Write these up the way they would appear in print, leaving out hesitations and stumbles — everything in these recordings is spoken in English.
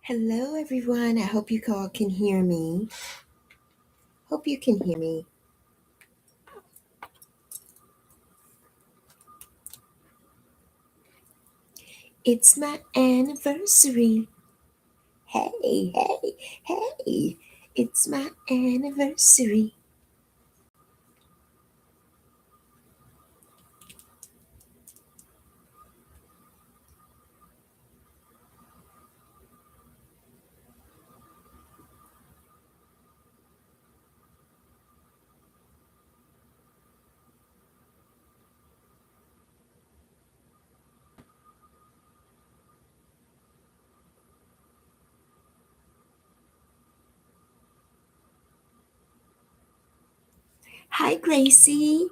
Hello, everyone. I hope you all can hear me. Hope you can hear me. It's my anniversary. Hey, hey, hey. It's my anniversary. Hi, Gracie.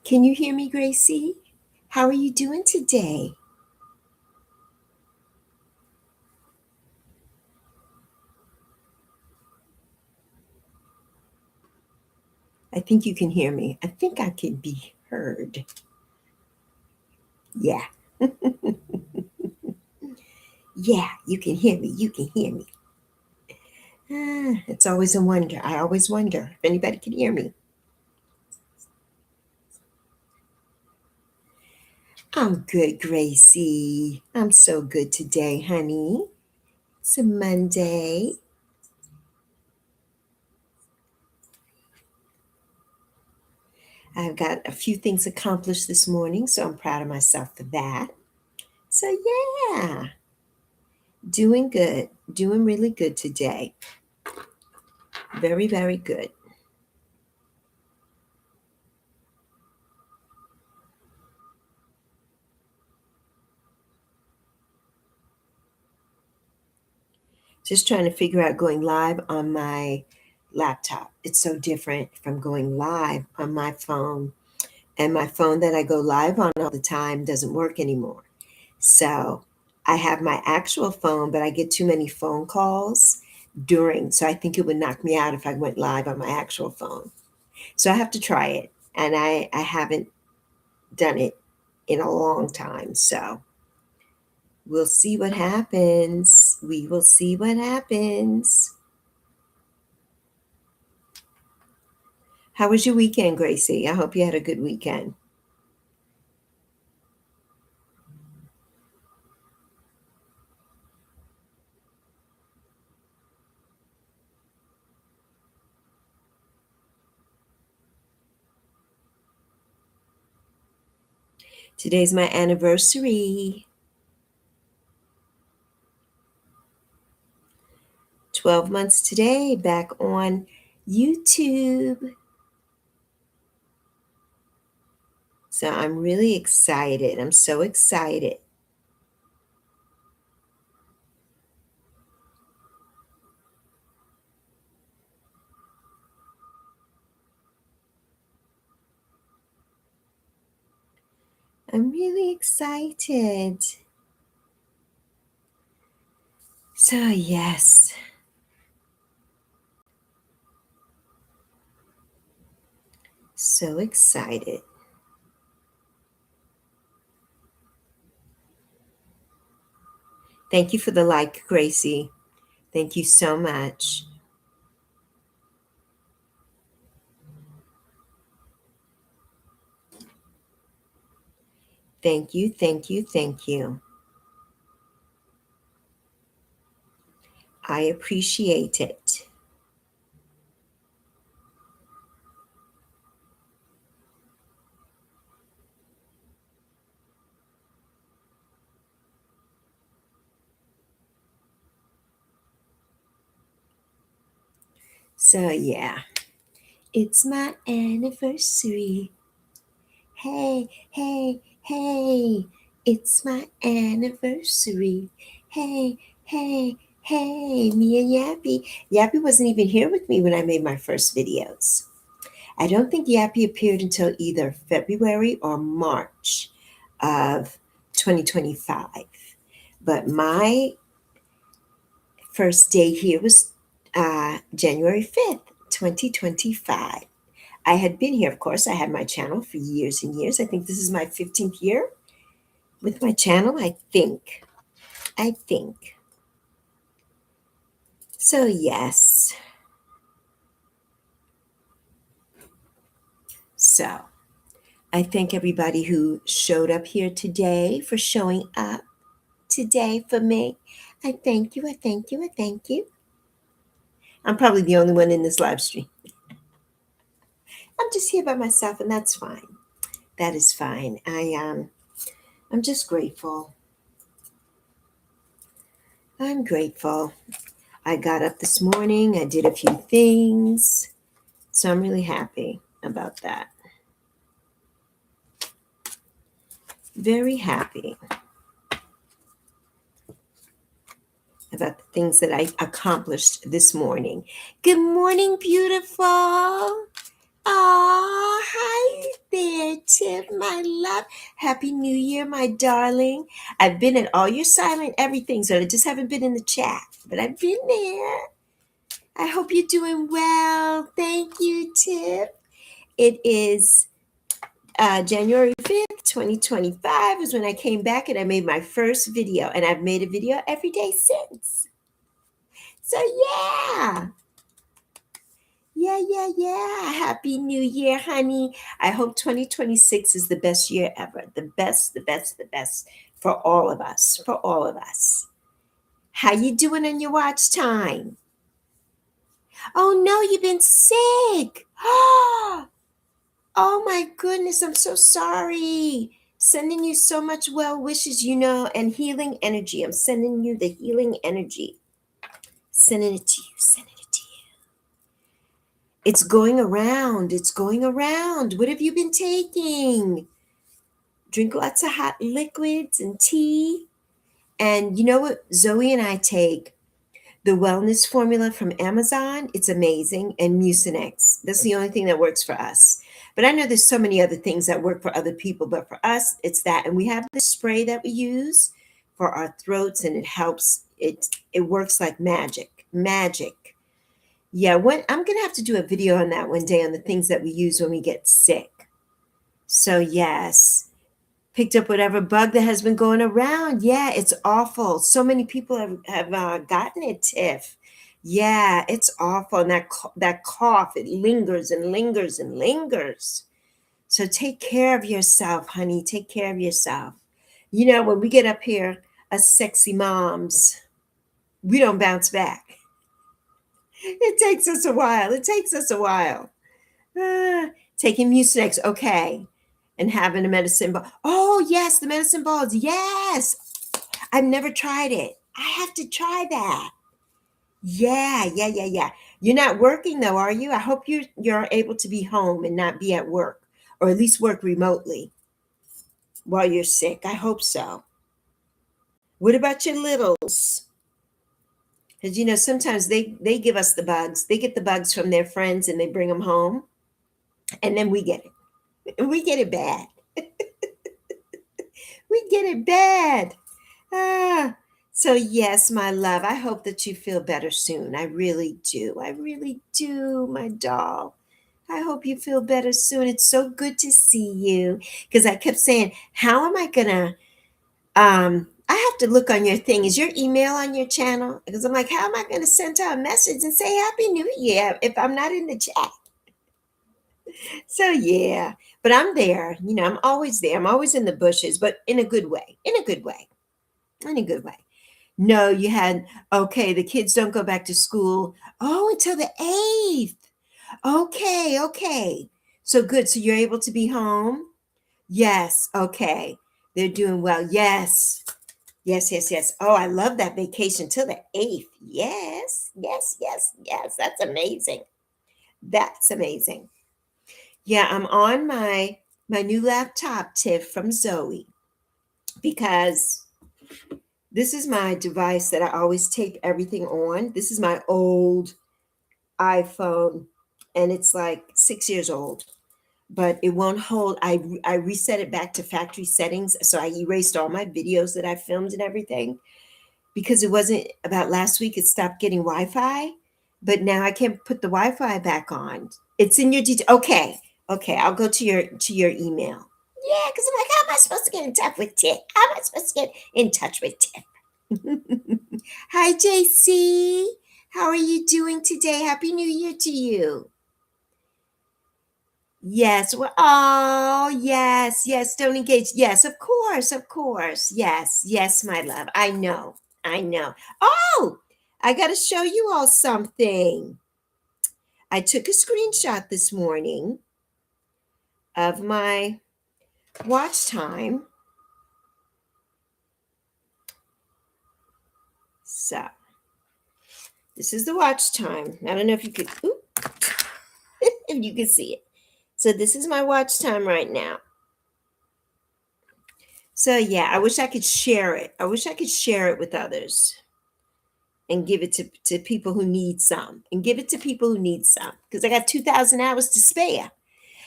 Can you hear me, Gracie? How are you doing today? I think you can hear me. I think I can be heard. Yeah. Yeah, you can hear me. You can hear me. It's always a wonder. I always wonder if anybody can hear me. I'm good, Gracie. I'm so good today, honey. It's a Monday. I've got a few things accomplished this morning, so I'm proud of myself for that. So, yeah, doing good. Doing really good today. Very, very good. Just trying to figure out going live on my laptop. It's so different from going live on my phone. And my phone that I go live on all the time doesn't work anymore. So I have my actual phone, but I get too many phone calls during. So I think it would knock me out if I went live on my actual phone. So I have to try it. And I haven't done it in a long time. So we'll see what happens. We will see what happens. How was your weekend, Gracie? I hope you had a good weekend. Today's my anniversary. 12 months today, back on YouTube. So I'm really excited. I'm so excited. I'm really excited. So, yes, so excited. Thank you for the like, Gracie. Thank you so much. Thank you, thank you, thank you. I appreciate it. So, yeah, it's my anniversary. Hey, hey, hey, it's my anniversary. Hey, hey, hey, me and Yappy. Yappy wasn't even here with me when I made my first videos. I don't think Yappy appeared until either February or March of 2025. But my first day here was January 5th, 2025. I had been here, of course. I had my channel for years and years. I think this is my 15th year with my channel. I think. I think. So, yes. So, I thank everybody who showed up here today for showing up today for me. I thank you. I thank you. I thank you. I'm probably the only one in this live stream. I'm just here by myself, and that's fine. That is fine. I'm just grateful. I'm grateful. I got up this morning. I did a few things. So I'm really happy about that. Very happy about the things that I accomplished this morning. Good morning, beautiful. Oh, hi there, Tiff, my love. Happy New Year, my darling. I've been at all your silent everything, so I just haven't been in the chat, but I've been there. I hope you're doing well. Thank you, Tiff. It is January 5th, 2025 is when I came back and I made my first video, and I've made a video every day since. So yeah. Yeah. Happy New Year, honey. I hope 2026 is the best year ever. The best for all of us. For all of us. How you doing on your watch time? Oh no, you've been sick. Oh my goodness, I'm so sorry. Sending you so much well wishes, and healing energy. I'm sending you the healing energy. Sending it to you. Sending it to you. It's going around. It's going around. What have you been taking? Drink lots of hot liquids and tea. And you know what? Zoe and I take the wellness formula from Amazon. It's amazing. And Mucinex. That's the only thing that works for us. But I know there's so many other things that work for other people. But for us, it's that. And we have this spray that we use for our throats. And it helps. It works like magic. Magic. Yeah, I'm going to have to do a video on that one day on the things that we use when we get sick. So, yes, picked up whatever bug that has been going around. Yeah, it's awful. So many people have gotten it, Tiff. Yeah, it's awful. And that cough, it lingers and lingers and lingers. So take care of yourself, honey. Take care of yourself. When we get up here, us sexy moms, we don't bounce back. It takes us a while. Taking Mucinex, okay. And having a medicine ball. Oh, yes, the medicine balls. Yes. I've never tried it. I have to try that. Yeah. You're not working though, are you? I hope you're able to be home and not be at work, or at least work remotely while you're sick. I hope so. What about your littles? Because sometimes they give us the bugs. They get the bugs from their friends and they bring them home, and then we get it. We get it bad. We get it bad. So yes, my love, I hope that you feel better soon. I really do. I really do, my doll. I hope you feel better soon. It's so good to see you. Because I kept saying, how am I gonna I have to look on your thing. Is your email on your channel? Because I'm like, how am I gonna send her a message and say Happy New Year if I'm not in the chat? So yeah. But I'm there. I'm always there. I'm always in the bushes, but in a good way. In a good way. No, you had, okay, the kids don't go back to school. Oh, until the 8th. Okay. So good. So you're able to be home? Yes. Okay. They're doing well. Yes. Oh, I love that vacation till the 8th. Yes. That's amazing. Yeah, I'm on my new laptop, Tiff, from Zoe, because this is my device that I always tape everything on. This is my old iPhone, and it's like 6 years old, but it won't hold. I reset it back to factory settings, so I erased all my videos that I filmed and everything, because it wasn't about last week. It stopped getting Wi-Fi, but now I can't put the Wi-Fi back on. It's in your detail. Okay. Okay. I'll go to your email. Yeah, because I'm like, how am I supposed to get in touch with Tiff? How am I supposed to get in touch with Tiff? Hi, JC. How are you doing today? Happy New Year to you. Yes. Well, oh, yes, yes. Don't engage. Yes, of course, of course. Yes, yes, my love. I know. I know. Oh, I got to show you all something. I took a screenshot this morning of my watch time. So, this is the watch time. I don't know if you could, if you can see it. So, this is my watch time right now. So, yeah, I wish I could share it. I wish I could share it with others and give it to people who need some, and give it to people who need some, because I got 2,000 hours to spare.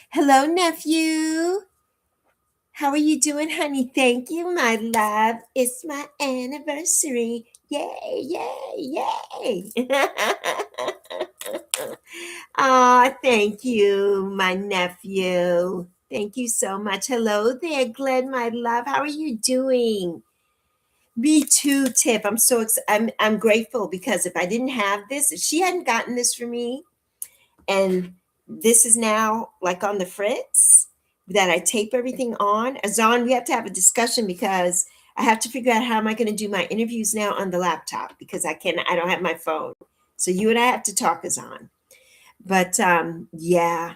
Hello, nephew. How are you doing, honey? Thank you, my love. It's my anniversary. Yay, yay, yay. Oh, thank you, my nephew. Thank you so much. Hello there, Glenn, my love. How are you doing? Me too, Tiff. I'm so I'm grateful, because if I didn't have this, if she hadn't gotten this for me, and this is now like on the fritz, that I tape everything on. Azan, we have to have a discussion, because I have to figure out how am I going to do my interviews now on the laptop, because I don't have my phone. So you and I have to talk, Azan. But yeah.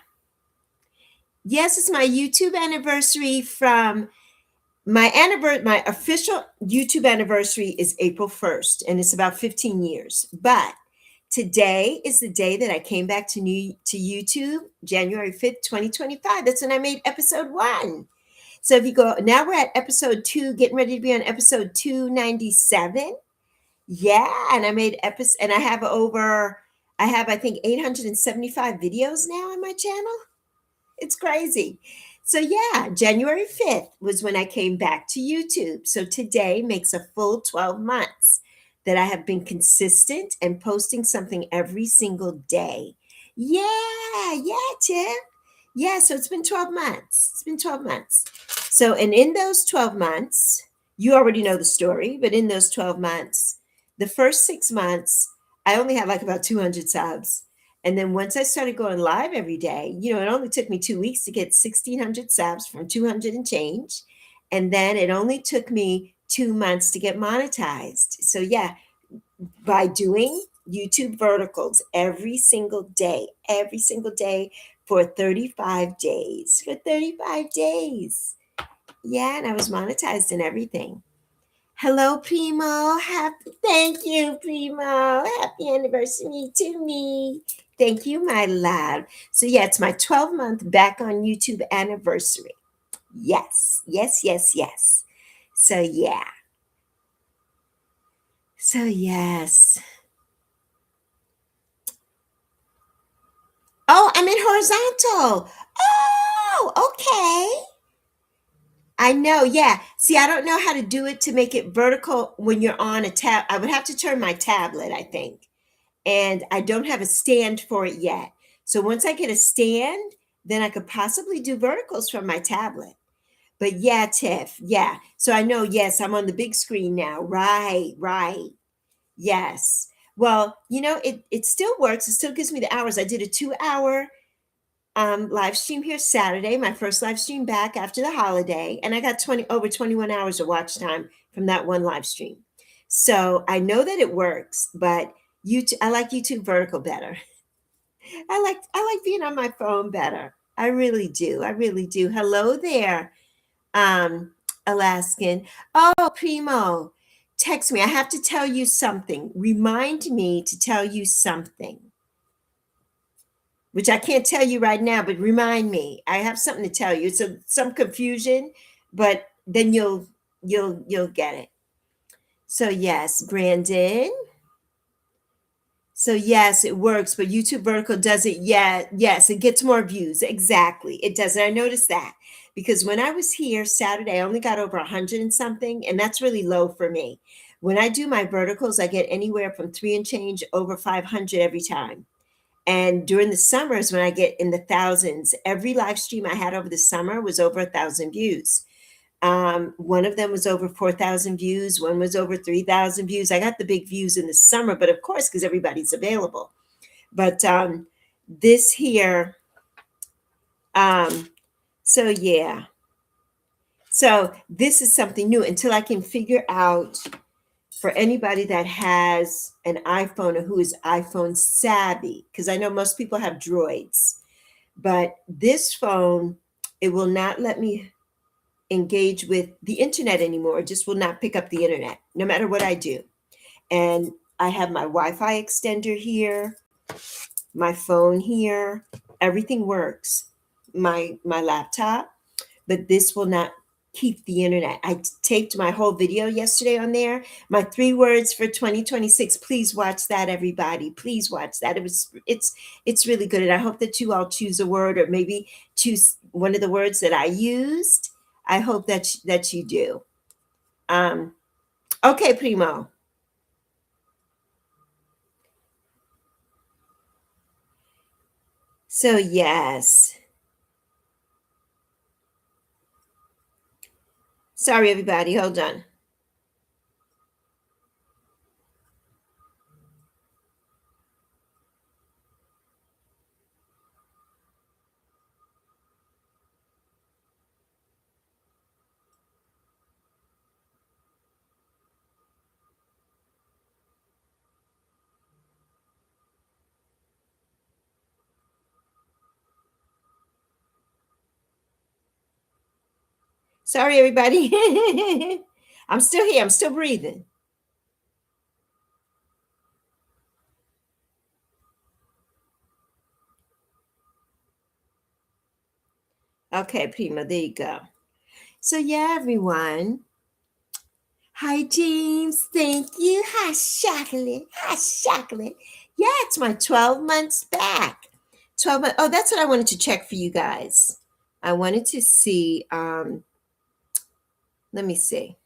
Yes, it's my YouTube anniversary. From my official YouTube anniversary is April 1st, and it's about 15 years. But today is the day that I came back to YouTube, January 5th, 2025. That's when I made episode 1. So if you go, now we're at episode 2, getting ready to be on episode 297. Yeah, and I made episode, and I have, I think, 875 videos now on my channel. It's crazy. So yeah, January 5th was when I came back to YouTube. So today makes a full 12 months that I have been consistent and posting something every single day. Yeah, yeah, Tiff. Yeah, so it's been 12 months. It's been 12 months. So, and in those 12 months, you already know the story, but in those 12 months, the first 6 months, I only had like about 200 subs. And then once I started going live every day, it only took me 2 weeks to get 1,600 subs from 200 and change. And then it only took me 2 months to get monetized. So yeah, by doing YouTube verticals every single day for 35 days, Yeah, and I was monetized and everything. Hello, Primo. Thank you, Primo. Happy anniversary to me. Thank you, my love. So yeah, it's my 12-month back on YouTube anniversary. Yes, yes, yes, yes. So yeah. So yes. Oh, I'm in horizontal. Oh, okay. I know, yeah. See, I don't know how to do it to make it vertical when you're on a tab. I would have to turn my tablet, I think. And I don't have a stand for it yet. So once I get a stand, then I could possibly do verticals from my tablet. But yeah, Tiff, yeah. So I know, yes, I'm on the big screen now. Right, right. Yes. Well, it still works. It still gives me the hours. I did a 2-hour live stream here Saturday, my first live stream back after the holiday, and I got over 21 hours of watch time from that one live stream. So I know that it works, but I like YouTube vertical better. I like being on my phone better. I really do. I really do. Hello there, Alaskan. Oh, Primo, text me. I have to tell you something. Remind me to tell you something, which I can't tell you right now, but remind me. I have something to tell you. It's some confusion, but then you'll get it. So yes, Brandon. So yes, it works, but YouTube vertical does it. Yeah, yes, it gets more views. Exactly. It does. And I noticed that, because when I was here Saturday, I only got over 100 and something, and that's really low for me. When I do my verticals, I get anywhere from 3 and change over 500 every time. And during the summers, when I get in the thousands, every live stream I had over the summer was over 1,000 views. One of them was over 4,000 views. One was over 3,000 views. I got the big views in the summer, but of course, because everybody's available. But this here, so yeah. So this is something new until I can figure out for anybody that has an iPhone or who is iPhone savvy, because I know most people have Droids, but this phone, it will not let me engage with the internet anymore. It just will not pick up the internet, no matter what I do. And I have my Wi-Fi extender here, my phone here, everything works. My laptop, but this will not keep the internet. I taped my whole video yesterday on there. My 3 words for 2026. Please watch that, everybody. Please watch that. It's really good. And I hope that you all choose a word or maybe choose one of the words that I used. I hope that you do. Okay, Primo. So yes. Sorry, everybody. Hold on. Sorry, everybody. I'm still here. I'm still breathing. Okay, Prima, there you go. So yeah, everyone. Hi, James. Thank you. Hi, chocolate. Hi, chocolate. Yeah, it's my 12 months back. 12 months. Oh, that's what I wanted to check for you guys. I wanted to see. Let me see.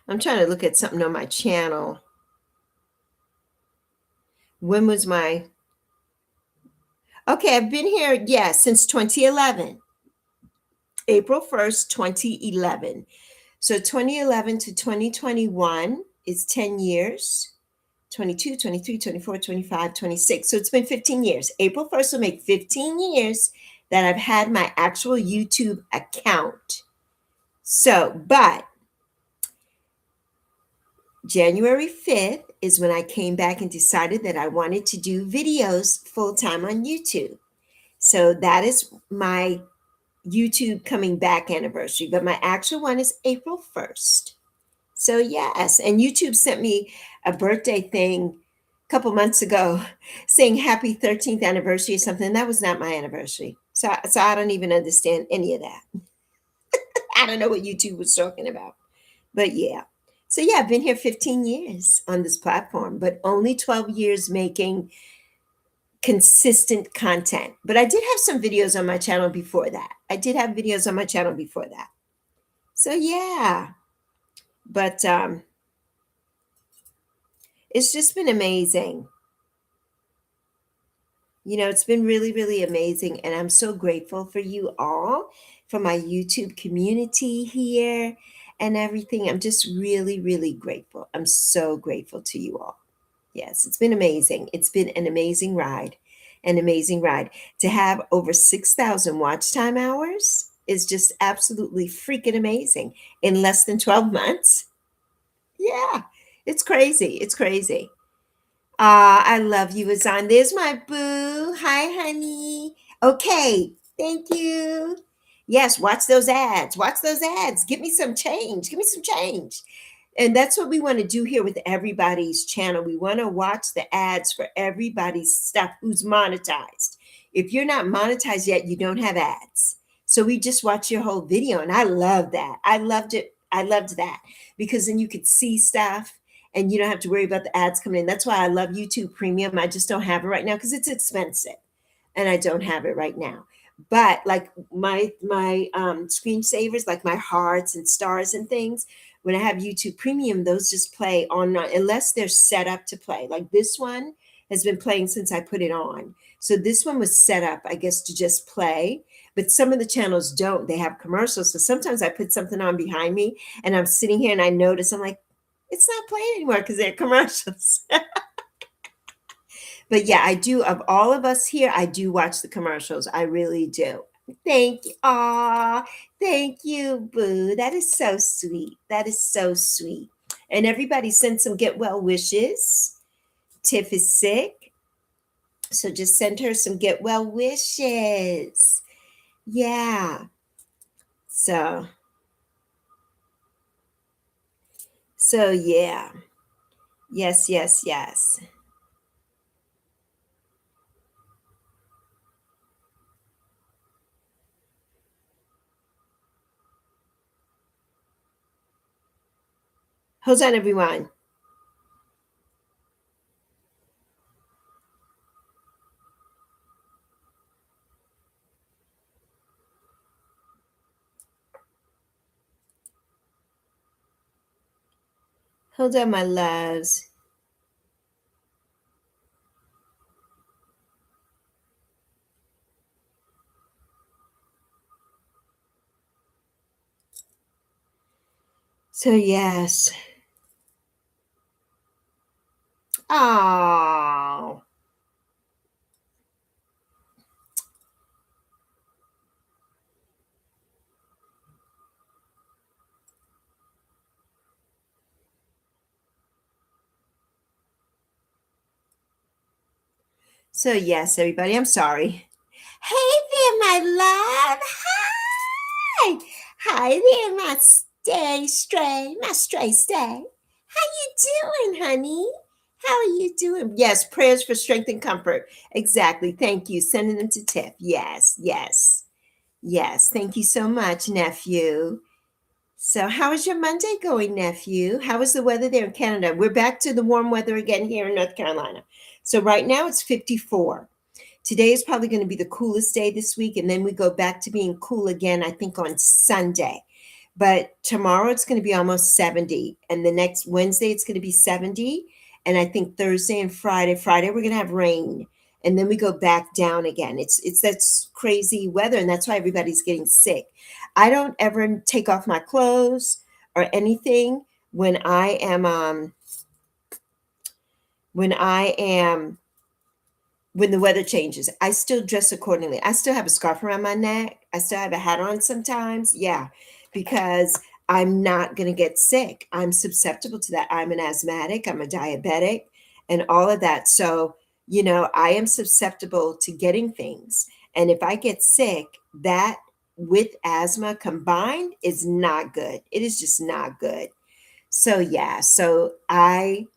I'm trying to look at something on my channel. When was my. Okay, I've been here, yeah, since 2011. April 1st, 2011. So 2011 to 2021 is 10 years. 22, 23, 24, 25, 26. So it's been 15 years. April 1st will make 15 years that I've had my actual YouTube account. So, but January 5th is when I came back and decided that I wanted to do videos full time on YouTube. So that is my YouTube coming back anniversary, but my actual one is April 1st. So yes, and YouTube sent me a birthday thing a couple months ago saying happy 13th anniversary or something. That was not my anniversary. So I don't even understand any of that. I don't know what YouTube was talking about. But yeah. So yeah, I've been here 15 years on this platform, but only 12 years making consistent content. But I did have some videos on my channel before that. I did have videos on my channel before that. So yeah. But it's just been amazing. You know, it's been really, really amazing. And I'm so grateful for you all, for my YouTube community here and everything. I'm just really, really grateful. I'm so grateful to you all. Yes, it's been amazing. It's been an amazing ride. An amazing ride. To have over 6,000 watch time hours is just absolutely freaking amazing in less than 12 months. Yeah, it's crazy. It's crazy. I love you, Azan. There's my boo. Hi, honey. Okay, thank you. Yes, watch those ads. Watch those ads. Give me some change. Give me some change. And that's what we want to do here with everybody's channel. We want to watch the ads for everybody's stuff who's monetized. If you're not monetized yet, you don't have ads. So we just watch your whole video. And I love that. I loved it. I loved that because then you could see stuff and you don't have to worry about the ads coming in. That's why I love YouTube Premium. I just don't have it right now because it's expensive. and I don't have it right now. But like my screensavers, like my hearts and stars and things, when I have YouTube Premium, those just play on unless they're set up to play. Like this one has been playing since I put it on. So this one was set up, I guess, to just play. But some of the channels don't. They have commercials. So sometimes I put something on behind me and I'm sitting here and I notice I'm like, it's not playing anymore because they're commercials. But yeah, I do. Of all of us here, I do watch the commercials. I really do. Thank you. Aw, thank you, Boo. That is so sweet. That is so sweet. And everybody send some get well wishes. Tiff is sick, so just send her some get well wishes. Yeah. So, so yeah. Yes, yes, yes. Hold on, everyone. Hold on, my loves. So yes. Oh. So yes, everybody, I'm sorry. Hey there, my love. Hi. Hi there, my stray stay. How you doing, honey? How are you doing? Yes, prayers for strength and comfort. Exactly. Thank you. Sending them to Tiff. Yes, yes, yes. Thank you so much, nephew. So, how is your Monday going, nephew? How is the weather there in Canada? We're back to the warm weather again here in North Carolina. So, right now it's 54. Today is probably going to be the coolest day this week, and then we go back to being cool again, I think, on Sunday. But tomorrow it's going to be almost 70, and the next Wednesday it's going to be 70, and I think Thursday and Friday we're going to have rain, and then we go back down again. It's that's crazy weather, and that's why everybody's getting sick. I don't ever take off my clothes or anything when when I am when the weather changes. I still dress accordingly. I still have a scarf around my neck. I still have a hat on sometimes. Yeah, because I'm not going to get sick. I'm susceptible to that. I'm an asthmatic, I'm a diabetic, and all of that. So, I am susceptible to getting things. And if I get sick, that with asthma combined is not good. It is just not good. So, yeah, so I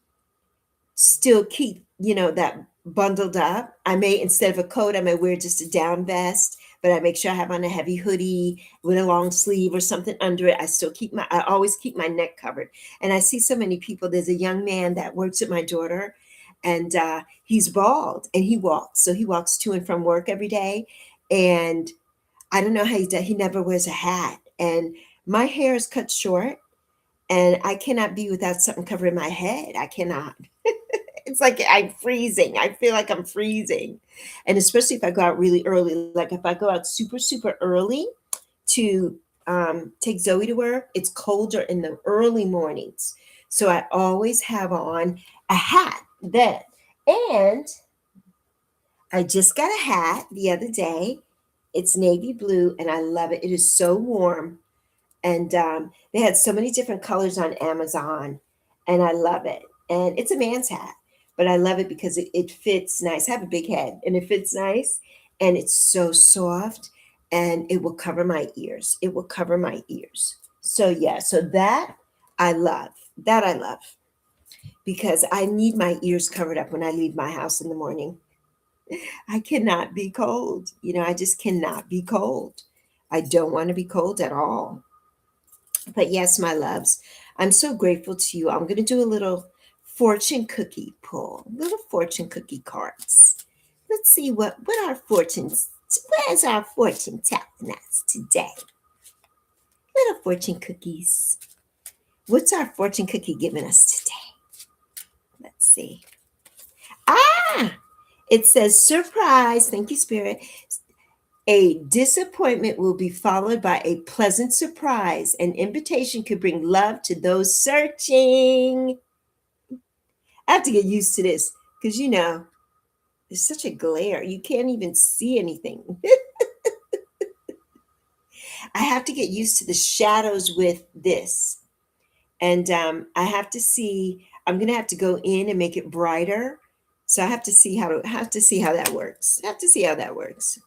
still keep, that bundled up. I may, instead of a coat, I may wear just a down vest, but I make sure I have on a heavy hoodie with a long sleeve or something under it. I always keep my neck covered. And I see so many people. There's a young man that works with my daughter, and he's bald and he walks. So he walks to and from work every day. And I don't know how he does. He never wears a hat. And my hair is cut short, and I cannot be without something covering my head. I cannot. It's like I'm freezing. I feel like I'm freezing. And especially if I go out really early, like if I go out super, super early to take Zoe to work, it's colder in the early mornings. So I always have on a hat then. And I just got a hat the other day. It's navy blue and I love it. It is so warm. And they had so many different colors on Amazon, and I love it. And it's a man's hat, but I love it because it fits nice. I have a big head, and it fits nice, and it's so soft, and it will cover my ears. It will cover my ears. So yeah, so that I love. That I love because I need my ears covered up when I leave my house in the morning. I cannot be cold. I just cannot be cold. I don't want to be cold at all. But yes, my loves, I'm so grateful to you. I'm going to do a little fortune cookie pull, little fortune cookie cards. Let's see what our fortunes. Where's our fortune telling us today? Little fortune cookies. What's our fortune cookie giving us today? Let's see. Ah, it says surprise. Thank you, Spirit. A disappointment will be followed by a pleasant surprise. An invitation could bring love to those searching. I have to get used to this because, there's such a glare. You can't even see anything. I have to get used to the shadows with this. And I have to see, I'm going to have to go in and make it brighter. So I have to see how that works. I have to see how that works.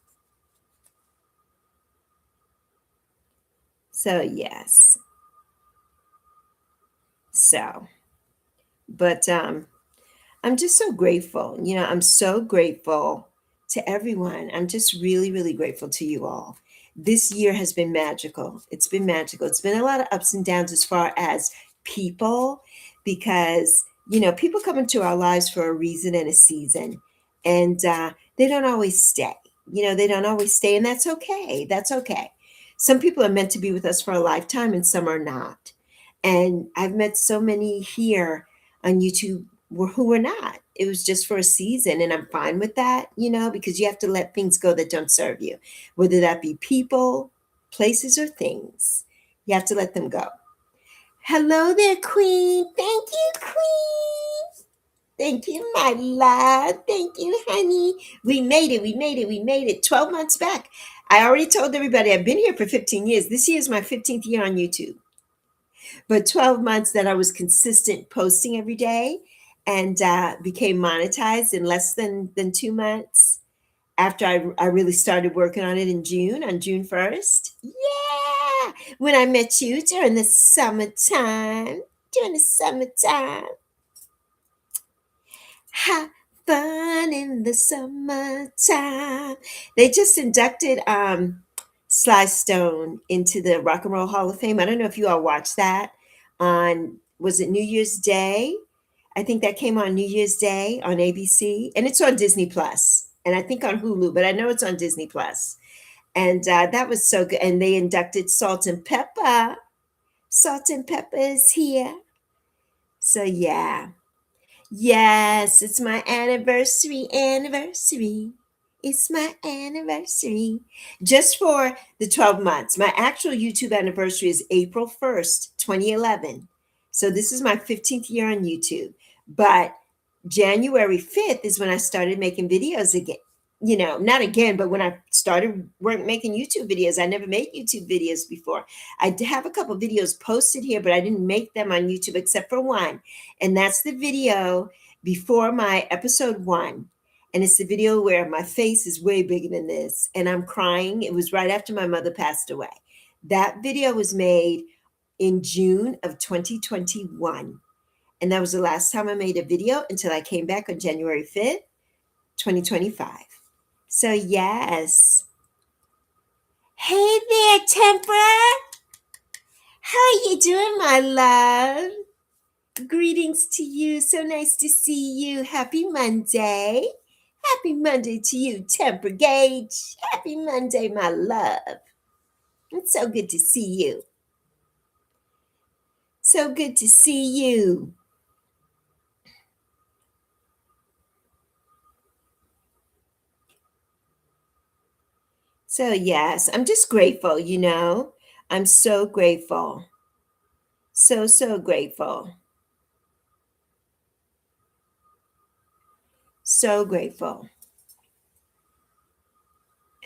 So, yes. So, but I'm just so grateful. I'm so grateful to everyone. I'm just really, really grateful to you all. This year has been magical. It's been magical. It's been a lot of ups and downs as far as people, because, people come into our lives for a reason and a season, and they don't always stay. They don't always stay, and that's okay. That's okay. Some people are meant to be with us for a lifetime, and some are not. And I've met so many here on YouTube who were not. It was just for a season, and I'm fine with that, because you have to let things go that don't serve you, whether that be people, places, or things. You have to let them go. Hello there, Queen. Thank you, Queen. Thank you, my love. Thank you, honey. We made it. We made it. We made it. 12 months back. I already told everybody I've been here for 15 years. This year is my 15th year on YouTube. But 12 months that I was consistent posting every day, and became monetized in less than 2 months after I really started working on it on June 1st. Yeah. When I met you during the summertime. During the summertime. Have fun in the summertime. They just inducted Sly Stone into the Rock and Roll Hall of Fame. I don't know if you all watched that on, was it New Year's Day? I think that came on New Year's Day on ABC, and it's on Disney Plus, and I think on Hulu, but I know it's on Disney Plus. And that was so good. And they inducted Salt and Pepper. Salt and Pepper is here. So yeah. Yes, it's my anniversary. It's my anniversary. Just for the 12 months. My actual YouTube anniversary is April 1st, 2011. So this is my 15th year on YouTube. But January 5th is when I started making videos again. Not again, but when I started making YouTube videos. I never made YouTube videos before. I have a couple videos posted here, but I didn't make them on YouTube except for one. And that's the video before my episode 1. And it's the video where my face is way bigger than this, and I'm crying. It was right after my mother passed away. That video was made in June of 2021. And that was the last time I made a video until I came back on January 5th, 2025. So, yes. Hey there, Temper. How are you doing, my love? Greetings to you. So nice to see you. Happy Monday. Happy Monday to you, Temper Gauge. Happy Monday, my love. It's so good to see you. So good to see you. So, yes, I'm just grateful, I'm so grateful. So, so grateful. So grateful.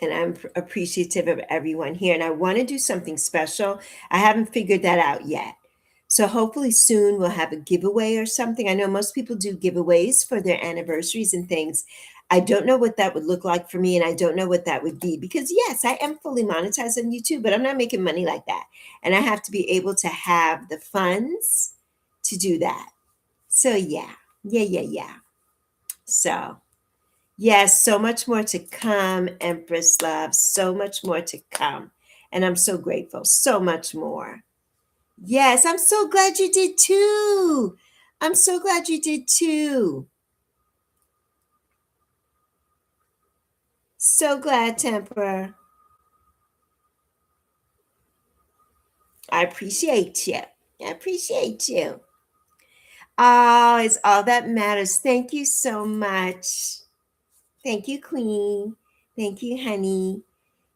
And I'm appreciative of everyone here. And I want to do something special. I haven't figured that out yet. So hopefully soon we'll have a giveaway or something. I know most people do giveaways for their anniversaries and things. I don't know what that would look like for me, and I don't know what that would be, because yes, I am fully monetized on YouTube, but I'm not making money like that. And I have to be able to have the funds to do that. So yeah. Yeah. So yes, so much more to come, Empress Love. So much more to come. And I'm so grateful. So much more. Yes, I'm so glad you did too. I'm so glad you did too. So glad, Temper. I appreciate you. I appreciate you. Oh, it's all that matters. Thank you so much. Thank you, Queen. Thank you, honey.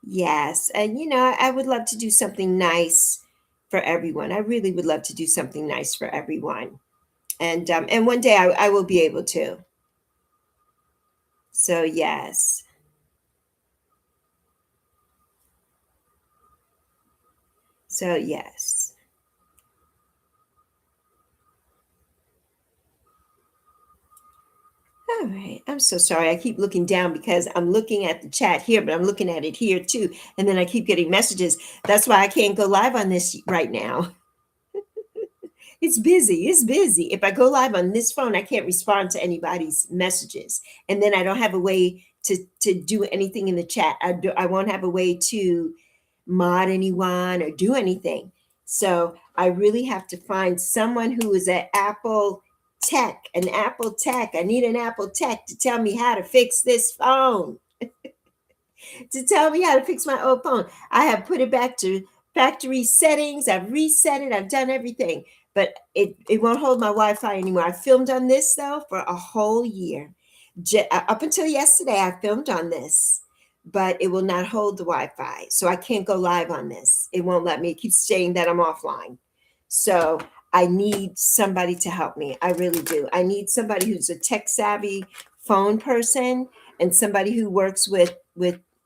Yes. And, I would love to do something nice for everyone. I really would love to do something nice for everyone. And one day I will be able to. So, yes. So, yes. All right. I'm so sorry. I keep looking down because I'm looking at the chat here, but I'm looking at it here too. And then I keep getting messages. That's why I can't go live on this right now. It's busy. It's busy. If I go live on this phone, I can't respond to anybody's messages. And then I don't have a way to do anything in the chat. I won't have a way to mod anyone or do anything. So I really have to find someone who is an Apple tech, an Apple tech. I need an Apple tech to tell me how to fix this phone, to tell me how to fix my old phone. I have put it back to factory settings. I've reset it. I've done everything, but it won't hold my Wi-Fi anymore. I filmed on this though for a whole year. Up until yesterday, I filmed on this, but it will not hold the Wi-Fi. So I can't go live on this. It won't let me. It keeps saying that I'm offline. So I need somebody to help me. I really do. I need somebody who's a tech savvy phone person and somebody who works with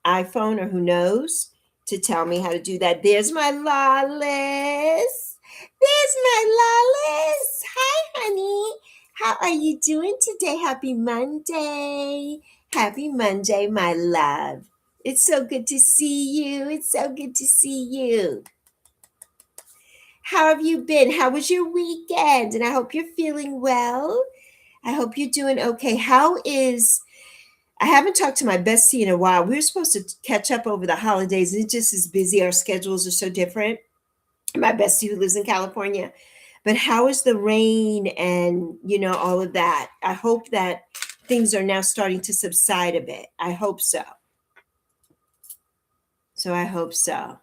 iPhone or who knows to tell me how to do that. There's my Lawless. There's my Lawless. Hi, honey. How are you doing today? Happy Monday. Happy Monday, my love. It's so good to see you. It's so good to see you. How have you been? How was your weekend? And I hope you're feeling well. I hope you're doing okay. I haven't talked to my bestie in a while. We were supposed to catch up over the holidays, and it just is busy. Our schedules are so different. My bestie who lives in California. But how is the rain and, all of that? I hope that things are now starting to subside a bit. I hope so. So I hope so.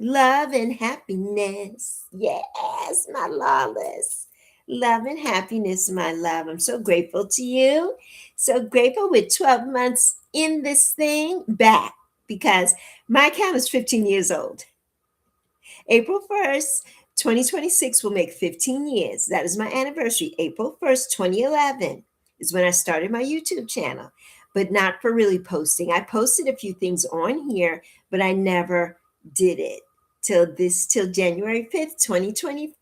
Love and happiness. Yes, my Lawless. Love and happiness, my love. I'm so grateful to you. So grateful with 12 months in this thing back because my account is 15 years old. April 1st, 2026 will make 15 years. That is my anniversary. April 1st, 2011 is when I started my YouTube channel, but not for really posting. I posted a few things on here, but I never did it till January 5th, 2025.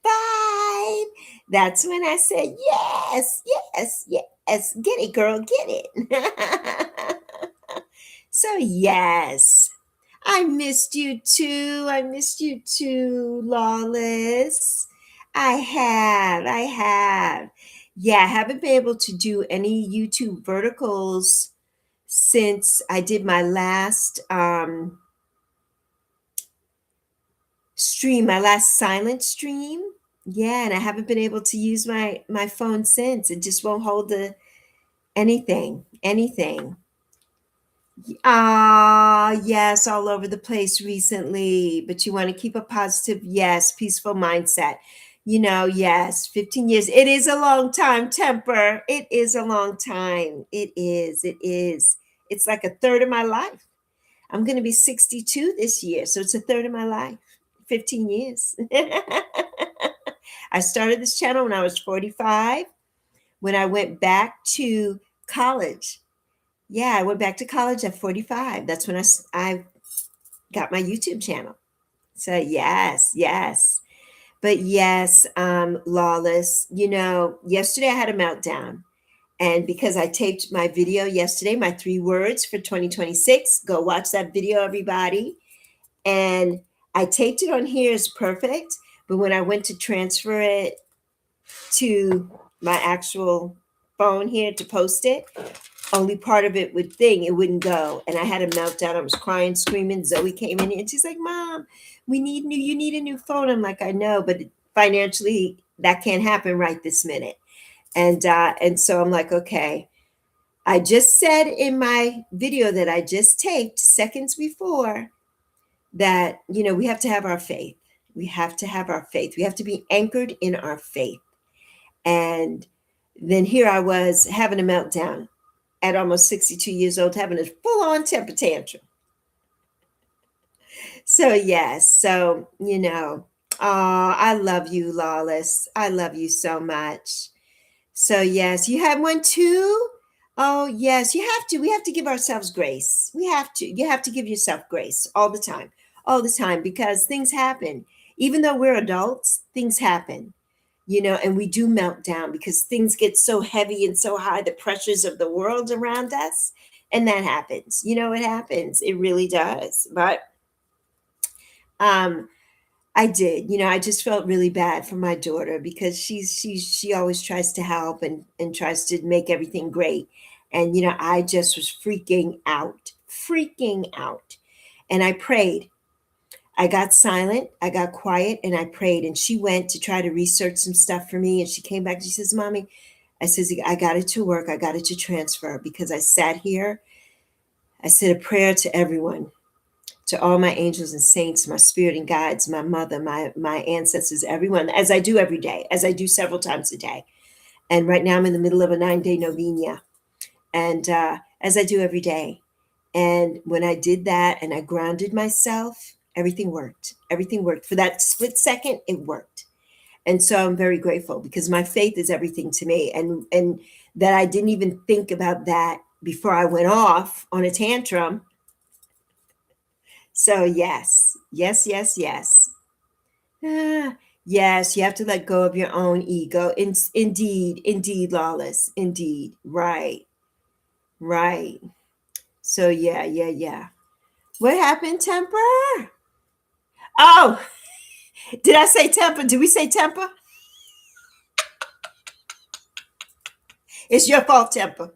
That's when I said, yes, yes, yes. Get it, girl, get it. So, yes. I missed you too. I missed you too, Lawless. I have. Yeah, I haven't been able to do any YouTube verticals since I did my last stream, my last silent stream. Yeah, and I haven't been able to use my phone since. It just won't hold the anything. Ah, yes, all over the place recently, but you want to keep a positive, yes, peaceful mindset. Yes, 15 years. It is a long time, Temper. It is a long time. It is. It is. It's like a third of my life. I'm going to be 62 this year, so it's a third of my life. 15 years. I started this channel when I was 45, when I went back to college. Yeah, I went back to college at 45. That's when I got my YouTube channel. So yes, yes. But yes, Lawless, yesterday I had a meltdown. And because I taped my video yesterday, my 3 words for 2026, go watch that video, everybody. And I taped it on here is perfect. But when I went to transfer it to my actual phone here to post it, only part of it it wouldn't go. And I had a meltdown. I was crying, screaming. Zoe came in and she's like, Mom, you need a new phone. I'm like, I know, but financially that can't happen right this minute. And so I'm like, okay. I just said in my video that I just taped seconds before that, we have to have our faith. We have to have our faith. We have to be anchored in our faith. And then here I was having a meltdown at almost 62 years old, having a full on temper tantrum. So, yes. So, I love you, Lawless. I love you so much. So, yes, you have one too. Oh, yes, you have to. We have to give ourselves grace. We have to. You have to give yourself grace all the time, because things happen. Even though we're adults, things happen, and we do melt down because things get so heavy and so high, the pressures of the world around us. And that happens. It happens. It really does. But um, I did. I just felt really bad for my daughter because she always tries to help and tries to make everything great. And I just was freaking out. And I prayed. I got silent, I got quiet, and I prayed. And she went to try to research some stuff for me. And she came back and she says, Mommy, I says, I got it to work. I got it to transfer because I sat here. I said a prayer to everyone, to all my angels and saints, my spirit and guides, my mother, my ancestors, everyone, as I do every day, as I do several times a day. And right now I'm in the middle of a 9-day novena, and as I do every day. And when I did that and I grounded myself, everything worked. Everything worked. For that split second, it worked. And so I'm very grateful because my faith is everything to me. And that I didn't even think about that before I went off on a tantrum. So yes, yes, yes, yes. Yes, you have to let go of your own ego. Indeed, Lawless. Indeed. Right, right. So yeah, yeah, yeah. What happened, Temper? Oh, did I say Temper? Did we say Temper? It's your fault, Temper.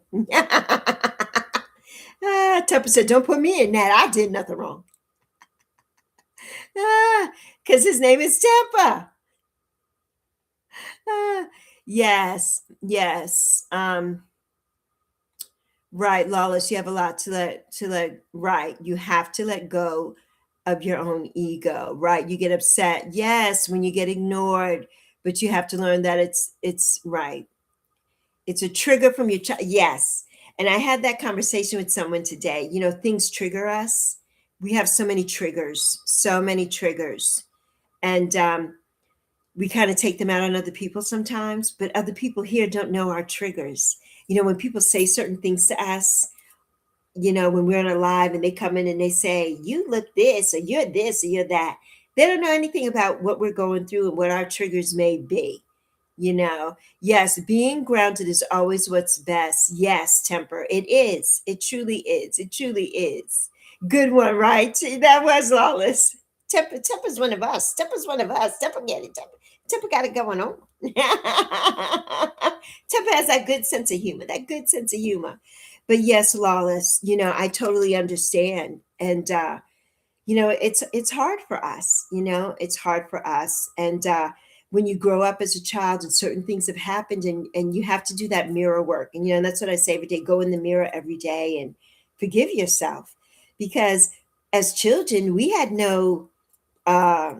Temper said, "Don't put me in that. I did nothing wrong." Because his name is Temper. Ah, yes, yes. Right, Lawless, you have a lot to let right. You have to let go of your own ego, right? You get upset, yes, when you get ignored, but you have to learn that it's right. It's a trigger from your child. Yes. And I had that conversation with someone today. Things trigger us. We have so many triggers, so many triggers. And we kind of take them out on other people sometimes, but other people here don't know our triggers. When people say certain things to us, when we're on a live and they come in and they say, you look this, or you're that. They don't know anything about what we're going through and what our triggers may be. Yes, being grounded is always what's best. Yes, Temper. It is. It truly is. It truly is. Good one, right? That was Lawless. Temper's one of us. Temper's one of us. Temper get it. Temper got it going on. Temper has that good sense of humor. That good sense of humor. But yes, Lawless, I totally understand. And it's hard for us. It's hard for us. And when you grow up as a child and certain things have happened, and you have to do that mirror work. And and that's what I say every day. Go in the mirror every day and forgive yourself, because as children we had no uh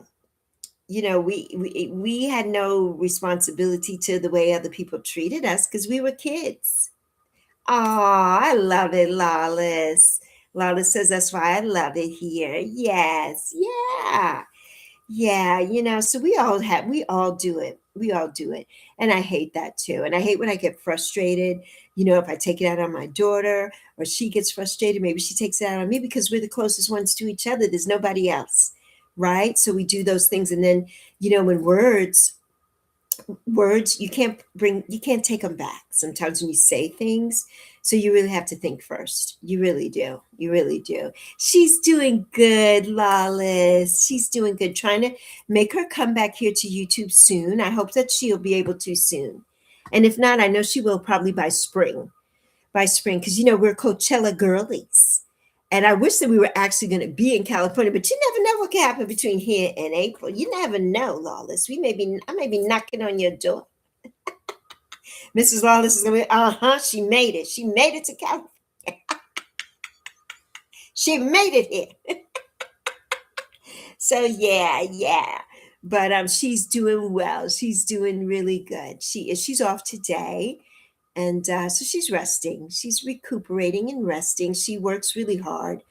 we had no responsibility to the way other people treated us because we were kids. Oh, I love it, Lawless. Lawless says that's why I love it here. Yes, yeah. Yeah, so we all do it. We all do it. And I hate that too. And I hate when I get frustrated, if I take it out on my daughter or she gets frustrated, maybe she takes it out on me because we're the closest ones to each other. There's nobody else. Right? So we do those things. And then, when words you can't take them back sometimes when you say things, so you really have to think first. You really do. She's doing good, Lawless. She's doing good, trying to make her come back here to YouTube soon. I hope that she'll be able to soon, and if not, I know she will probably by spring, because we're Coachella girlies. And I wish that we were actually going to be in California, but you never know what can happen between here and April. You never know, Lawless. I may be knocking on your door. Mrs. Lawless is going to be, she made it. She made it to California. She made it here. So yeah, yeah. But she's doing well. She's doing really good. She's off today. And so she's resting. She's recuperating and resting. She works really hard.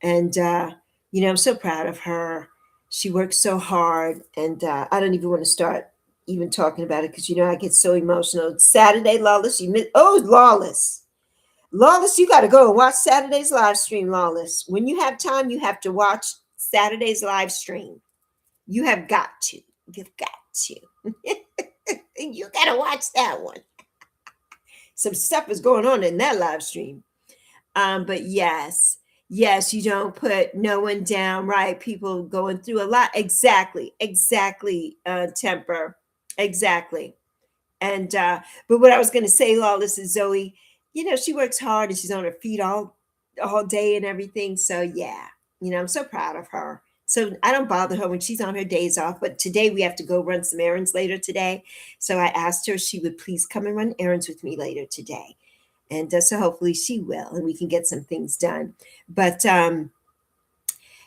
And, I'm so proud of her. She works so hard. And I don't even want to start even talking about it because, I get so emotional. Saturday, Lawless, Lawless. Lawless, you got to go and watch Saturday's live stream, Lawless. When you have time, you have to watch Saturday's live stream. You have got to. You've got to. You got to watch that one. Some stuff is going on in that live stream. But yes, you don't put no one down, right? People going through a lot. Exactly. Temper. Exactly. And but what I was going to say, Lawless, is Zoe, she works hard and she's on her feet all day and everything. So yeah, I'm so proud of her. So I don't bother her when she's on her days off. But today we have to go run some errands later today. So I asked her if she would please come and run errands with me later today. And so hopefully she will, and we can get some things done. But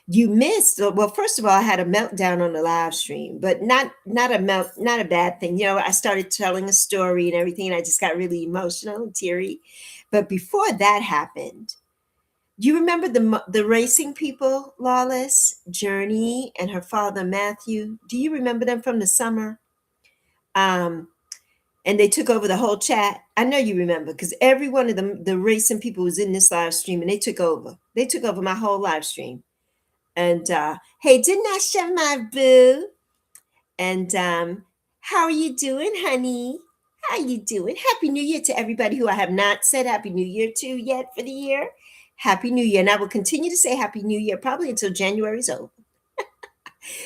you missed. Well, first of all, I had a meltdown on the live stream, but not a bad thing. I started telling a story and everything, and I just got really emotional and teary. But before that happened, do you remember the racing people, Lawless, Journey, and her father Matthew? Do you remember them from the summer? And they took over the whole chat. I know you remember because every one of them, the racing people, was in this live stream, and they took over. They took over my whole live stream. And hey, didn't I share my boo? And how are you doing, honey? How you doing? Happy New Year to everybody who I have not said Happy New Year to yet for the year. Happy New Year. And I will continue to say Happy New Year probably until January's over.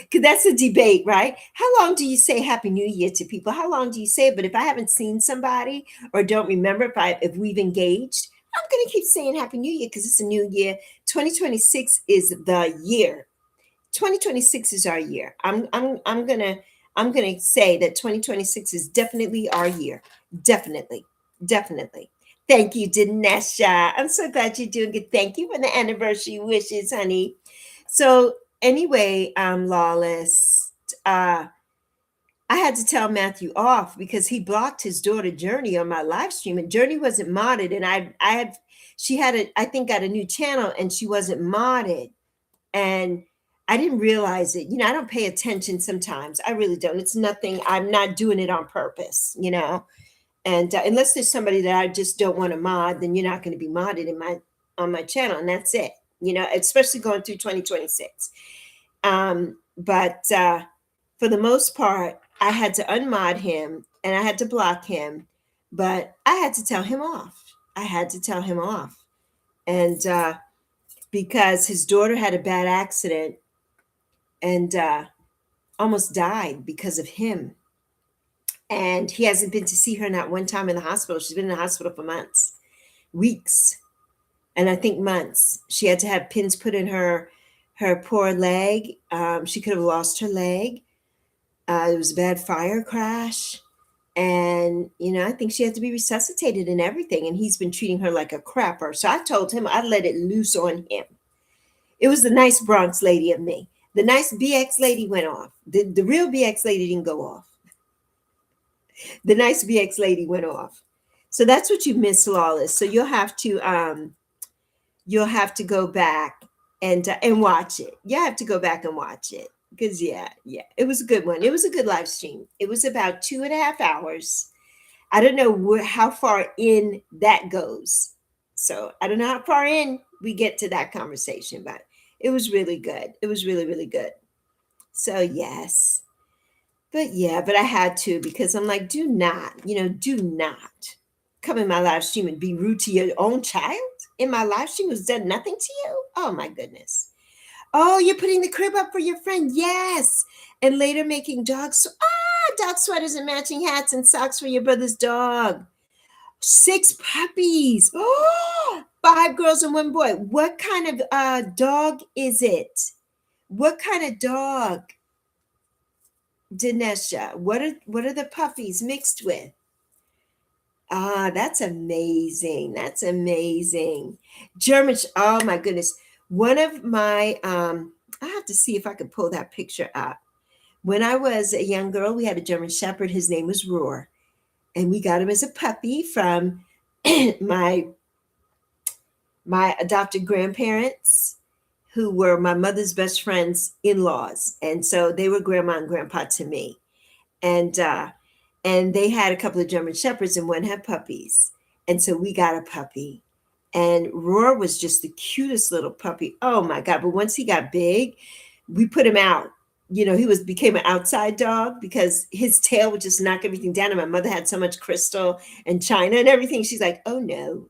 Because that's a debate, right? How long do you say Happy New Year to people? How long do you say it? But if I haven't seen somebody or don't remember if we've engaged, I'm going to keep saying Happy New Year because it's a new year. 2026 is the year. 2026 is our year. I'm gonna say that 2026 is definitely our year. Definitely. Thank you, Dinesha. I'm so glad you're doing good. Thank you for the anniversary wishes, honey. So anyway, Lawless, I had to tell Matthew off because he blocked his daughter Journey on my live stream, and Journey wasn't modded, and I think got a new channel, and she wasn't modded, and I didn't realize it. I don't pay attention sometimes. I really don't. It's nothing. I'm not doing it on purpose, and unless there's somebody that I just don't want to mod, then you're not going to be modded on my channel, and that's it. Especially going through 2026. But for the most part, I had to unmod him and I had to block him, but I had to tell him off. And because his daughter had a bad accident and almost died because of him. And he hasn't been to see her not one time in the hospital. She's been in the hospital for months, weeks, and I think months. She had to have pins put in her poor leg. She could have lost her leg. It was a bad fire crash. And, I think she had to be resuscitated and everything. And he's been treating her like a crapper. So I told him I'd let it loose on him. It was the nice Bronx lady of me. The nice BX lady went off. The real BX lady didn't go off. The nice BX lady went off. So that's what you missed, Lawless. So you'll have to go back and watch it. You have to go back and watch it. Because yeah, it was a good one. It was a good live stream. It was about 2.5 hours. I don't know how far in that goes. So I don't know how far in we get to that conversation, but it was really good. It was really, really good. So yes. But I had to because I'm like, do not come in my live stream and be rude to your own child in my live stream who's done nothing to you. Oh my goodness. Oh, you're putting the crib up for your friend. Yes. And later making dog sweaters and matching hats and socks for your brother's dog. 6 puppies. Oh, 5 girls and 1 boy. What kind of dog is it? What kind of dog? Dinesha, what are the puppies mixed with? Ah, that's amazing. That's amazing. German, oh my goodness. One of my, I have to see if I can pull that picture up. When I was a young girl, we had a German Shepherd. His name was Roar. And we got him as a puppy from my my adopted grandparents, who were my mother's best friends in-laws. And so they were grandma and grandpa to me. And and they had a couple of German shepherds and one had puppies. And so we got a puppy. And Roar was just the cutest little puppy. Oh my God. But once he got big, we put him out. You know, he was became an outside dog because his tail would just knock everything down. And my mother had so much crystal and china and everything. She's like, oh no.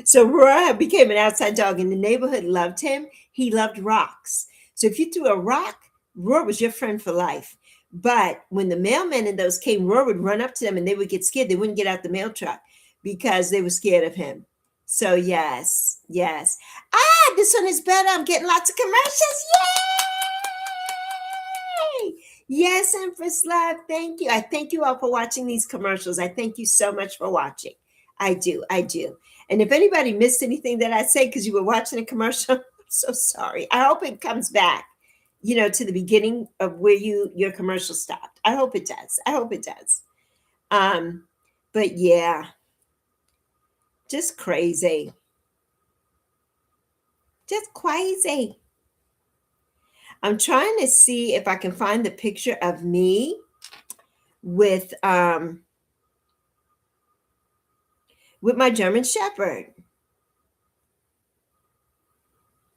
So Roar became an outside dog, and the neighborhood loved him. He loved rocks. So if you threw a rock, Roar was your friend for life. But when the mailmen and those came, Roar would run up to them and they would get scared. They wouldn't get out the mail truck because they were scared of him. So yes, yes. Ah, this one is better. I'm getting lots of commercials. Yay! Yes, Empress Love. Thank you. I thank you all for watching these commercials. I thank you so much for watching. I do. I do. And if anybody missed anything that I say because you were watching a commercial, I'm so sorry. I hope it comes back, you know, to the beginning of where your commercial stopped. I hope it does. I hope it does. Um, but yeah, just crazy. Just crazy. I'm trying to see if I can find the picture of me with with my German Shepherd.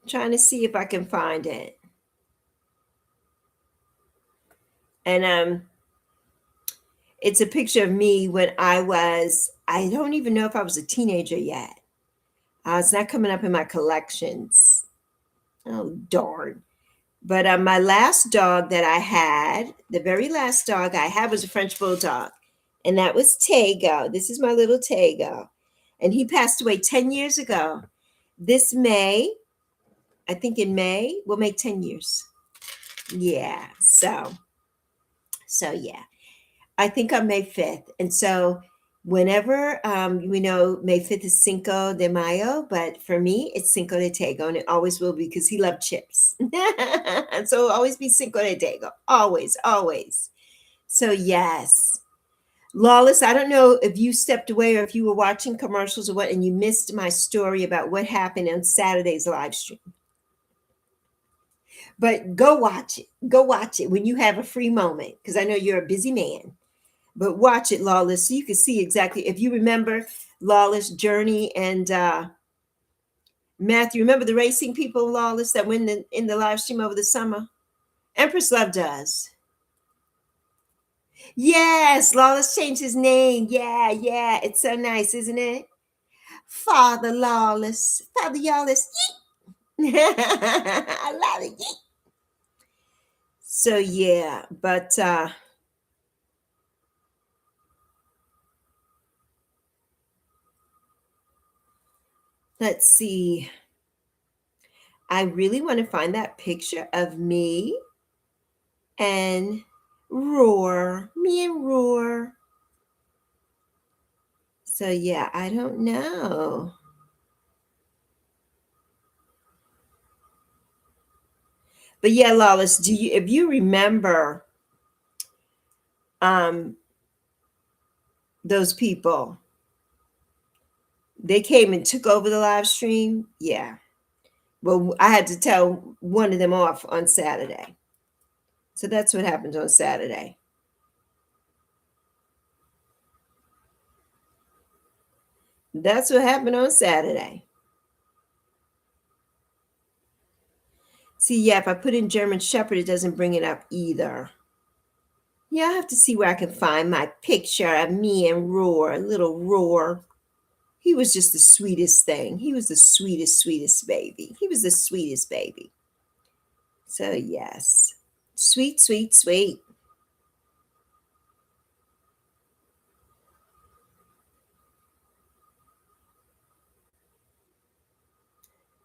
Trying to see if I can find it. And it's a picture of me when I don't even know if I was a teenager yet. It's not coming up in my collections. Oh, darn. But my last dog that I had, the very last dog I had was a French Bulldog. And that was Tego. This is my little Tego. And he passed away 10 years ago. This May, I think in May, we'll make 10 years. Yeah. So yeah. I think on May 5th. And so whenever we know May 5th is Cinco de Mayo, but for me, it's Cinco de Tego, and it always will be because he loved chips. And so it'll always be Cinco de Tego. Always, always. So yes. Lawless, I don't know if you stepped away or if you were watching commercials or what, and you missed my story about what happened on Saturday's live stream. But go watch it. Go watch it when you have a free moment, because I know you're a busy man. But watch it, Lawless, so you can see exactly. If you remember Lawless, Journey, and Matthew, remember the racing people, Lawless, that went in the live stream over the summer? Empress Love does. Yes, Lawless changed his name. Yeah, yeah. It's so nice, isn't it? Father Lawless. Father Lawless. I love it. So yeah, but let's see. I really want to find that picture of me and Roar. Me and Roar. So yeah, I don't know. But yeah, Lawless, do you if you remember um those people, they came and took over the live stream? Yeah. Well, I had to tell one of them off on Saturday. So that's what happened on Saturday. That's what happened on Saturday. See, yeah, if I put in German Shepherd, it doesn't bring it up either. Yeah, I have to see where I can find my picture of me and Roar, little Roar. He was just the sweetest thing. He was the sweetest, sweetest baby. He was the sweetest baby. So, yes. Sweet, sweet, sweet.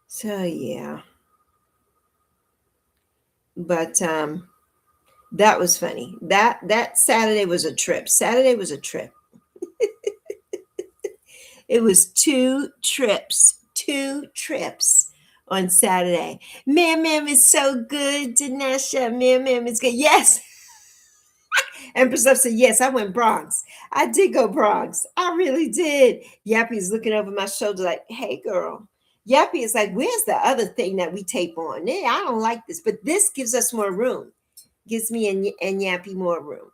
So, yeah. But That was funny. That Saturday was a trip. Saturday was a trip. It was two trips on Saturday. Ma'am is so good, Dinesha. Ma'am is good. Yes. And Priscilla said, yes, I went Bronx. I did go Bronx. I really did. Yappy's looking over my shoulder like, hey, girl. Yappy is like, where's the other thing that we tape on? Yeah, I don't like this, but this gives us more room. Gives me and Yappy more room.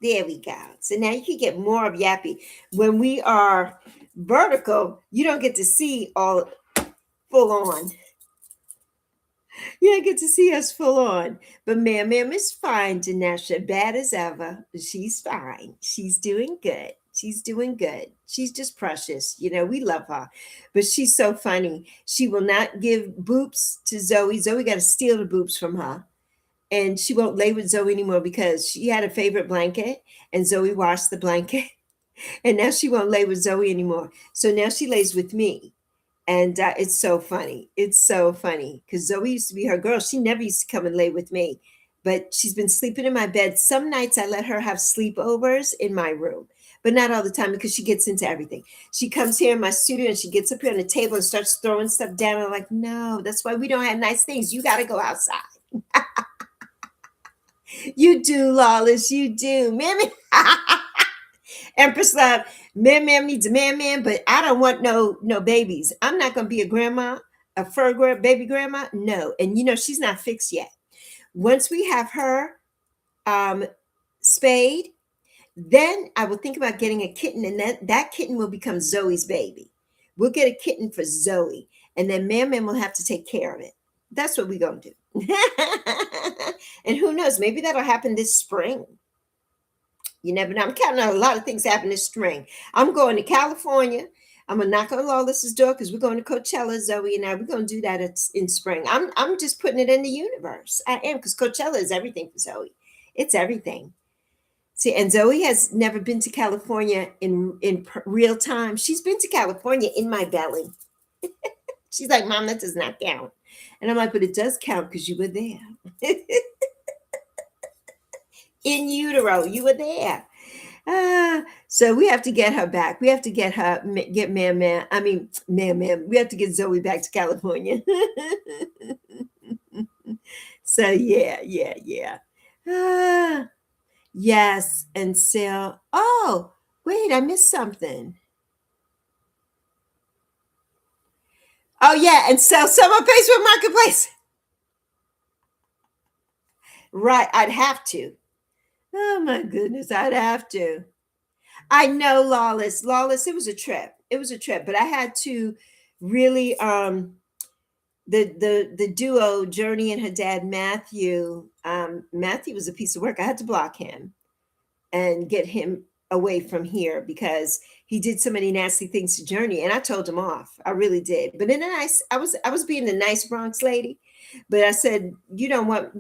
There we go. So now you can get more of Yappy. When we are vertical, you don't get to see all full on. You don't get to see us full on. But ma'am is fine, Dinesha. Bad as ever. She's fine. She's doing good. She's doing good. She's just precious. You know, we love her. But she's so funny. She will not give boops to Zoe. Zoe got to steal the boops from her. And she won't lay with Zoe anymore because she had a favorite blanket and Zoe washed the blanket. And now she won't lay with Zoe anymore. So now she lays with me. And it's so funny. It's so funny because Zoe used to be her girl. She never used to come and lay with me, but she's been sleeping in my bed. Some nights I let her have sleepovers in my room, but not all the time because she gets into everything. She comes here in my studio and she gets up here on the table and starts throwing stuff down. I'm like, no, that's why we don't have nice things. You got to go outside. You do, Lawless. You do. Mammy. Empress Love, man needs a man, but I don't want no babies. I'm not going to be a grandma, a baby grandma. No. And, she's not fixed yet. Once we have her spayed, then I will think about getting a kitten, and that kitten will become Zoe's baby. We'll get a kitten for Zoe, and then man will have to take care of it. That's what we're going to do. And who knows, maybe that'll happen this spring. You never know. I'm counting on a lot of things happen this spring. I'm going to California. I'm gonna knock on Lawless's door because we're going to Coachella, Zoe and I. We're gonna do that in spring. I'm just putting it in the universe. I am, because Coachella is everything for Zoe. It's everything. See, and Zoe has never been to California in real time. She's been to California in my belly. She's like, Mom, that does not count. And I'm like, but it does count because you were there. In utero, you were there. So we have to get her back. We have to get man. I mean, man. We have to get Zoe back to California. So yeah. Yes, and so. Oh, wait, I missed something. Oh yeah, and sell some on Facebook Marketplace. Right, I'd have to. Oh my goodness, I'd have to. I know, Lawless. Lawless, it was a trip. It was a trip, but I had to really the duo, Journey and her dad Matthew. Matthew was a piece of work. I had to block him and get him away from here because he did so many nasty things to Journey, and I told him off. I really did. But in a nice, I was being the nice Bronx lady. But I said, you don't want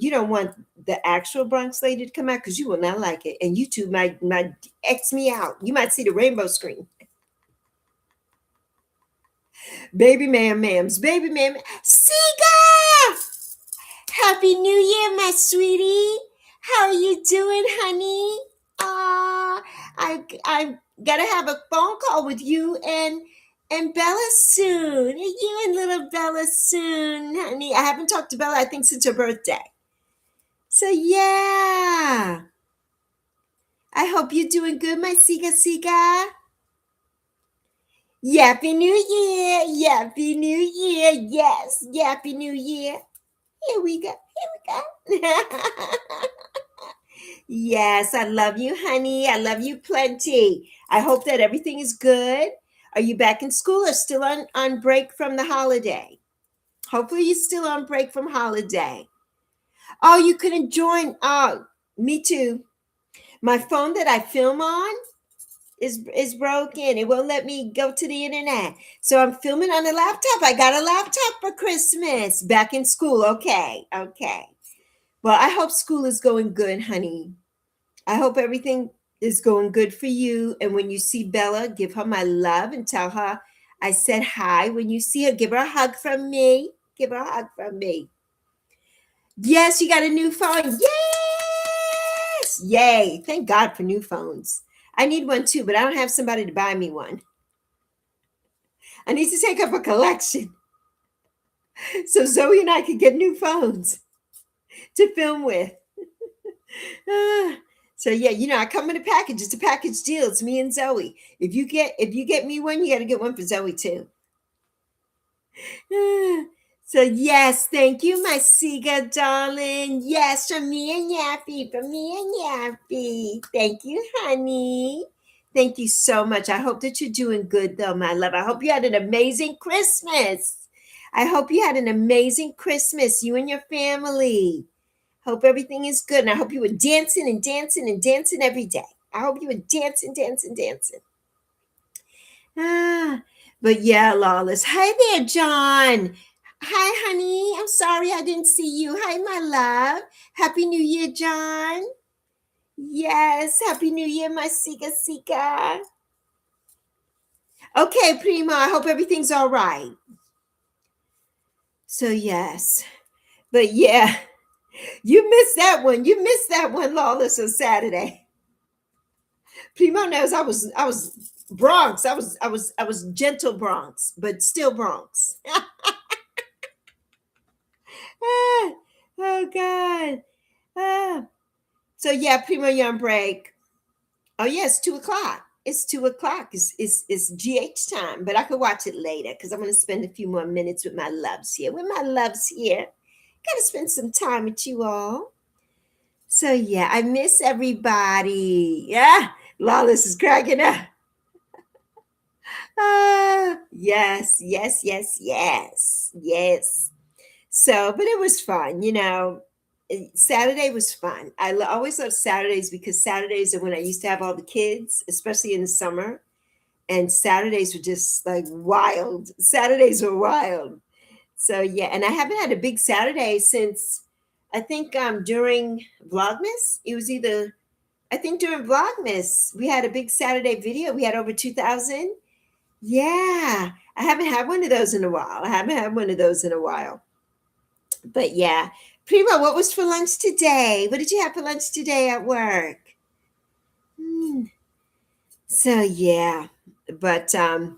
the actual Bronx lady to come out because you will not like it. And you two might X me out. You might see the rainbow screen. Baby ma'ams. Siga! Happy New Year, my sweetie. How are you doing, honey? I gotta have a phone call with you and Bella soon. You and little Bella soon, honey. I haven't talked to Bella, I think, since her birthday. So yeah. I hope you're doing good, my Siga. Yappy New Year. Yappy New Year. Yes. Yappy New Year. Here we go. Yes, I love you, honey. I love you plenty. I hope that everything is good. Are you back in school or still on break from the holiday? Hopefully you're still on break from holiday. Oh, you couldn't join. Oh, me too. My phone that I film on is broken. It won't let me go to the internet. So I'm filming on a laptop. I got a laptop for Christmas. Back in school. Okay. Well, I hope school is going good, honey. I hope everything is going good for you. And when you see Bella, give her my love and tell her I said hi. When you see her, give her a hug from me. Give her a hug from me. Yes, you got a new phone. Yes. Yay. Thank God for new phones. I need one too, but I don't have somebody to buy me one. I need to take up a collection so Zoe and I can get new phones to film with. Ah, so yeah, I come in a package. It's a package deal. It's me and Zoe. If you get me one, you got to get one for Zoe too. Ah, so yes, thank you, my Sega darling. Yes, from me and Yappy, from me and Yappy. Thank you, honey. Thank you so much. I hope that you're doing good, though, my love. I hope you had an amazing Christmas. I hope you had an amazing Christmas, you and your family. Hope everything is good. And I hope you were dancing and dancing and dancing every day. I hope you were dancing, dancing, dancing. Ah, but yeah, Lawless. Hi there, John. Hi, honey. I'm sorry I didn't see you. Hi, my love. Happy New Year, John. Yes, Happy New Year, my Sika Sika. Okay, Primo, I hope everything's all right. So, yes. But yeah, you missed that one. You missed that one, Lawless, on Saturday. Primo knows I was Bronx. I was gentle Bronx, but still Bronx. Ah, oh God. Ah. So yeah, Primo, you're on break. Oh yes, 2 o'clock. It's 2 o'clock. It's GH time, but I could watch it later because I'm gonna spend a few more minutes with my loves here. With my loves here. Gotta spend some time with you all. So yeah, I miss everybody. Yeah. Lawless is cracking up. Ah, yes, yes, yes, yes, yes. So, but it was fun, Saturday was fun. Always love Saturdays because Saturdays are when I used to have all the kids, especially in the summer. And Saturdays were just like wild. Saturdays were wild. So yeah, and I haven't had a big Saturday since I think during Vlogmas. It was either I think during Vlogmas we had a big Saturday video. We had over 2,000. Yeah, I haven't had one of those in a while. I haven't had one of those in a while. But yeah, Primo, what was for lunch today? What did you have for lunch today at work? Hmm. So yeah, but I'm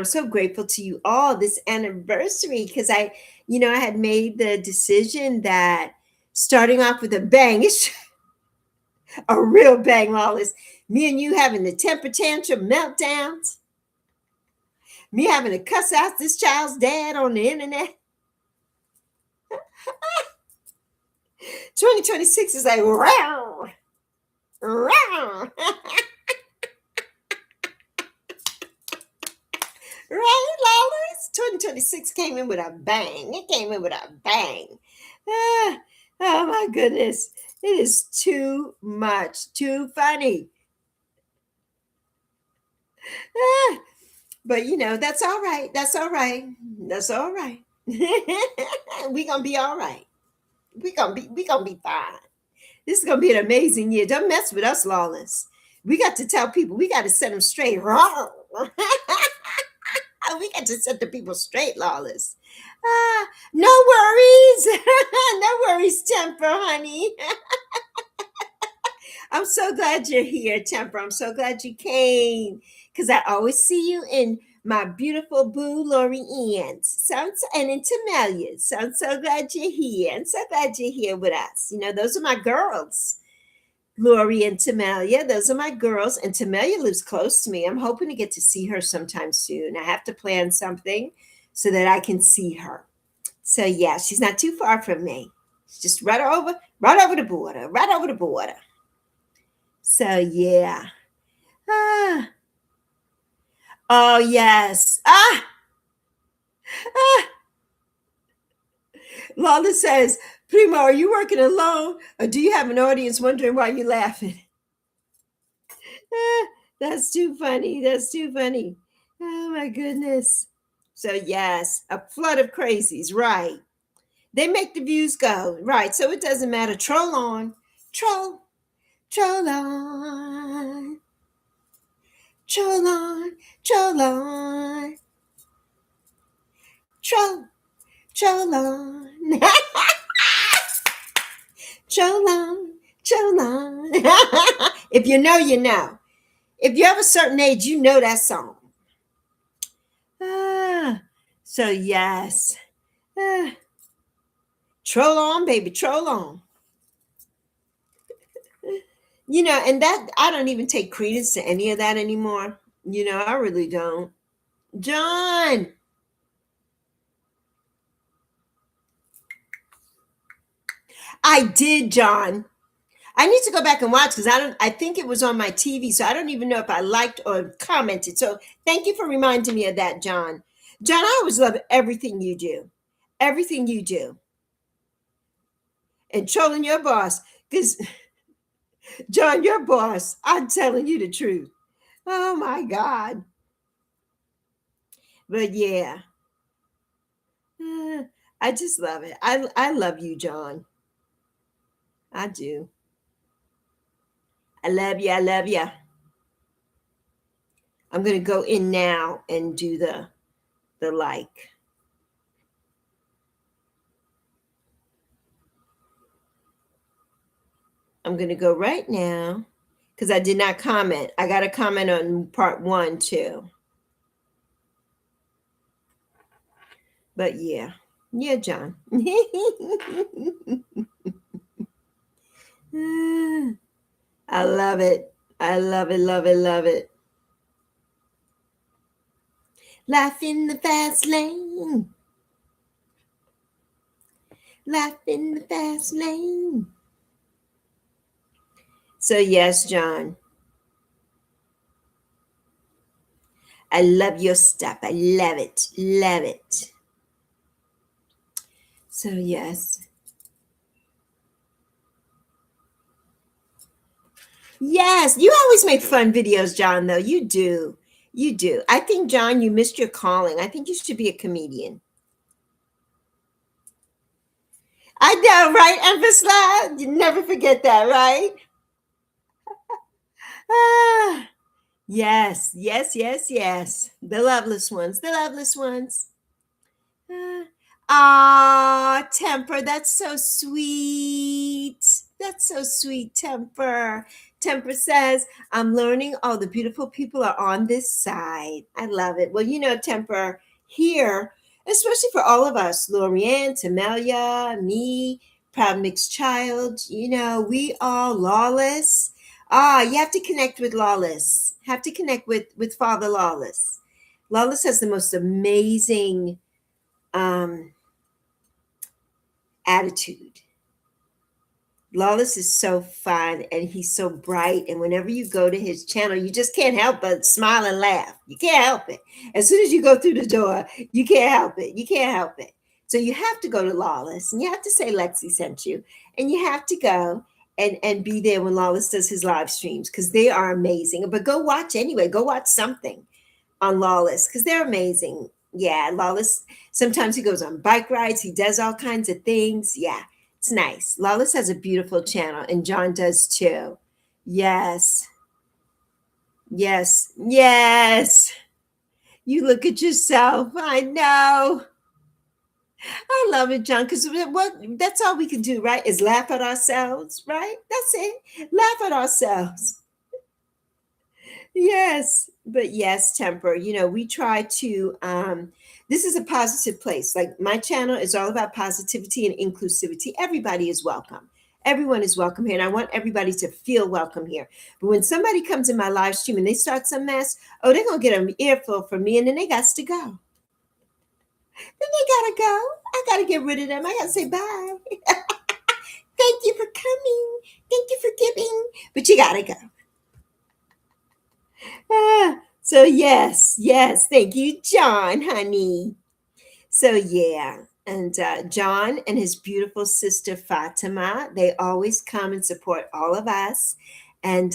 so grateful to you all this anniversary because I had made the decision that starting off with a bang, it's a real bang, Lawless. Me and you having the temper tantrum meltdowns, me having to cuss out this child's dad on the internet. 2026 is like, wow, wow. Right, Lawless? 2026 came in with a bang. It came in with a bang. Ah, oh my goodness. It is too much, too funny. Ah, but that's all right. That's all right. That's all right. We're gonna be all right. We gonna be fine. This is gonna be an amazing year. Don't mess with us, Lawless. We got to tell people, we got to set them straight. Wrong. We got to set the people straight, Lawless. No worries. No worries, Temper, honey. I'm so glad you're here, Temper. I'm so glad you came because I always see you in my beautiful boo, Lori Ann. And in Tamelia. So I'm so glad you're here. I'm so glad you're here with us. Those are my girls. Lori and Tamelia, those are my girls. And Tamelia lives close to me. I'm hoping to get to see her sometime soon. I have to plan something so that I can see her. So yeah, she's not too far from me. She's just right over the border, right over the border. So yeah. Ah. Oh yes. Ah. Lala says, Primo, are you working alone or do you have an audience wondering why you're laughing? Ah, that's too funny. That's too funny. Oh my goodness. So yes, a flood of crazies, right? They make the views go, right? So it doesn't matter. Troll on, troll, troll on, troll on, troll on, troll, troll on. Cholon, Cholon. If you know, you know. If you have a certain age, you know that song. Ah, so yes. Ah, troll on, baby, troll on. And that I don't even take credence to any of that anymore. I really don't. John, I did, John. I need to go back and watch because I think it was on my TV, so I don't even know if I liked or commented. So thank you for reminding me of that, John. John, I always love everything you do. Everything you do. And trolling your boss. Because John, your boss, I'm telling you the truth. Oh my God. But yeah. I just love it. I love you, John. I do. I love you. I love you. I'm gonna go in now and do the like. I'm gonna go right now because I did not comment. I got a comment on part one too. But yeah. Yeah, John. I love it. I love it, love it, love it. Life in the fast lane. Life in the fast lane. So yes, John. I love your stuff. I love it. Love it. So yes. Yes, you always make fun videos, John, though. You do. You do. I think, John, you missed your calling. I think you should be a comedian. I know, right, Empress? You never forget that, right? Ah, yes, yes, yes, yes. The loveless ones, the loveless ones. Ah, Temper, that's so sweet. That's so sweet, Temper. Temper says, I'm learning all the beautiful people are on this side. I love it. Well, Temper, here, especially for all of us, Lorianne, Tamelia, me, Proud Mixed Child, we all lawless. Ah, you have to connect with Lawless. Have to connect with Father Lawless. Lawless has the most amazing um attitude. Lawless is so fun and he's so bright. And whenever you go to his channel, you just can't help but smile and laugh. You can't help it. As soon as you go through the door, you can't help it. You can't help it. So you have to go to Lawless and you have to say Lexi sent you. And you have to go and be there when Lawless does his live streams because they are amazing. But go watch anyway. Go watch something on Lawless because they're amazing. Yeah, Lawless. Sometimes he goes on bike rides. He does all kinds of things. Yeah, it's nice. Lawless has a beautiful channel, and John does too. Yes, yes, yes. You look at yourself. I know. I love it, John, because that's all we can do, right? Is laugh at ourselves, right? That's it. Laugh at ourselves. Yes, but yes, Temper, we try to this is a positive place. Like my channel is all about positivity and inclusivity. Everybody is welcome. Everyone is welcome here, and I want everybody to feel welcome here. But when somebody comes in my live stream and they start some mess, oh, they're gonna get an earful from me, and then they got to go. Then they gotta go. I gotta get rid of them. I gotta say bye. Thank you for coming. Thank you for giving. But you gotta go. So yes, yes, thank you, John, honey. So yeah, and John and his beautiful sister Fatima, they always come and support all of us. And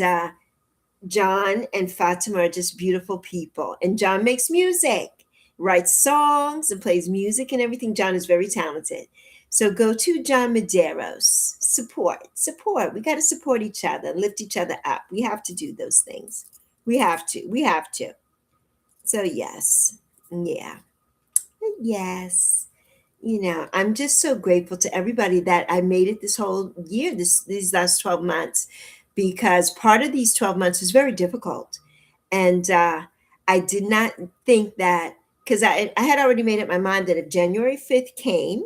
John and Fatima are just beautiful people. And John makes music, writes songs, and plays music and everything. John is very talented. So go to John Medeiros. Support, support. We got to support each other, lift each other up. We have to do those things. We have to. We have to. So yes. Yeah. Yes. I'm just so grateful to everybody that I made it this whole year, these last 12 months, because part of these 12 months was very difficult. And I did not think that, because I had already made up my mind that if January 5th came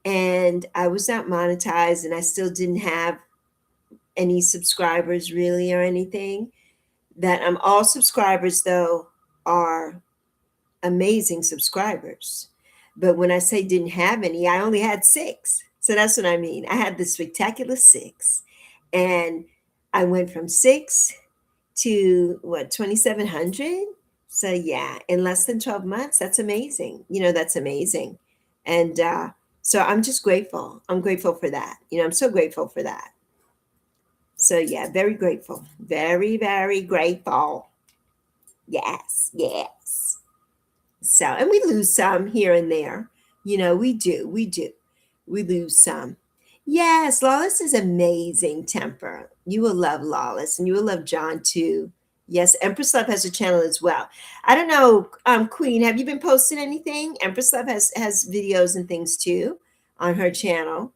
and I was not monetized and I still didn't have any subscribers really or anything, that all subscribers, though, are amazing subscribers. But when I say didn't have any, I only had six. So that's what I mean. I had the spectacular six. And I went from six to what, 2,700? So yeah, in less than 12 months, that's amazing. That's amazing. And so I'm just grateful. I'm grateful for that. I'm so grateful for that. So yeah, very grateful. Very, very grateful. Yes, yes. So, and we lose some here and there. We do. We do. We lose some. Yes, Lawless is amazing temper. You will love Lawless and you will love John too. Yes, Empress Love has a channel as well. I don't know, Queen, have you been posting anything? Empress Love has videos and things too on her channel.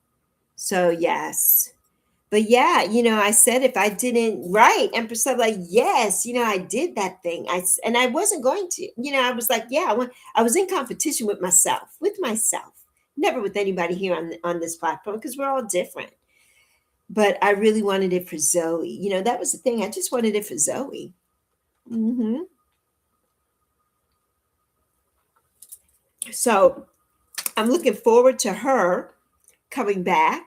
So yes. But yeah, I said if I didn't write, Empress Love, like, yes, I did that thing. And I wasn't going to, I was like, yeah, I was in competition with myself, never with anybody here on this platform because we're all different. But I really wanted it for Zoe. That was the thing. I just wanted it for Zoe. hmm So I'm looking forward to her coming back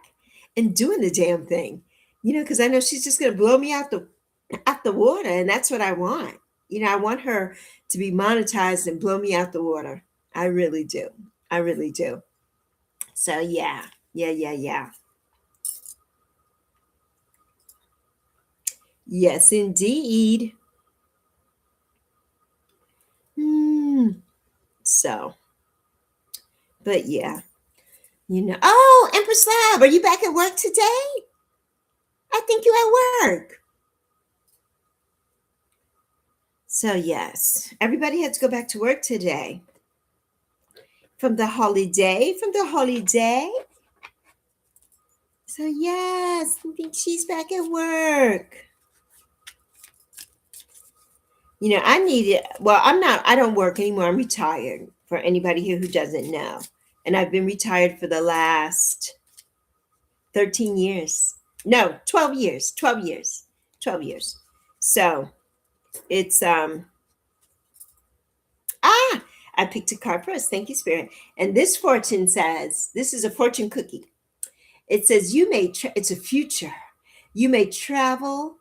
and doing the damn thing, because I know she's just going to blow me out the water, and that's what I want. I want her to be monetized and blow me out the water. I really do. I really do. So yeah, yeah, yeah, yeah. Yes, indeed. Hmm. So, but yeah, Oh, Empress Lab, are you back at work today? I think you at work. So yes, everybody had to go back to work today. From the holiday. So yes, I think she's back at work. I need it. Well, I don't work anymore. I'm retired for anybody here who doesn't know. And I've been retired for the last 13 years. No, 12 years. 12 years. 12 years. So it's I picked a card first. Thank you, Spirit. And this fortune says, this is a fortune cookie. It says it's a future. You may travel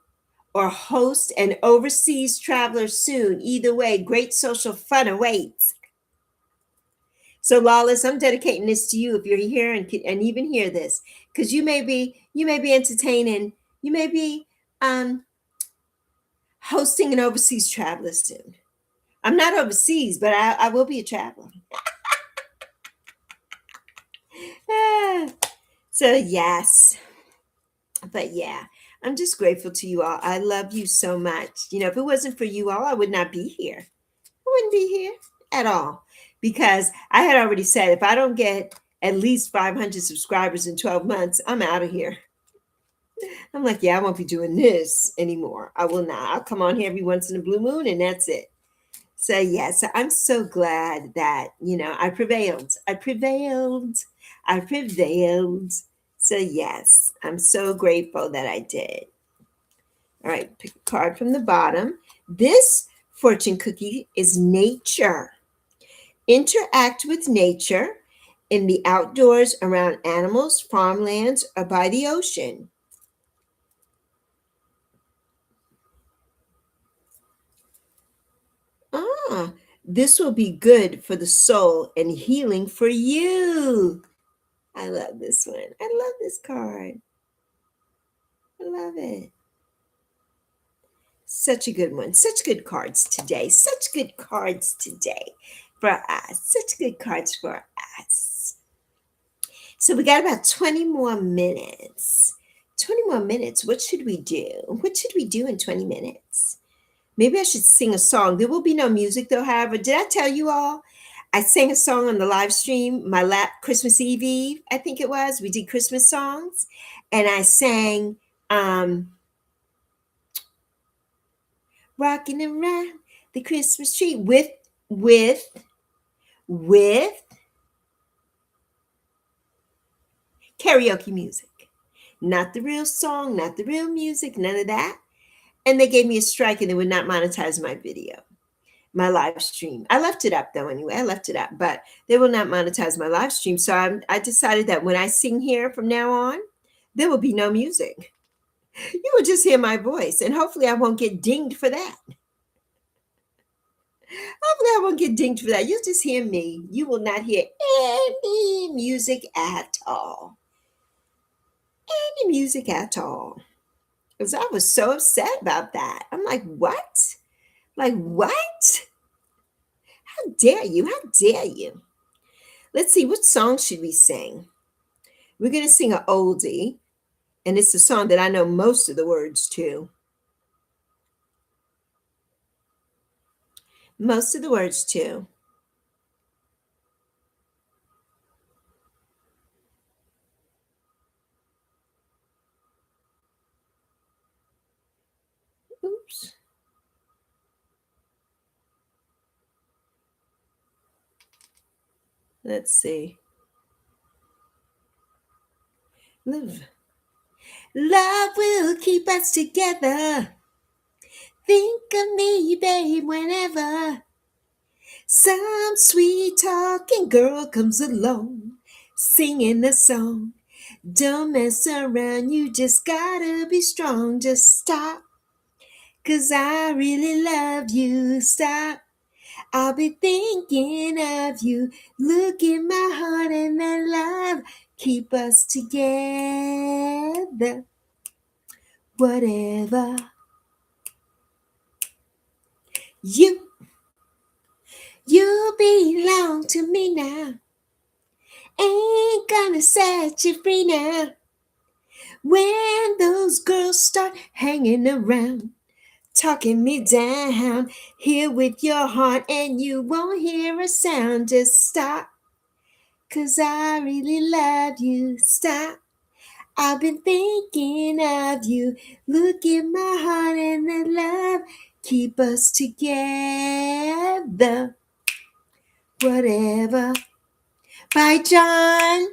or host an overseas traveler soon. Either way, great social fun awaits. So, Lawless, I'm dedicating this to you if you're here and even hear this, because you may be entertaining, you may be um, hosting an overseas traveler soon. I'm not overseas, but I will be a traveler. Ah, so yes, but yeah, I'm just grateful to you all. I love you so much. If it wasn't for you all, I would not be here. I wouldn't be here at all, because I had already said if I don't get at least 500 subscribers in 12 months, I'm out of here. I'm like, yeah, I won't be doing this anymore. I will not. I'll come on here every once in a blue moon and that's it. So, yeah, so I'm so glad that, I prevailed. I prevailed. I prevailed. So, yes, I'm so grateful that I did. All right, pick a card from the bottom. This fortune cookie is nature. Interact with nature in the outdoors, around animals, farmlands, or by the ocean. Ah, this will be good for the soul and healing for you. I love this one. I love this card. I love it. Such a good one. Such good cards today. Such good cards today for us. Such good cards for us. So we got about 20 more minutes. 20 more minutes. What should we do? What should we do in 20 minutes? Maybe I should sing a song. There will be no music though, however. Did I tell you all? I sang a song on the live stream, Christmas Eve, I think it was. We did Christmas songs, and I sang "Rocking Around the Christmas Tree" with karaoke music, not the real song, not the real music, none of that. And they gave me a strike, and they would not monetize my video, my live stream. I left it up though anyway. I left it up, but they will not monetize my live stream. So I decided that when I sing here from now on, there will be no music. You will just hear my voice, and hopefully I won't get dinged for that. Hopefully I won't get dinged for that. You'll just hear me. You will not hear any music at all. Any music at all. Because I was so upset about that. I'm like, what? Like, what? How dare you? How dare you? Let's see, what song should we sing? We're going to sing an oldie, and it's a song that I know most of the words to. Most of the words to. Oops. Let's see. Love will keep us together. Think of me, babe, whenever some sweet talking girl comes along, singing a song. Don't mess around, you just gotta be strong. Just stop, 'cause I really love you. Stop, I'll be thinking of you. Look in my heart and that love keep us together. Whatever. You belong to me now. Ain't gonna set you free now. When those girls start hanging around, talking me down, here with your heart and you won't hear a sound. Just stop, 'cause I really love you. Stop, I've been thinking of you. Look in my heart and the love keep us together. Whatever. By John.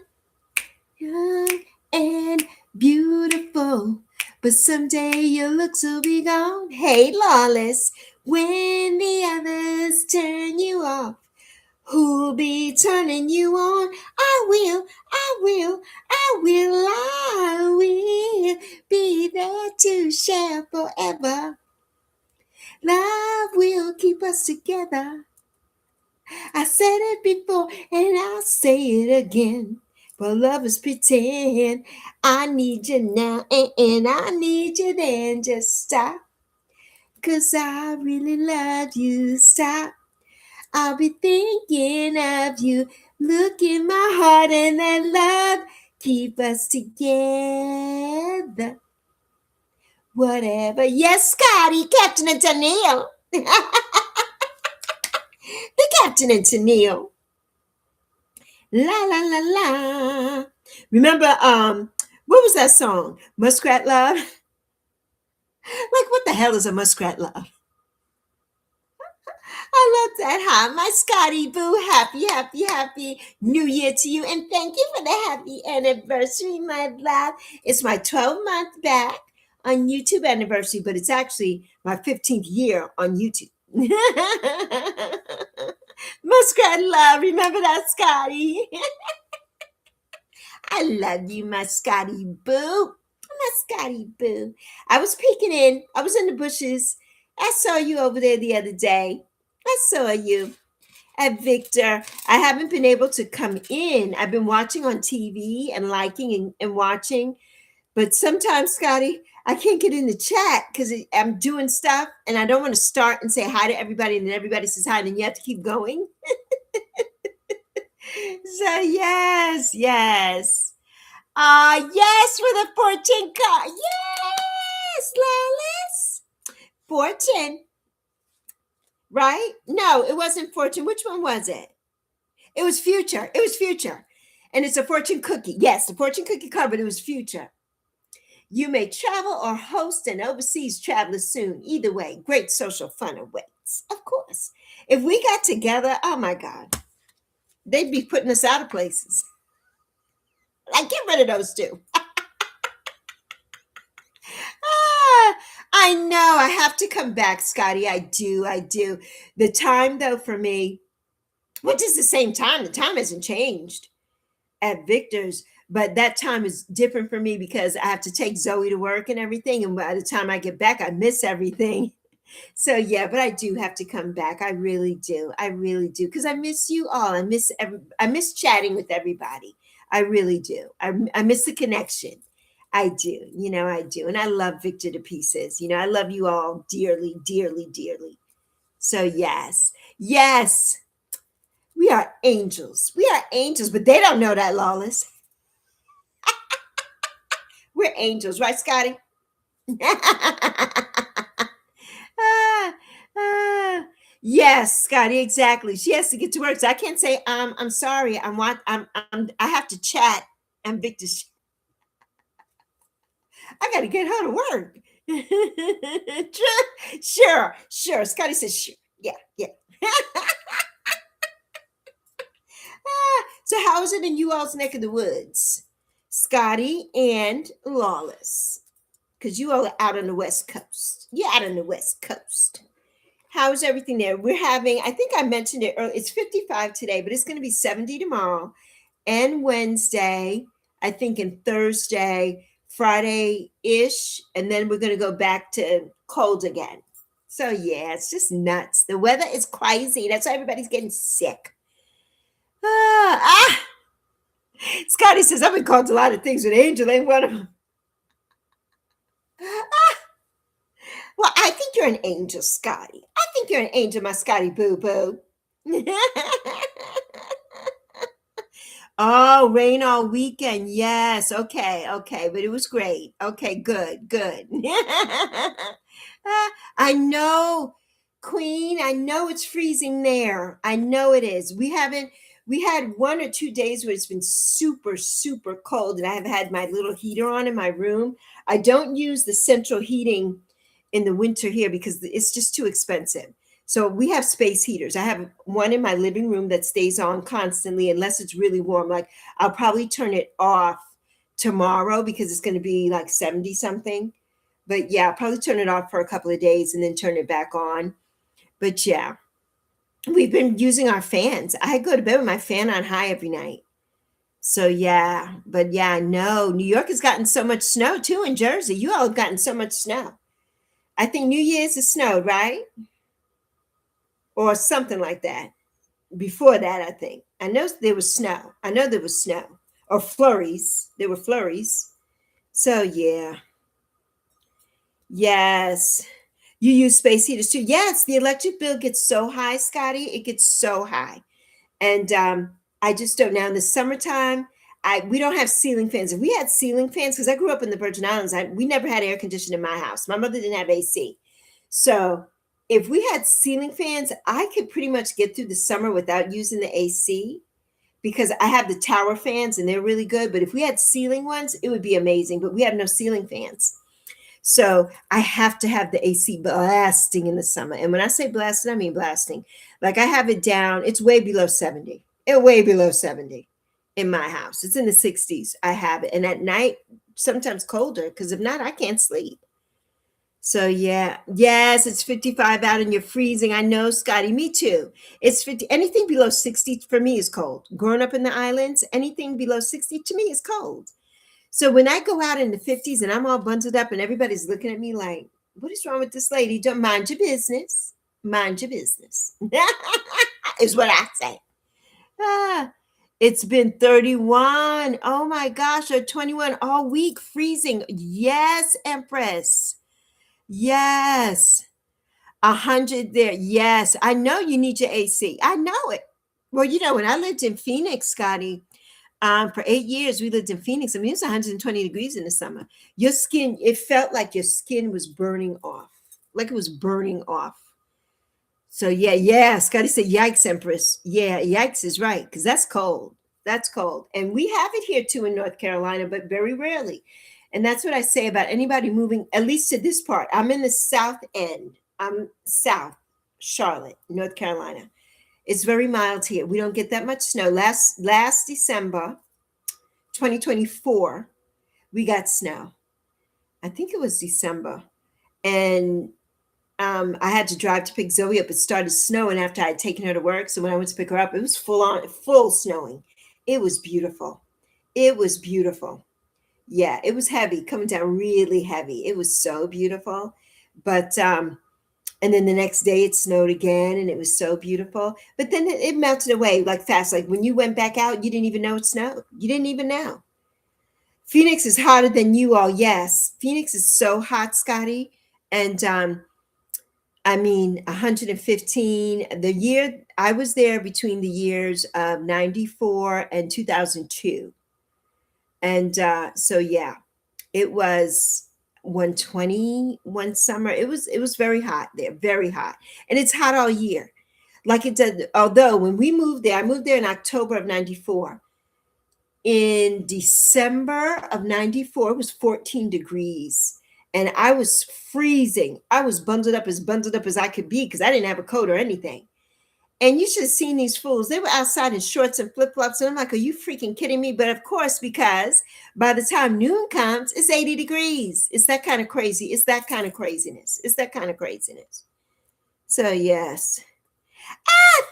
Young and beautiful, but someday your looks will be gone. Hey, lawless, when the others turn you off, who'll be turning you on? I will, I will, I will, I will be there to share forever. Love will keep us together. I said it before and I'll say it again. But lovers pretend. I need you now and I need you then. Just stop, 'cause I really love you. Stop, I'll be thinking of you. Look in my heart and that love keep us together. Whatever. Yes, Scotty, Captain and Tennille. The Captain and Tennille. La la la la. Remember, what was that song? Muskrat Love? Like, what the hell is a muskrat love? I love that. Hi, my Scotty Boo. Happy, happy, happy New Year to you. And thank you for the happy anniversary, my love. It's my 12-month back on YouTube anniversary, but it's actually my 15th year on YouTube. Muskrat Love. Remember that, Scotty? I love you, my Scotty Boo. My Scotty Boo. I was peeking in. I was in the bushes. I saw you over there the other day. I saw you at Victor. I haven't been able to come in. I've been watching on TV and liking and watching. But sometimes, Scotty, I can't get in the chat because I'm doing stuff and I don't want to start and say hi to everybody and then everybody says hi and then you have to keep going. So, yes. Yes, for the fortune card. Yes, Lolis. Fortune. Right? No, it wasn't fortune. Which one was it? It was future. It was future. And it's a fortune cookie. Yes, the fortune cookie card, but it was future. You may travel or host an overseas traveler soon. Either way, great social fun awaits. Of course. If we got together, oh my God, they'd be putting us out of places. Like, get rid of those two. Ah, I know. I have to come back, Scotty. I do. I do. The time, though, for me, which is the same time, the time hasn't changed at Victor's, but that time is different for me because I have to take Zoe to work and everything. And by the time I get back, I miss everything. So yeah, but I do have to come back. I really do. I really do. Because I miss you all. I miss chatting with everybody. I really do. I miss the connection. I do. I do. And I love Victor to pieces. I love you all dearly, dearly, dearly. So yes. Yes. We are angels. We are angels, but they don't know that, Lawless. We're angels, right, Scotty? Ah, ah. Yes, Scotty, exactly. She has to get to work. So I can't say, I'm sorry. I have to chat. And Victor, I got to get her to work. Sure. Scotty says, sure. Yeah. So how is it in you all's neck of the woods? Scotty and Lawless. Because you all are out on the West Coast. You're out on the West Coast. How's everything there? We're having, I think I mentioned it earlier, it's 55 today, but it's going to be 70 tomorrow and Wednesday, I think, and Thursday, Friday-ish, and then we're going to go back to cold again. So yeah, it's just nuts. The weather is crazy. That's why everybody's getting sick. Scotty says, I've been called a lot of things, but Angel ain't one of them. Well, I think you're an angel, Scotty. I think you're an angel, my Scotty boo boo. Oh, rain all weekend. Yes. Okay. But it was great. Okay, good. I know, Queen. I know it's freezing there. I know it is. We had 1 or 2 days where it's been super, super cold, and I have had my little heater on in my room. I don't use the central heating in the winter here because it's just too expensive. So we have space heaters. I have one in my living room that stays on constantly unless it's really warm. Like, I'll probably turn it off tomorrow because it's going to be like 70 something. But yeah, I'll probably turn it off for a couple of days and then turn it back on. But yeah, we've been using our fans. I go to bed with my fan on high every night. So yeah, but yeah, no, New York has gotten so much snow too in Jersey. You all have gotten so much snow. I think New Year's is snowed, right? Or something like that. Before that, I think. I know there was snow. Or flurries. There were flurries. So yeah. Yes. You use space heaters too. Yes, the electric bill gets so high, Scotty. It gets so high. And I just don't now in the summertime. We don't have ceiling fans. If we had ceiling fans, because I grew up in the Virgin Islands, we never had air conditioning in my house. My mother didn't have AC. So if we had ceiling fans, I could pretty much get through the summer without using the AC because I have the tower fans and they're really good. But if we had ceiling ones, it would be amazing. But we have no ceiling fans. So I have to have the AC blasting in the summer. And when I say blasting, I mean blasting. Like, I have it down. It's way below 70. It's way below 70 in my house. It's in the 60s. I have it. And at night, sometimes colder because if not, I can't sleep. So yeah. Yes, it's 55 out and you're freezing. I know, Scotty. Me too. It's 50. Anything below 60 for me is cold. Growing up in the islands, anything below 60 to me is cold. So when I go out in the 50s and I'm all bundled up and everybody's looking at me like, what is wrong with this lady? Don't mind your business. Mind your business. Is what I say. It's been 31. Oh my gosh, or 21 all week, freezing. Yes, Empress. Yes. 100 there. Yes. I know you need your AC. I know it. Well, when I lived in Phoenix, Scotty, for 8 years, we lived in Phoenix. I mean, it was 120 degrees in the summer. Your skin, it felt like your skin was burning off, like it was burning off. So yeah. Scotty said, "Yikes, Empress." Yeah, yikes is right because that's cold. That's cold, and we have it here too in North Carolina, but very rarely. And that's what I say about anybody moving, at least to this part. I'm in the South End. I'm South Charlotte, North Carolina. It's very mild here. We don't get that much snow. Last December, 2024, we got snow. I think it was December, and I had to drive to pick Zoe up. It started snowing after I had taken her to work. So when I went to pick her up, it was full snowing. It was beautiful. It was beautiful. Yeah, it was heavy, coming down really heavy. It was so beautiful. But and then the next day it snowed again and it was so beautiful. But then it melted away like fast. Like when you went back out, you didn't even know it snowed. You didn't even know. Phoenix is hotter than you all. Yes. Phoenix is so hot, Scotty. And I mean, 115. The year I was there between the years of 94 and 2002. And so, yeah, it was 120 one summer. It was very hot there, very hot. And it's hot all year. Like it did, although when we moved there, I moved there in October of 94. In December of 94, it was 14 degrees and I was freezing. I was bundled up as I could be because I didn't have a coat or anything. And you should have seen these fools. They were outside in shorts and flip-flops. And I'm like, are you freaking kidding me? But of course, because by the time noon comes, it's 80 degrees. It's that kind of crazy. It's that kind of craziness. It's that kind of craziness. So yes.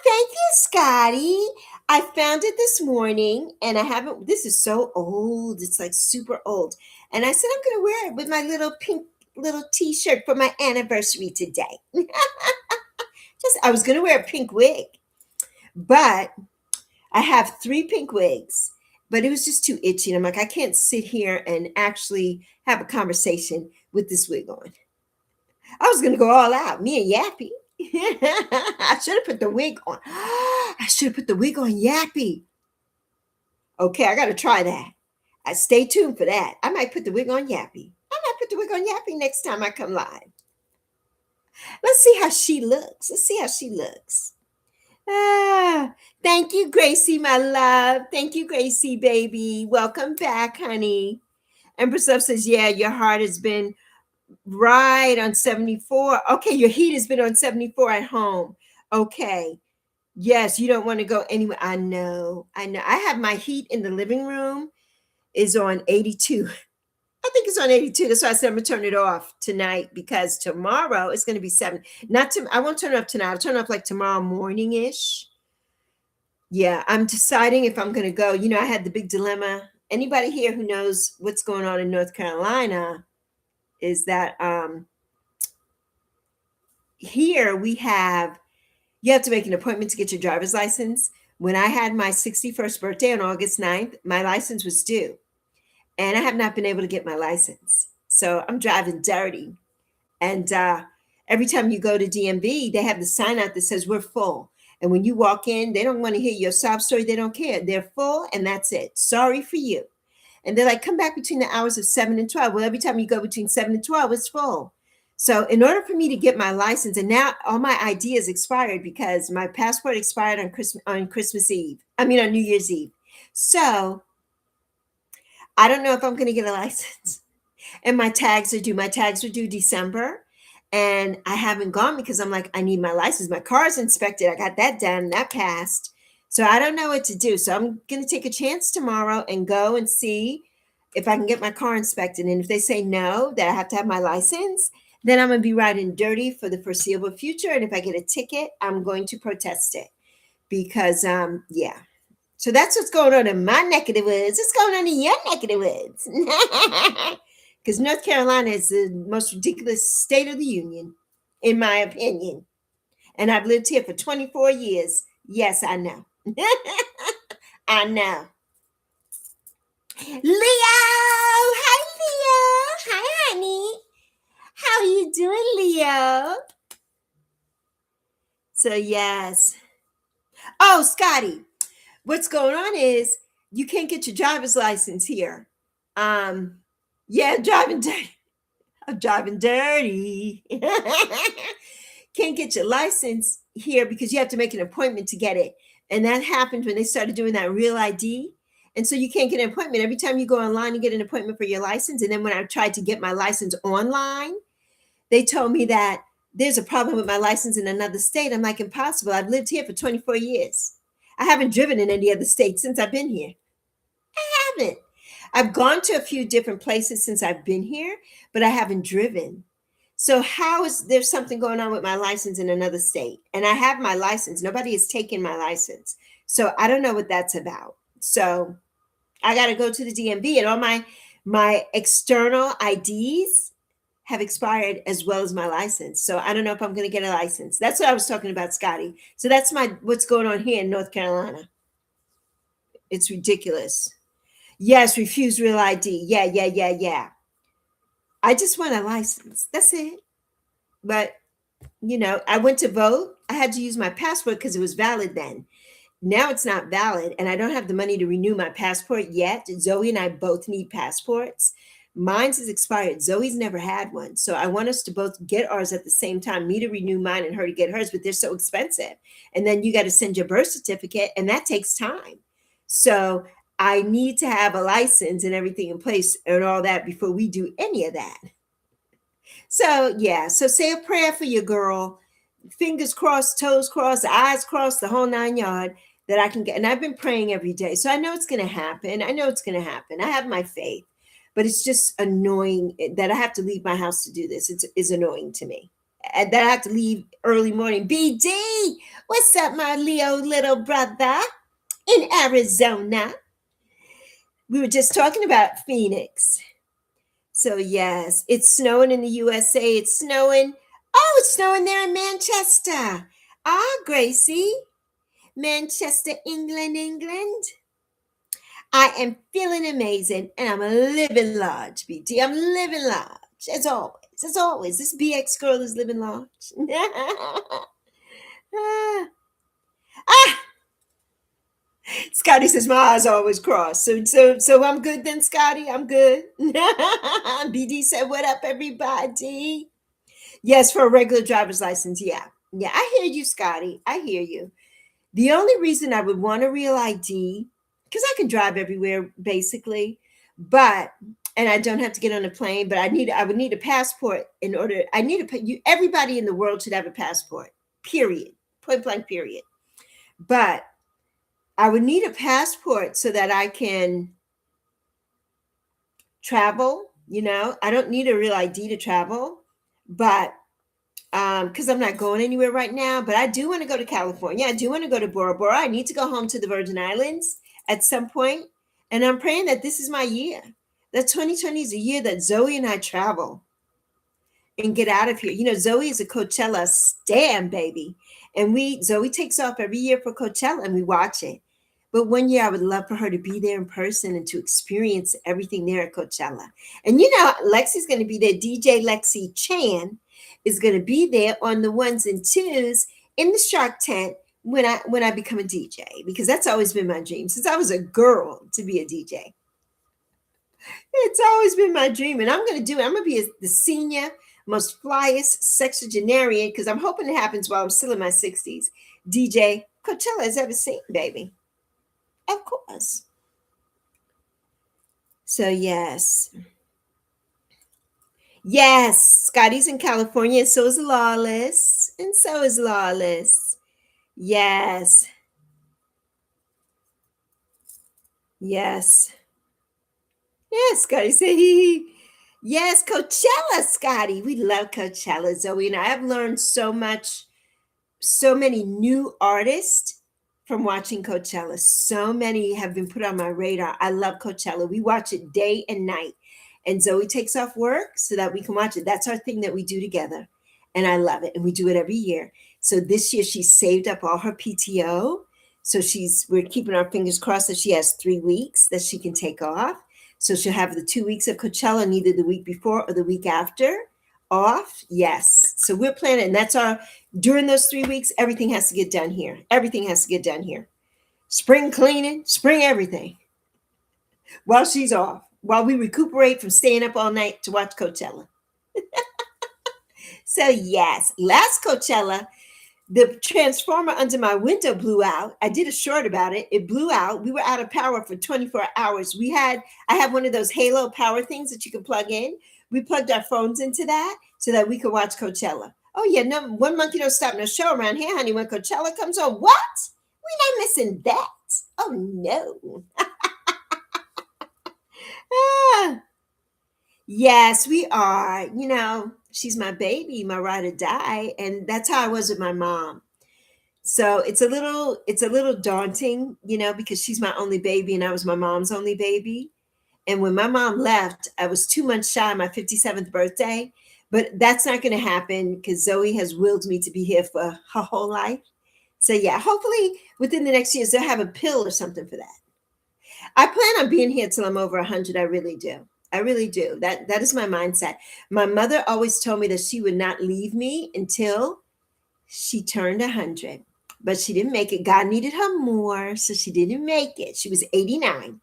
Thank you, Scotty. I found it this morning and I haven't, this is so old. It's like super old. And I said, I'm going to wear it with my little pink little t-shirt for my anniversary today. I was going to wear a pink wig, but I have 3 pink wigs, but it was just too itchy. And I'm like, I can't sit here and actually have a conversation with this wig on. I was going to go all out, me and Yappy. I should have put the wig on. I should have put the wig on Yappy. Okay, I got to try that. Stay tuned for that. I might put the wig on Yappy. I might put the wig on Yappy next time I come live. Let's see how she looks. Let's see how she looks. Thank you, Gracie, my love. Thank you, Gracie, baby. Welcome back, honey. Empress Love says, yeah, your heart has been right on 74. Okay, your heat has been on 74 at home. Okay. Yes, you don't want to go anywhere. I know. I have my heat in the living room is on 82. I think it's on 82. That's why I said I'm gonna turn it off tonight because tomorrow it's gonna be 7. I won't turn it off tonight. I'll turn it off like tomorrow morning-ish. Yeah, I'm deciding if I'm gonna go. You know, I had the big dilemma. Anybody here who knows what's going on in North Carolina is that here you have to make an appointment to get your driver's license. When I had my 61st birthday on August 9th, my license was due. And I have not been able to get my license. So I'm driving dirty. And every time you go to DMV, they have the sign out that says we're full. And when you walk in, they don't want to hear your sob story. They don't care. They're full and that's it. Sorry for you. And they're like, come back between the hours of 7 and 12. Well, every time you go between 7 and 12, it's full. So in order for me to get my license, and now all my ID is expired because my passport expired on Christmas Eve. I mean, on New Year's Eve. So I don't know if I'm going to get a license. And my tags are due. My tags are due December. And I haven't gone because I'm like, I need my license. My car's inspected. I got that done. That passed. So I don't know what to do. So I'm going to take a chance tomorrow and go and see if I can get my car inspected. And if they say no, that I have to have my license, then I'm going to be riding dirty for the foreseeable future. And if I get a ticket, I'm going to protest it because, yeah. So that's what's going on in my neck of the woods. What's going on in your neck of the woods? Because North Carolina is the most ridiculous state of the union, in my opinion. And I've lived here for 24 years. Yes, I know. I know. Leo! Hi, Leo! Hi, honey. How are you doing, Leo? So, yes. Oh, Scotty. What's going on is you can't get your driver's license here. Yeah, driving dirty. I'm driving dirty. Can't get your license here because you have to make an appointment to get it. And that happened when they started doing that real ID. And so you can't get an appointment. Every time you go online, you get an appointment for your license. And then when I tried to get my license online, they told me that there's a problem with my license in another state. I'm like, impossible. I've lived here for 24 years. I haven't driven in any other state since I've been here. I haven't. I've gone to a few different places since I've been here, but I haven't driven. So how is there something going on with my license in another state? And I have my license. Nobody has taken my license. So I don't know what that's about. So I got to go to the DMV, and all my external IDs have expired as well as my license. So I don't know if I'm going to get a license. That's what I was talking about, Scotty. So that's what's going on here in North Carolina. It's ridiculous. Yes, refuse real ID. Yeah. I just want a license. That's it. But I went to vote. I had to use my passport because it was valid then. Now it's not valid, and I don't have the money to renew my passport yet. Zoe and I both need passports. Mine's is expired. Zoe's never had one. So I want us to both get ours at the same time, me to renew mine and her to get hers, but they're so expensive. And then you got to send your birth certificate, and that takes time. So I need to have a license and everything in place and all that before we do any of that. So yeah, so say a prayer for your girl. Fingers crossed, toes crossed, eyes crossed, the whole 9 yards that I can get. And I've been praying every day. So I know it's going to happen. I have my faith, but it's just annoying that I have to leave my house to do this. It's annoying to me. And that I have to leave early morning. BD, what's up, my Leo little brother in Arizona? We were just talking about Phoenix. So yes, it's snowing in the USA. It's snowing. Oh, it's snowing there in Manchester. Gracie. Manchester, England. I am feeling amazing, and I'm living large, BT. I'm living large, as always. This BX girl is living large. Scotty says my eyes always cross. So I'm good then, Scotty. I'm good. BD said, "What up, everybody?" Yes, for a regular driver's license. Yeah. I hear you, Scotty. I hear you. The only reason I would want a real ID, because I can drive everywhere basically, and I don't have to get on a plane, but I would need a passport in order. Everybody in the world should have a passport, period, point blank, period. But I would need a passport so that I can travel. I don't need a real ID to travel, but because I'm not going anywhere right now, but I do want to go to California. I do want to go to Bora Bora. I need to go home to the Virgin Islands at some point. And I'm praying that this is my year. That 2020 is a year that Zoe and I travel and get out of here. Zoe is a Coachella stan, baby. And Zoe takes off every year for Coachella and we watch it. But one year I would love for her to be there in person and to experience everything there at Coachella. And Lexi's going to be there. DJ Lexi Chan is going to be there on the ones and twos in the Shark Tent when I become a DJ, because that's always been my dream since I was a girl to be a DJ. It's always been my dream, and I'm going to do it. I'm going to be the senior, most flyest sexagenarian, because I'm hoping it happens while I'm still in my 60s. DJ Coachella has ever seen, baby. Of course. So yes, Scotty's in California, and so is Lawless. Yes. Scotty said yes, Coachella, Scotty. We love Coachella, Zoe and I have learned so much, so many new artists from watching Coachella. So many have been put on my radar. I love Coachella. We watch it day and night. And Zoe takes off work so that we can watch it. That's our thing that we do together. And I love it. And we do it every year. So this year she saved up all her PTO. So we're keeping our fingers crossed that she has 3 weeks that she can take off. So she'll have the 2 weeks of Coachella, and either the week before or the week after off. Yes. So we're planning. And during those 3 weeks, everything has to get done here. Spring cleaning, spring everything. While she's off, while we recuperate from staying up all night to watch Coachella. So yes, last Coachella, the transformer under my window blew out. I did a short about it. It blew out. We were out of power for 24 hours. I have one of those Halo power things that you can plug in. We plugged our phones into that so that we could watch Coachella. Oh yeah, no, one monkey don't stop no show around here, honey. When Coachella comes on, what? We're not missing that. Oh no. Ah, yes, we are. She's my baby, my ride or die, and that's how I was with my mom. So it's a little daunting, because she's my only baby and I was my mom's only baby. And when my mom left, I was 2 months shy of my 57th birthday. But that's not going to happen because Zoe has willed me to be here for her whole life. So yeah, hopefully within the next years they'll have a pill or something for that. I plan on being here till I'm over 100. I really do. I really do. That is my mindset. My mother always told me that she would not leave me until she turned 100, but she didn't make it. God needed her more, so she didn't make it. She was 89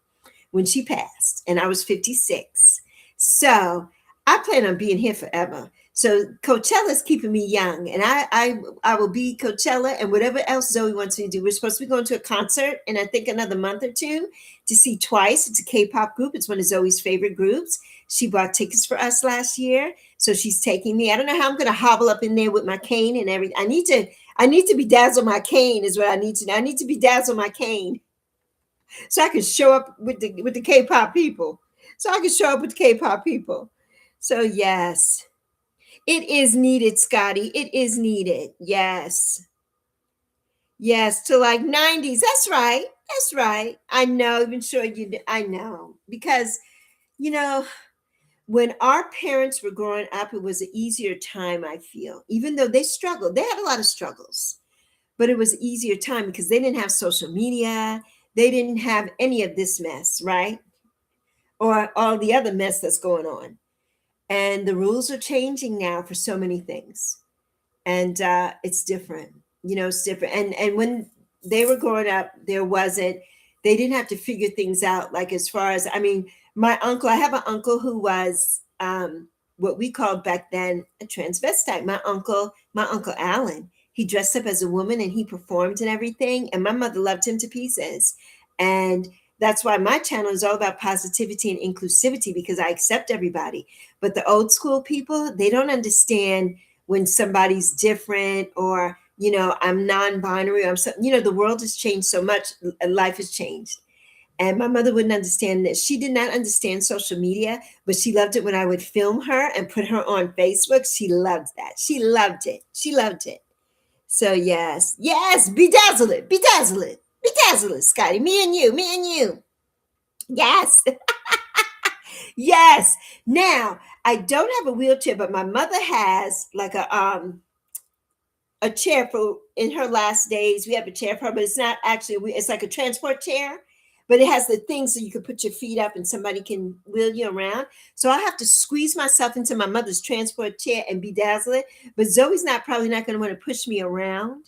when she passed, and I was 56. So I plan on being here forever. So Coachella's keeping me young, and I will be Coachella and whatever else Zoe wants me to do. We're supposed to be going to a concert in I think another month or two to see Twice. It's a K-pop group. It's one of Zoe's favorite groups. She bought tickets for us last year, so she's taking me. I don't know how I'm going to hobble up in there with my cane and everything. I need to bedazzle my cane is what I need to do. I need to bedazzle my cane so I can show up with the K-pop people. So I can show up with the K-pop people. So yes, it is needed, Scotty. It is needed. Yes. Yes, to like 90s. That's right. That's right. I know. Even sure you. I know because you know when our parents were growing up, it was an easier time. I feel, even though they struggled, they had a lot of struggles, but it was an easier time because they didn't have social media. They didn't have any of this mess, right? Or all the other mess that's going on. And the rules are changing now for so many things. And it's different. It's different. And when they were growing up, they didn't have to figure things out. Like as far as, I mean, I have an uncle who was what we called back then a transvestite. My uncle Alan, he dressed up as a woman and he performed and everything. And my mother loved him to pieces. And that's why my channel is all about positivity and inclusivity because I accept everybody. But the old school people, they don't understand when somebody's different or, I'm non-binary. The world has changed so much. Life has changed. And my mother wouldn't understand this. She did not understand social media, but she loved it when I would film her and put her on Facebook. She loved that. She loved it. She loved it. So yes, bedazzle it, bedazzle it, bedazzle it, Scotty. Me and you. Yes. Yes. Now, I don't have a wheelchair, but my mother has like a chair for in her last days. We have a chair for her, but it's not actually it's like a transport chair, but it has the thing so you can put your feet up and somebody can wheel you around. So I have to squeeze myself into my mother's transport chair and bedazzle it. But Zoe's probably not going to want to push me around.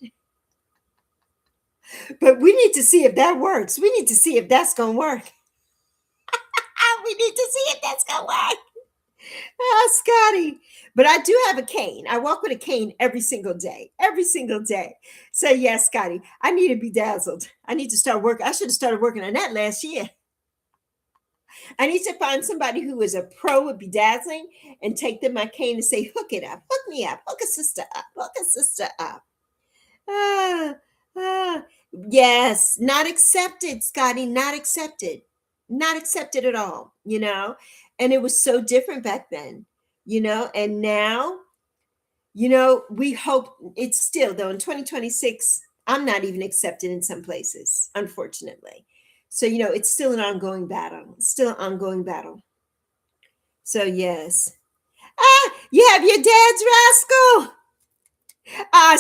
But we need to see if that works. We need to see if that's going to work. We need to see if that's going to work. Oh, Scotty. But I do have a cane. I walk with a cane every single day. Every single day. So yes, Scotty, I need to be dazzled. I need to start working. I should have started working on that last year. I need to find somebody who is a pro with bedazzling and take them my cane and say, hook it up, hook me up, hook a sister up, hook a sister up. Ah, ah. Yes, not accepted, Scotty, not accepted. Not accepted at all, And it was so different back then, and now, we hope it's still though in 2026, I'm not even accepted in some places, unfortunately. So, it's still an ongoing battle, still an ongoing battle. So yes. You have your dad's rascal.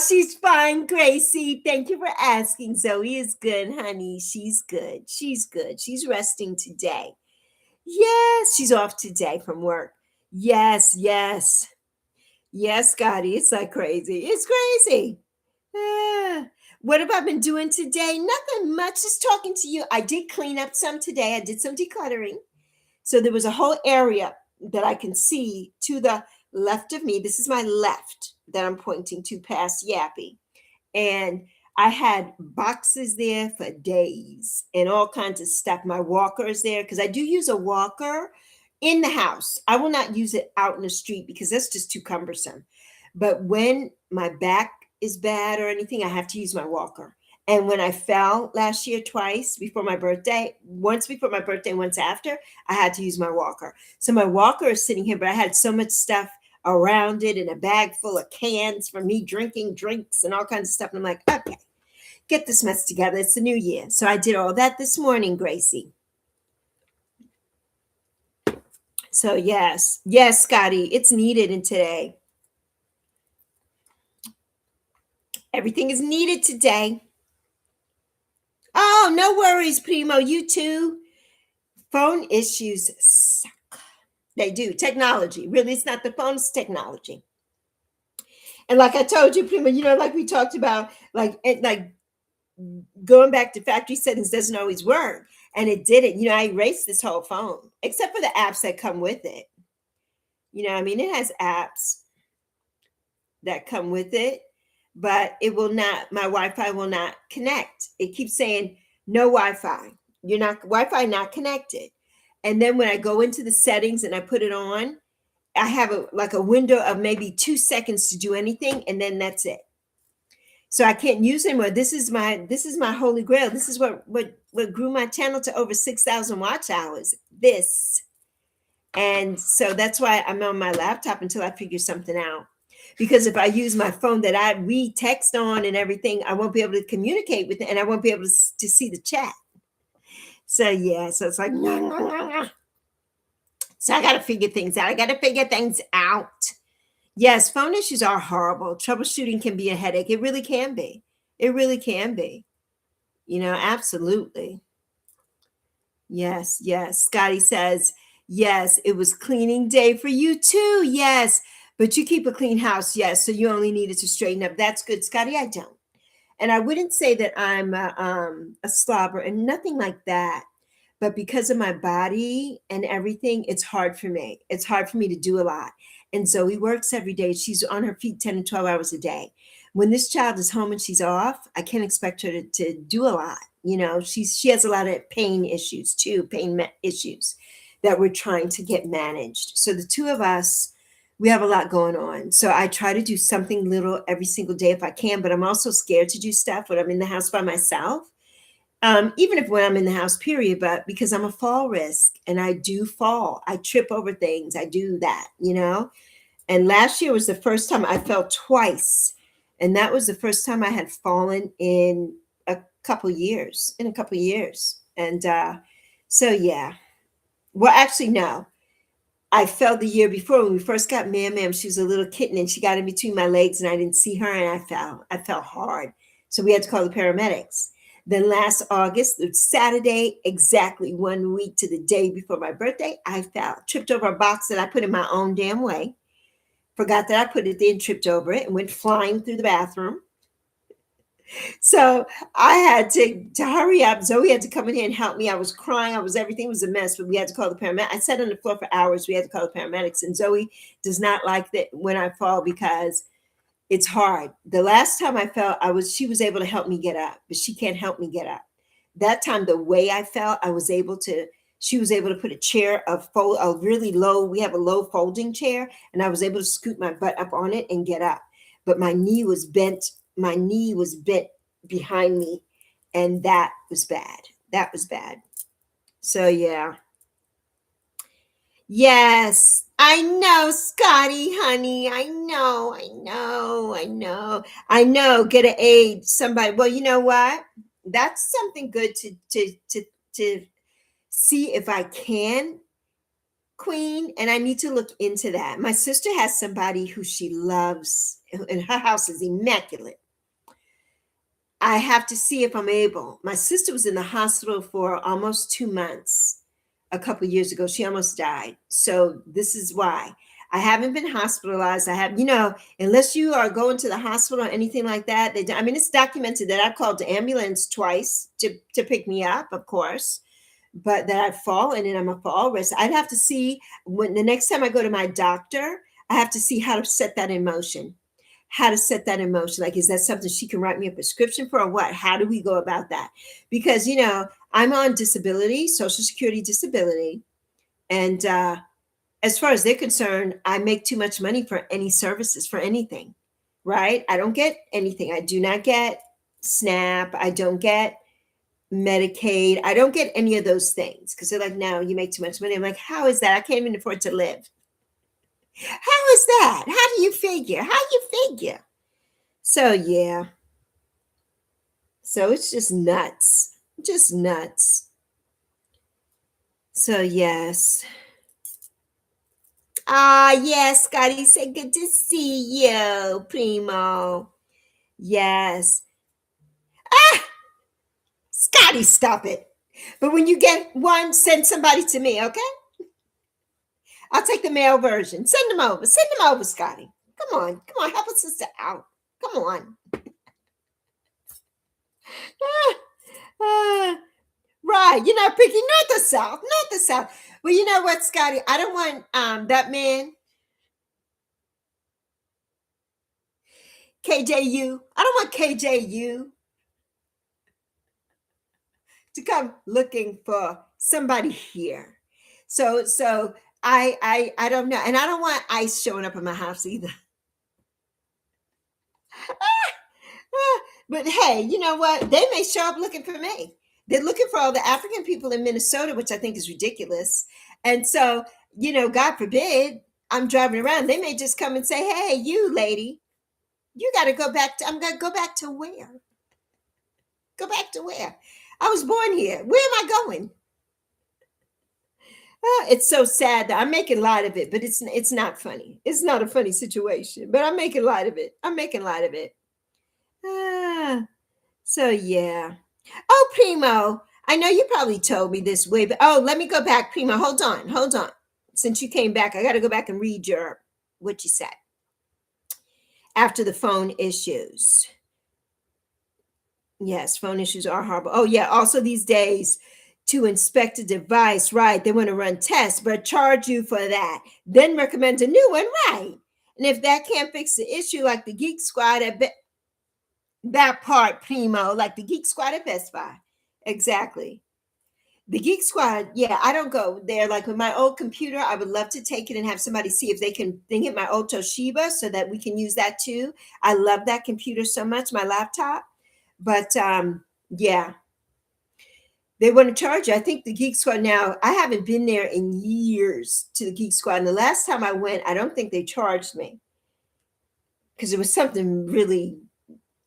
She's fine, Gracie. Thank you for asking. Zoe is good, honey. She's good. She's good. She's resting today. Yes, she's off today from work. Yes, yes. Yes, Scotty. It's like crazy. It's crazy. What have I been doing today? Nothing much. Just talking to you. I did clean up some today. I did some decluttering. So there was a whole area that I can see to the left of me. This is my left that I'm pointing to past Yappy. And I had boxes there for days and all kinds of stuff. My walker is there because I do use a walker in the house. I will not use it out in the street because that's just too cumbersome. But when my back is bad or anything, I have to use my walker. And when I fell last year twice before my birthday, once before my birthday, once after, I had to use my walker. So my walker is sitting here, but I had so much stuff around it and a bag full of cans for me drinking drinks and all kinds of stuff. And I'm like, okay, get this mess together. It's the new year. So I did all that this morning, Gracie. So yes, Scotty, it's needed in today. Everything is needed today. Oh, no worries, Primo. You too. Phone issues suck. They do. Technology. Really, it's not the phone, it's technology. And like I told you, Primo, like we talked about, like going back to factory settings doesn't always work. And it didn't. I erased this whole phone, except for the apps that come with it. It has apps that come with it, but it will not, my Wi-Fi will not connect. It keeps saying no Wi-Fi. Wi-Fi not connected. And then when I go into the settings and I put it on, I have a window of maybe 2 seconds to do anything, and then that's it. So I can't use it anymore. This is my holy grail. This is what grew my channel to over 6,000 watch hours. This. And so that's why I'm on my laptop until I figure something out. Because if I use my phone that I read text on and everything, I won't be able to communicate with it, and I won't be able to see the chat. So yeah, so it's like, so I got to figure things out. Yes, phone issues are horrible. Troubleshooting can be a headache. It really can be. Absolutely. Yes. Scotty says, yes, it was cleaning day for you too. Yes, but you keep a clean house. Yes, so you only needed to straighten up. That's good, Scotty. I don't. And I wouldn't say that I'm a slobber and nothing like that. But because of my body and everything, it's hard for me. It's hard for me to do a lot. And Zoe works every day. She's on her feet 10 and 12 hours a day. When this child is home and she's off, I can't expect her to do a lot. She has a lot of pain issues too, issues that we're trying to get managed. So the two of us, we have a lot going on. So I try to do something little every single day if I can, but I'm also scared to do stuff when I'm in the house by myself. Even if when I'm in the house, period, but because I'm a fall risk and I do fall, I trip over things. I do that, And last year was the first time I fell twice. And that was the first time I had fallen in a couple years. And so, yeah. Well, actually, no. I fell the year before when we first got Mam. She was a little kitten and she got in between my legs and I didn't see her and I fell. I fell hard. So we had to call the paramedics. Then last August, Saturday, exactly 1 week to the day before my birthday, I fell, tripped over a box that I put in my own damn way. Forgot that I put it there and tripped over it and went flying through the bathroom. So I had to hurry up. Zoe had to come in here and help me. I was crying. Everything was a mess, but we had to call the paramedics. I sat on the floor for hours. We had to call the paramedics. And Zoe does not like that when I fall because it's hard. The last time I fell, she was able to help me get up, but she can't help me get up. That time, the way I fell, she was able to put a chair, a really low, we have a low folding chair, and I was able to scoot my butt up on it and get up. But my knee was bent behind me, and that was bad. So yeah. Yes, I know, Scotty, honey. I know. Get an aid, somebody. Well, you know what? That's something good to see if I can, Queen. And I need to look into that. My sister has somebody who she loves, and her house is immaculate. I have to see if I'm able. My sister was in the hospital for almost 2 months. A couple of years ago, she almost died. So this is why I haven't been hospitalized. I have, unless you are going to the hospital or anything like that. It's documented that I've called the ambulance twice to pick me up, of course, but that I've fallen and I'm a fall risk. I'd have to see when the next time I go to my doctor, I have to see how to set that in motion, how to set that in motion. Like, is that something she can write me a prescription for, or what? How do we go about that? Because, I'm on disability, Social Security disability. And as far as they're concerned, I make too much money for any services, for anything, right? I don't get anything. I do not get SNAP. I don't get Medicaid. I don't get any of those things because they're like, no, you make too much money. I'm like, how is that? I can't even afford to live. How is that? How do you figure? How do you figure? So, yeah. So it's just nuts. Just nuts. So, yes. Ah, yes, Scotty said, good to see you, Primo. Yes. Ah, Scotty, stop it. But when you get one, send somebody to me, okay? I'll take the male version. Send them over. Send them over, Scotty. Come on. Come on. Help a sister out. Come on. Right. You're not picking not the South. Not the South. Well, you know what, Scotty? I don't want that man, KJU. I don't want KJU to come looking for somebody here. So I don't know. And I don't want ICE showing up in my house either. But hey, you know what? They may show up looking for me. They're looking for all the African people in Minnesota, which I think is ridiculous. And so, God forbid, I'm driving around. They may just come and say, hey, you lady, you got to go back to, I'm going to go back to where? Go back to where? I was born here. Where am I going? It's so sad that I'm making light of it, but it's not funny. It's not a funny situation, but I'm making light of it. I'm making light of it. So yeah. Oh, Primo, I know you probably told me this way, but let me go back, Primo. Hold on. Since you came back, I got to go back and read what you said after the phone issues. Yes, phone issues are horrible. Oh yeah. Also these days, to inspect a device, right? They want to run tests, but charge you for that. Then recommend a new one, right? And if that can't fix the issue, like the Geek Squad that part, Primo, like the Geek Squad at Best Buy. Exactly. The Geek Squad, yeah, I don't go there. Like with my old computer, I would love to take it and have somebody see if they can thing it my old Toshiba so that we can use that too. I love that computer so much, my laptop. But yeah, they want to charge you. I think the Geek Squad now, I haven't been there in years to the Geek Squad. And the last time I went, I don't think they charged me because it was something really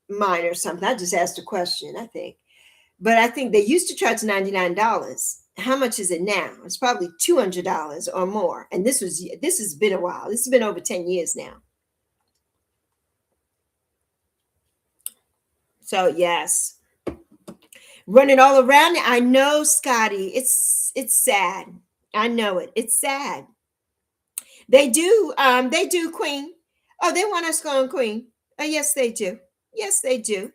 minor or something. I just asked a question, I think. But I think they used to charge $99. How much is it now? It's probably $200 or more. And this has been a while. This has been over 10 years now. So yes. Running all around it. I know, Scotty. It's sad. I know it. It's sad. They do, Queen. Oh, they want us going, Queen. Oh, yes, they do. Yes, they do.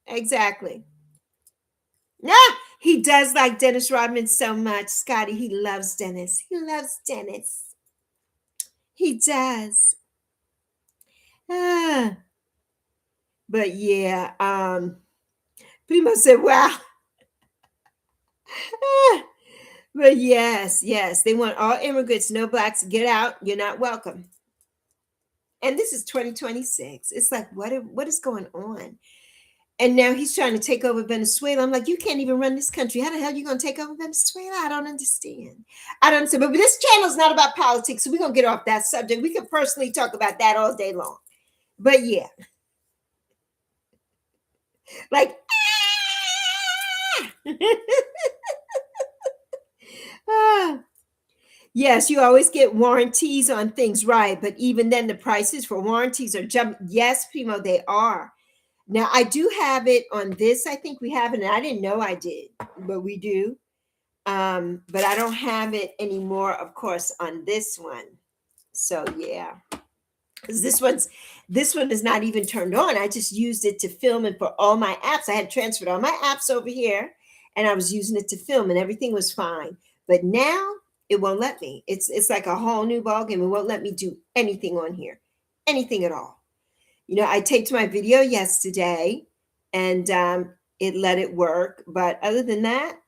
Exactly. Yeah, he does like Dennis Rodman so much, Scotty. He loves Dennis. He loves Dennis. He does. But yeah, Primo said, wow. But yes, they want all immigrants, no blacks, get out. You're not welcome. And this is 2026. It's like, what is going on? And now he's trying to take over Venezuela. I'm like, you can't even run this country. How the hell are you going to take over Venezuela? I don't understand. But this channel is not about politics, so we're going to get off that subject. We can personally talk about that all day long. But yeah. Like, yes, you always get warranties on things, right? But even then, the prices for warranties are jumping. Yes, Primo, they are. Now, I do have it on this. I think we have it, and I didn't know I did, but we do. But I don't have it anymore, of course, on this one. So yeah, because this one is not even turned on. I just used it to film and for all my apps. I had transferred all my apps over here, and I was using it to film, and everything was fine. But now it won't let me. It's like a whole new ballgame. It won't let me do anything on here, anything at all. I taped my video yesterday, and it let it work. But other than that,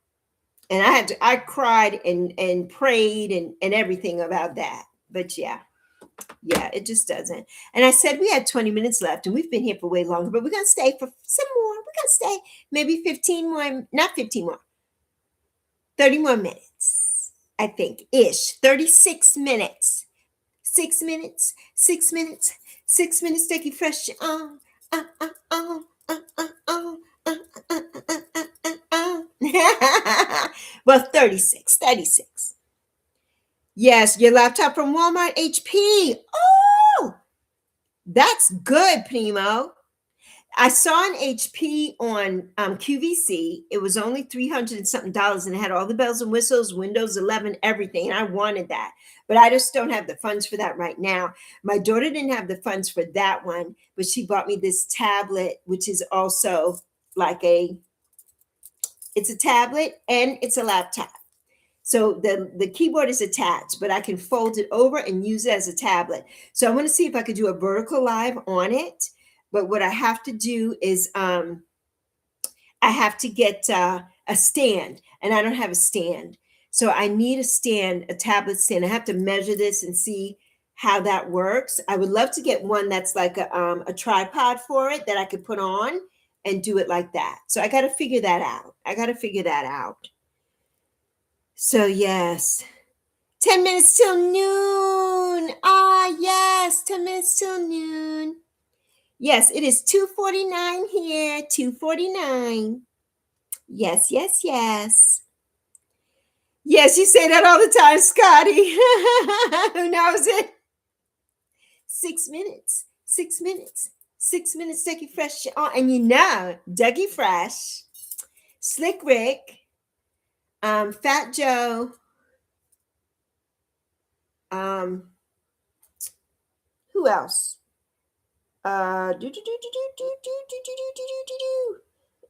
and I cried and prayed and everything about that. But yeah, it just doesn't. And I said we had 20 minutes left, and we've been here for way longer, but we're gonna stay for some more. We're gonna stay maybe 15 more, not 15 more, 30 more minutes, I think, ish. 36 minutes. 6 minutes, 6 minutes, 6 minutes, take it fresh on. Well, 36, 36. Yes, your laptop from Walmart HP. Oh, that's good, Primo. I saw an HP on QVC. It was only $300 and something, and it had all the bells and whistles, Windows 11, everything. And I wanted that, but I just don't have the funds for that right now. My daughter didn't have the funds for that one, but she bought me this tablet, which is also like it's a tablet and it's a laptop. So the keyboard is attached, but I can fold it over and use it as a tablet. So I want to see if I could do a vertical live on it. But what I have to do is I have to get a stand, and I don't have a stand. So I need a stand, a tablet stand. I have to measure this and see how that works. I would love to get one that's like a tripod for it that I could put on and do it like that. So I got to figure that out. So yes, 10 minutes till noon. Ah, yes, 10 minutes till noon. Yes, it is 2:49 here, 2:49. Yes, yes, yes. Yes, you say that all the time, Scotty. Who knows it? 6 minutes, 6 minutes, 6 minutes, Dougie Fresh. Oh, and Dougie Fresh, Slick Rick, Fat Joe, who else?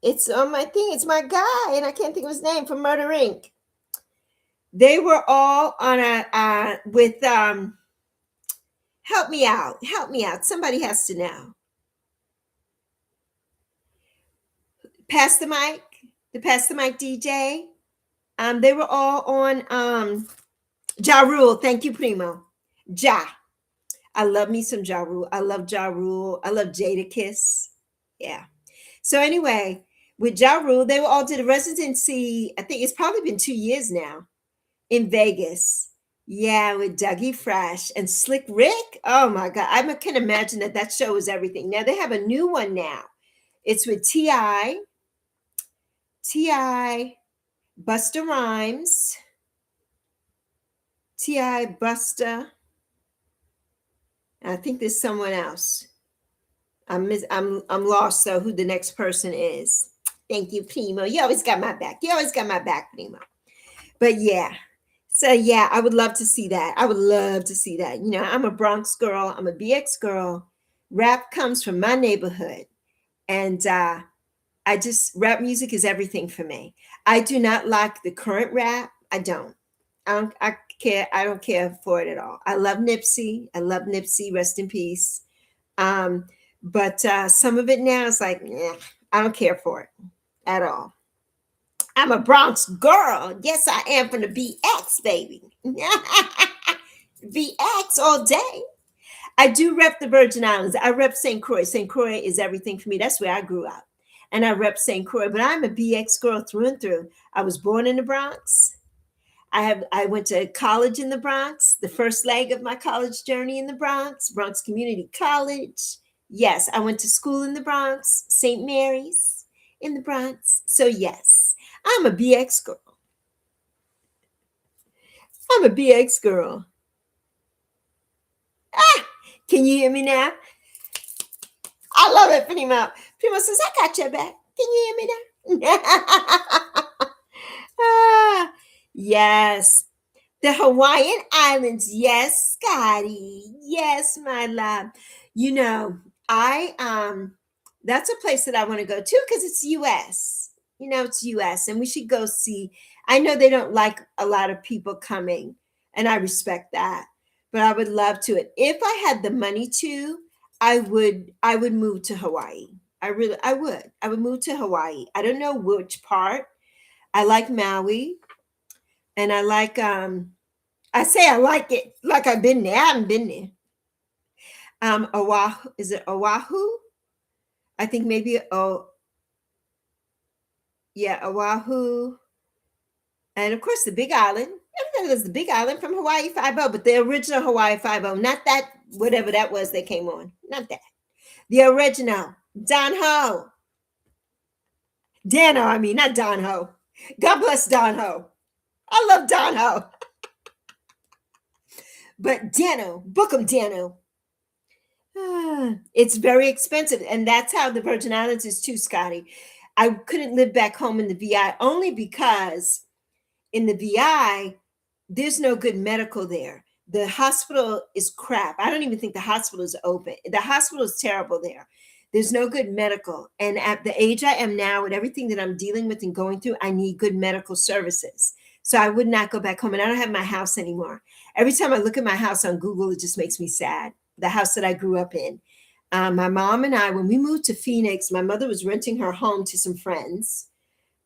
It's on my thing. It's my guy, and I can't think of his name, from Murder Inc. They were all on with help me out. Somebody has to know. Pass the mic DJ. They were all on Ja Rule. Thank you, Primo. Ja. I love me some Ja Rule. I love Ja Rule. I love Jadakiss. Yeah. So anyway, with Ja Rule, they all did a residency. I think it's probably been 2 years now in Vegas. Yeah, with Dougie Fresh and Slick Rick. Oh my God. I can imagine that show was everything. Now they have a new one now. It's with T.I., Busta Rhymes, T.I., Busta. I think there's someone else. I'm lost, so who the next person is. Thank you, Primo. You always got my back. Primo. But yeah. So yeah, I would love to see that. I'm a Bronx girl. I'm a BX girl. Rap comes from my neighborhood. And rap music is everything for me. I do not like the current rap. I don't care. I don't care for it at all. I love Nipsey. Rest in peace. But some of it now is like, I don't care for it at all. I'm a Bronx girl. Yes, I am, from the BX, baby. BX all day. I do rep the Virgin Islands. I rep St. Croix. St. Croix is everything for me. That's where I grew up. And I rep St. Croix. But I'm a BX girl through and through. I was born in the Bronx. I went to college in the Bronx. The first leg of my college journey in the Bronx Community College. Yes, I went to school in the Bronx, St. Mary's in the Bronx. So yes, I'm a BX girl. Can you hear me now? I love it, Primo. Primo says, I got your back. Can you hear me now? Yes. The Hawaiian Islands. Yes, Scotty. Yes, my love. That's a place that I want to go to because it's US. It's US, and we should go see. I know they don't like a lot of people coming, and I respect that, but I would love to. If I had the money to, I would move to Hawaii. I would move to Hawaii. I don't know which part. I like Maui, and I like I say I like it like I've been there. I haven't been there. Oahu, is it Oahu? I think maybe, oh yeah, Oahu. And of course the Big Island. Everybody knows the Big Island from Hawaii 5 but the original Hawaii 5, not that whatever that was that came on. Not that. The original. Don Ho. Dano, I mean, not Don Ho. God bless Don Ho. I love Don Ho. But Dano, book 'em Dano. It's very expensive. And that's how the Virgin Islands is too, Scotty. I couldn't live back home in the VI only because in the VI, there's no good medical there. The hospital is crap. I don't even think the hospital is open. The hospital is terrible there. There's no good medical. And at the age I am now, with everything that I'm dealing with and going through, I need good medical services. So I would not go back home. And I don't have my house anymore. Every time I look at my house on Google, it just makes me sad. The house that I grew up in. My mom and I, when we moved to Phoenix, my mother was renting her home to some friends.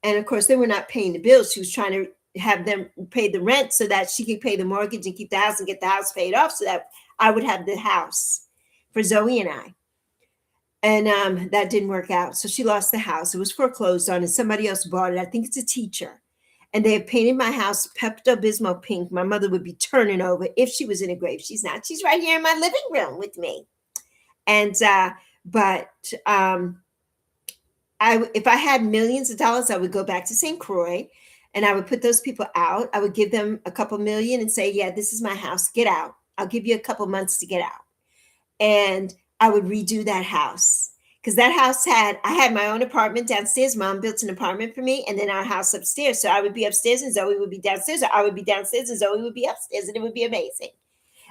And of course, they were not paying the bills. She was trying to have them pay the rent so that she could pay the mortgage and keep the house and get the house paid off so that I would have the house for Zoe and I. And that didn't work out. So she lost the house. It was foreclosed on and somebody else bought it. I think it's a teacher. And they have painted my house Pepto-Bismol pink. My mother would be turning over if she was in a grave. She's not. She's right here in my living room with me. And if I had millions of dollars, I would go back to St. Croix and I would put those people out. I would give them a couple million and say, yeah, this is my house. Get out. I'll give you a couple months to get out. And I would redo that house because that house I had my own apartment downstairs. Mom built an apartment for me and then our house upstairs. So I would be upstairs and Zoe would be downstairs, or I would be downstairs and Zoe would be upstairs, and it would be amazing.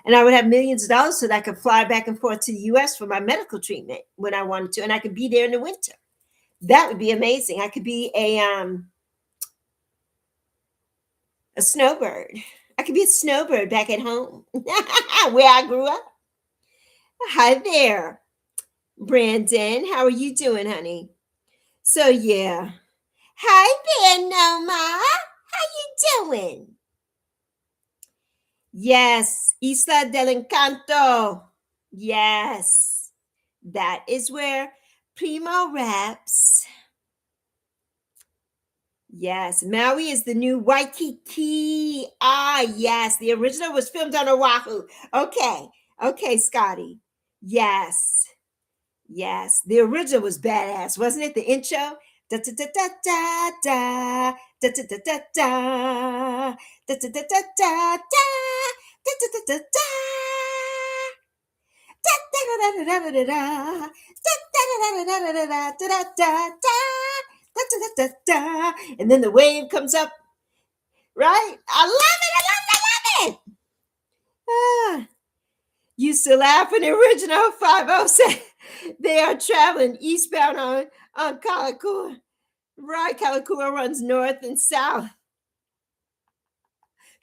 And I would have millions of dollars so that I could fly back and forth to the US for my medical treatment when I wanted to. And I could be there in the winter. That would be amazing. I could be a snowbird. I could be a snowbird back at home where I grew up. Hi there, Brandon. How are you doing, honey? So yeah. Hi there, Noma. How you doing? Yes, Isla del Encanto. Yes. That is where Primo raps. Yes, Maui is the new Waikiki. Ah, yes, the original was filmed on Oahu. Okay, Scotty. Yes, yes, the original was badass, wasn't it? The intro. Da da da da da da da da da da da da da da da da da da da da. And then the wave comes up, right? I love it. I love it. Used to laugh when the original 50 said they are traveling eastbound on Kalakua. Right, Kalakua runs north and south.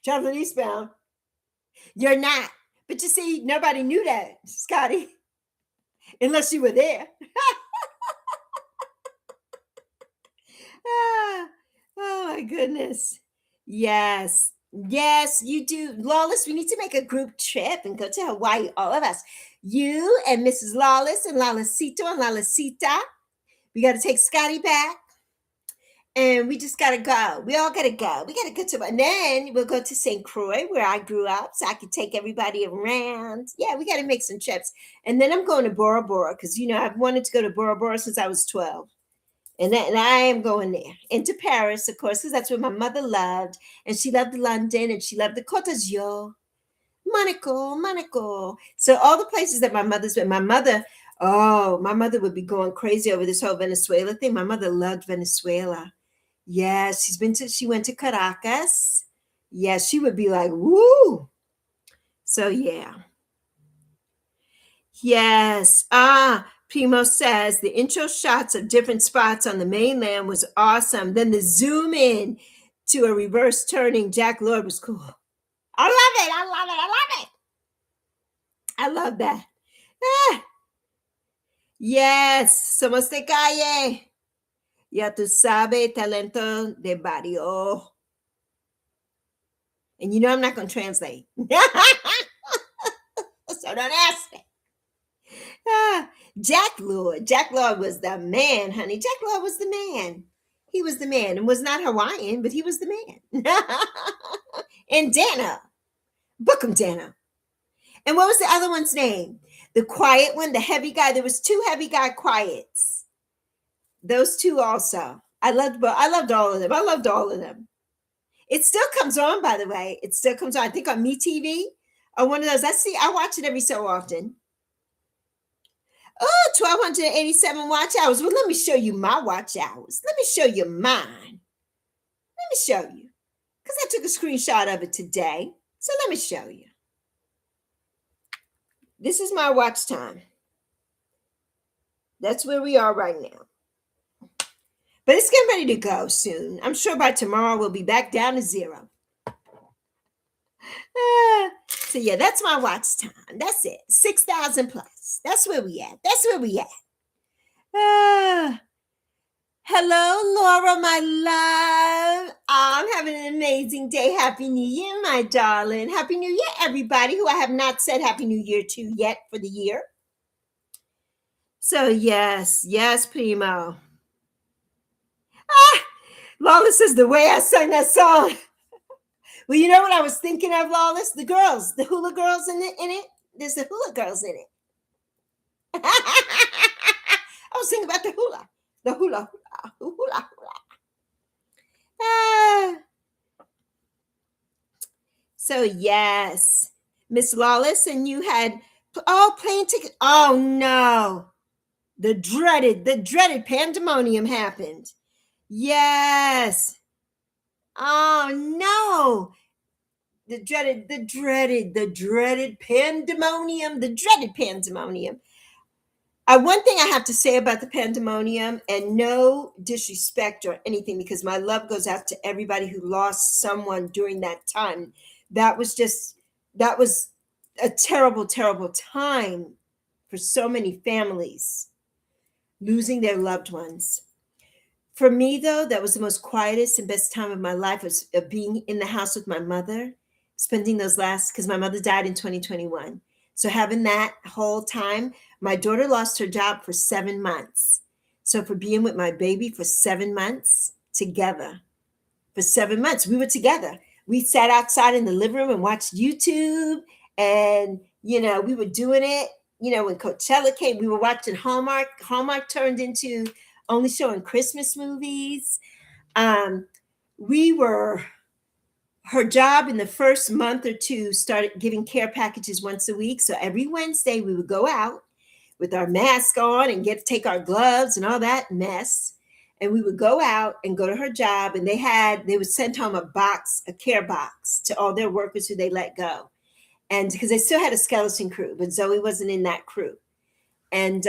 Traveling eastbound. You're not. But you see, nobody knew that, Scotty, unless you were there. Oh my goodness. Yes. Yes, you do. Lawless, we need to make a group trip and go to Hawaii, all of us. You and Mrs. Lawless and Lawlessito and Lawlessita. We got to take Scotty back. And we just got to go. We all got to go. We got to go to, and then we'll go to St. Croix where I grew up so I could take everybody around. Yeah, we got to make some trips. And then I'm going to Bora Bora because, I've wanted to go to Bora Bora since I was 12. And I am going there. And to Paris, of course, because that's where my mother loved. And she loved London and she loved the Côte d'Azur. Monaco. So all the places that my mother's been. My mother would be going crazy over this whole Venezuela thing. My mother loved Venezuela. Yes, she went to Caracas. Yes, she would be like, woo. So yeah. Yes. Primo says the intro shots of different spots on the mainland was awesome. Then the zoom in to a reverse turning Jack Lord was cool. I love it. I love that. Yes, somos de calle. Ya tú sabes, talento de barrio. And you know I'm not going to translate. So don't ask me. Ah, Jack Lord. Jack Lord was the man, honey. Jack Lord was the man. He was the man and was not Hawaiian, but he was the man. And Dana. Book him, Dana. And what was the other one's name? The quiet one, the heavy guy. There was two heavy guy quiets. Those two also. I loved all of them. I loved all of them. It still comes on, by the way. It still comes on. I think on MeTV or one of those. I watch it every so often. Oh, 1,287 watch hours. Well, let me show you my watch hours. Let me show you mine. Let me show you. Because I took a screenshot of it today. So let me show you. This is my watch time. That's where we are right now. But it's getting ready to go soon. I'm sure by tomorrow we'll be back down to zero. So yeah, that's my watch time. That's it. 6,000 plus. That's where we at. That's where we at. Hello, Laura, my love. I'm having an amazing day. Happy New Year, my darling. Happy New Year, everybody who I have not said Happy New Year to yet for the year. So yes, primo. Lawless is the way I sang that song. Well, you know what I was thinking of, Lawless? The girls, the hula girls in it. There's the hula girls in it. I was thinking about the hula. So yes, Miss Lawless, and you had plane ticket. Oh no, the dreaded pandemonium happened. Yes. Oh no. The dreaded pandemonium. The dreaded pandemonium. One thing I have to say about the pandemonium, and no disrespect or anything, because my love goes out to everybody who lost someone during that time. That was a terrible, terrible time for so many families losing their loved ones. For me, though, that was the most quietest and best time of my life, was being in the house with my mother, spending those last, because my mother died in 2021. So having that whole time, my daughter lost her job for 7 months. So for being with my baby for 7 months together, for 7 months, we were together. We sat outside in the living room and watched YouTube. And, we were doing it. When Coachella came, we were watching Hallmark. Hallmark turned into only showing Christmas movies. Her job in the first month or two started giving care packages once a week. So every Wednesday we would go out with our mask on and take our gloves and all that mess. And we would go out and go to her job, and they would send home a care box to all their workers who they let go. And because they still had a skeleton crew, but Zoe wasn't in that crew. And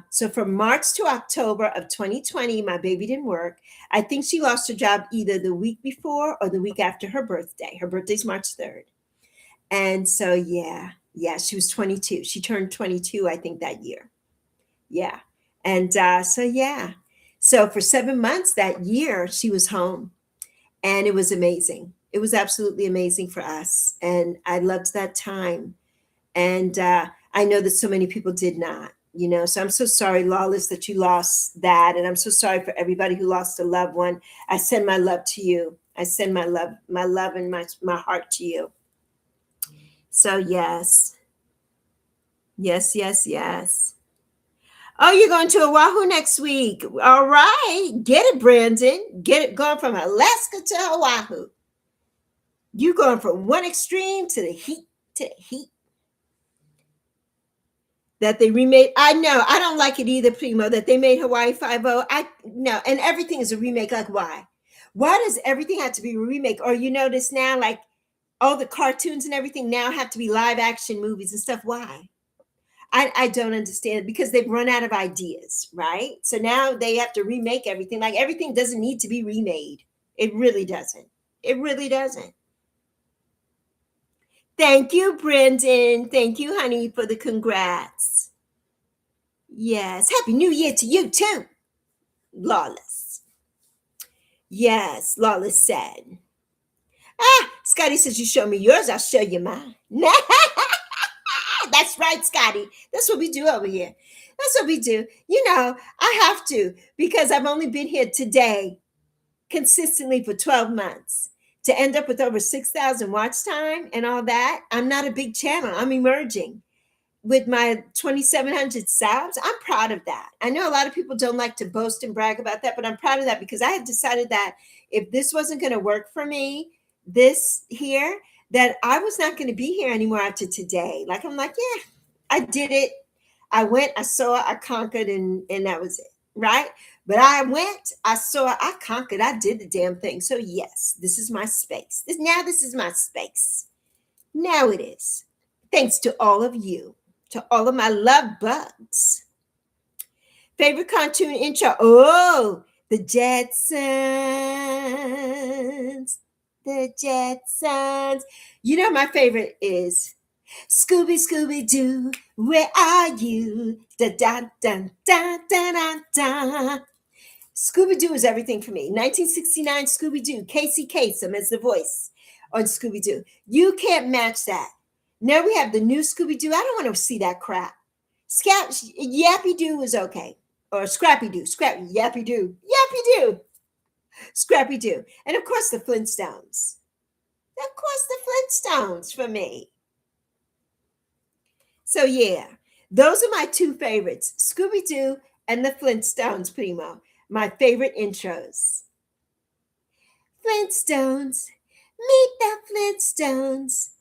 so from March to October of 2020, my baby didn't work. I think she lost her job either the week before or the week after her birthday. Her birthday's March 3rd. And so, yeah, she was 22. She turned 22, I think, that year. Yeah. And so for 7 months that year, she was home. And it was amazing. It was absolutely amazing for us. And I loved that time. And I know that so many people did not, so I'm so sorry, Lawless, that you lost that. And I'm so sorry for everybody who lost a loved one. I send my love to you. I send my love and my heart to you. So yes. Oh, you're going to Oahu next week. All right. Get it, Brandon. Get it, going from Alaska to Oahu. You going from one extreme to the heat. That they remade. I know. I don't like it either, Primo, that they made Hawaii 5-0. No, and everything is a remake. Like, why? Why does everything have to be a remake? Or you notice now, like, all the cartoons and everything now have to be live action movies and stuff. Why? I don't understand, because they've run out of ideas, right? So now they have to remake everything. Like, everything doesn't need to be remade. It really doesn't. It really doesn't. Thank you, Brendan. Thank you, honey, for the congrats. Yes. Happy New Year to you too, Lawless. Yes, Lawless said. Ah, Scotty says you show me yours, I'll show you mine. That's right, Scotty. That's what we do over here. That's what we do. I have to because I've only been here today consistently for 12 months to end up with over 6,000 watch time and all that. I'm not a big channel. I'm emerging with my 2,700 subs. I'm proud of that. I know a lot of people don't like to boast and brag about that, but I'm proud of that because I had decided that if this wasn't going to work for me, this here, that I was not going to be here anymore after today. Like, I'm like, yeah, I did it. I went, I saw, I conquered, and that was it. Right. But I went, I saw, I conquered, I did the damn thing. So yes, this is my space. This is my space. Now it is. Thanks to all of you, to all of my love bugs. Favorite cartoon intro? Oh, the Jetsons. The Jetsons. My favorite is Scooby, Scooby Doo, where are you? Da da da da da da da. Scooby Doo is everything for me. 1969 Scooby Doo, Casey Kasem as the voice on Scooby Doo. You can't match that. Now we have the new Scooby Doo. I don't want to see that crap. Yappy Doo is okay. Or Scrappy Doo. Yappy Doo. Yappy Doo. Scrappy Doo. And of course the Flintstones. Of course the Flintstones for me. So yeah, those are my two favorites. Scooby Doo and the Flintstones, primo. My favorite intros. Flintstones. Meet the Flintstones.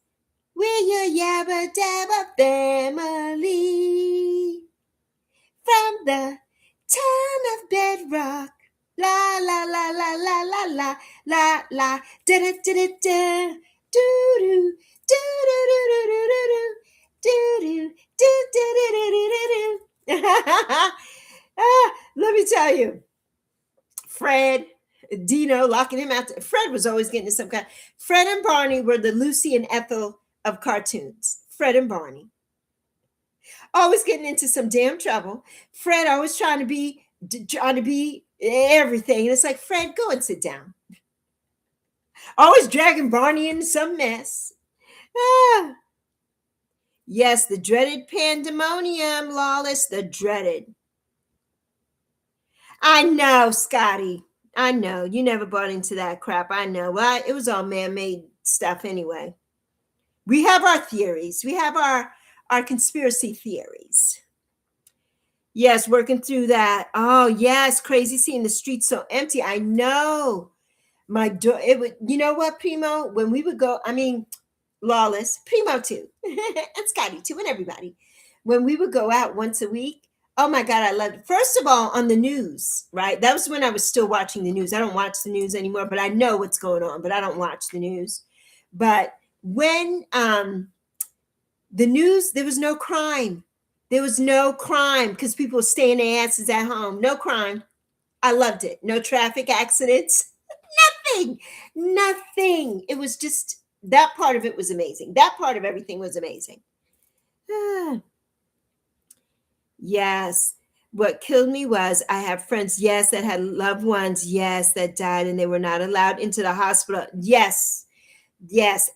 We're your Yabba Dabba family. From the town of Bedrock. La la la la la la la la la da da da da da do do do do do do do do do do do do let me tell you, Fred, Dino locking him out. Fred was always getting into some kind. Fred and Barney were the Lucy and Ethel of cartoons. Fred and Barney. Always getting into some damn trouble. Fred always trying to be everything. And it's like, Fred, go and sit down. Always dragging Barney into some mess. Ah. Yes, the dreaded pandemonium, Lawless, the dreaded. I know, Scotty. I know. You never bought into that crap. I know. Well, it was all man-made stuff anyway. We have our theories. We have our conspiracy theories. Yes, working through that. Oh, yes, crazy seeing the streets so empty. I know. It would, you know what, Primo? When we would go, Lawless, Primo too, and Scotty too, and everybody. When we would go out once a week, oh my God, I loved it. First of all, on the news, right? That was when I was still watching the news. I don't watch the news anymore, but I know what's going on, but I don't watch the news. But when the news, there was no crime. There was no crime because people were staying their asses at home. No crime. I loved it. No traffic accidents. Nothing. It was just, that part of it was amazing. That part of everything was amazing. Yes. What killed me was I have friends, yes, that had loved ones, yes, that died and they were not allowed into the hospital. Yes.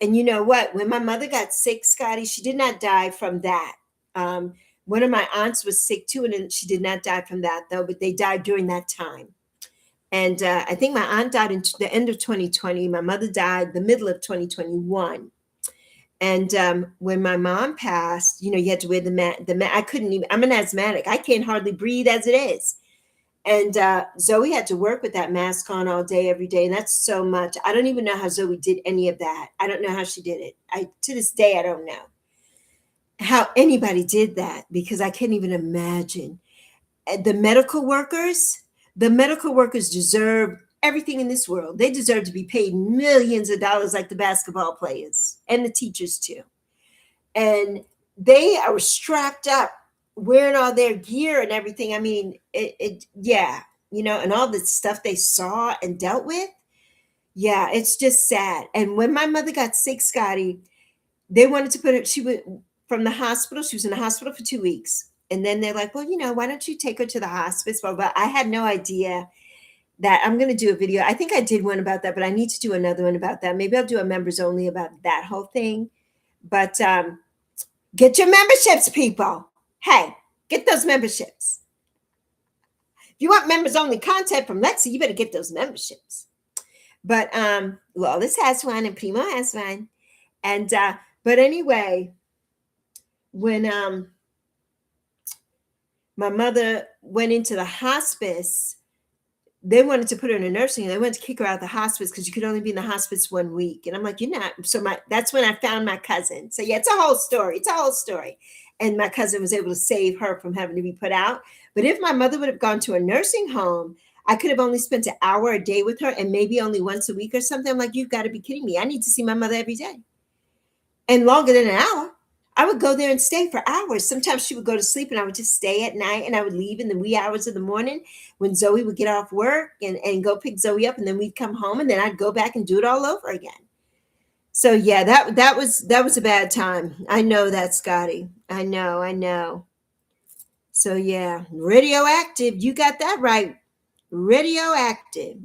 And you know what? When my mother got sick, Scotty, she did not die from that. One of my aunts was sick too, and she did not die from that though, but they died during that time. And I think my aunt died in the end of 2020. My mother died the middle of 2021. And when my mom passed, you had to wear the mask. I couldn't even. I'm an asthmatic. I can't hardly breathe as it is. And Zoe had to work with that mask on all day, every day. And that's so much. I don't even know how Zoe did any of that. I don't know how she did it. To this day, I don't know how anybody did that because I can't even imagine. The medical workers deserve everything in this world. They deserve to be paid millions of dollars like the basketball players and the teachers too. And they are strapped up, wearing all their gear and everything. I mean, and all the stuff they saw and dealt with. Yeah, it's just sad. And when my mother got sick, Scotty, they wanted to put her, from the hospital. She was in the hospital for 2 weeks. And then they're like, well, why don't you take her to the hospice? But I had no idea that. I'm going to do a video. I think I did one about that, but I need to do another one about that. Maybe I'll do a members only about that whole thing. But get your memberships, people. Hey, get those memberships. If you want members only content from Lexi, you better get those memberships. But Lawless has one and Primo has one. And but anyway, when my mother went into the hospice, they wanted to put her in a nursing home. They wanted to kick her out of the hospice because you could only be in the hospice 1 week. And I'm like, you're not. So that's when I found my cousin. So yeah, it's a whole story. It's a whole story. And my cousin was able to save her from having to be put out. But if my mother would have gone to a nursing home, I could have only spent an hour a day with her and maybe only once a week or something. I'm like, you've got to be kidding me. I need to see my mother every day. And longer than an hour. I would go there and stay for hours. Sometimes she would go to sleep and I would just stay at night, and I would leave in the wee hours of the morning when Zoe would get off work and go pick Zoe up, and then we'd come home, and then I'd go back and do it all over again. So yeah, that was a bad time. I know that, Scotty. I know. So yeah, radioactive. You got that right. Radioactive.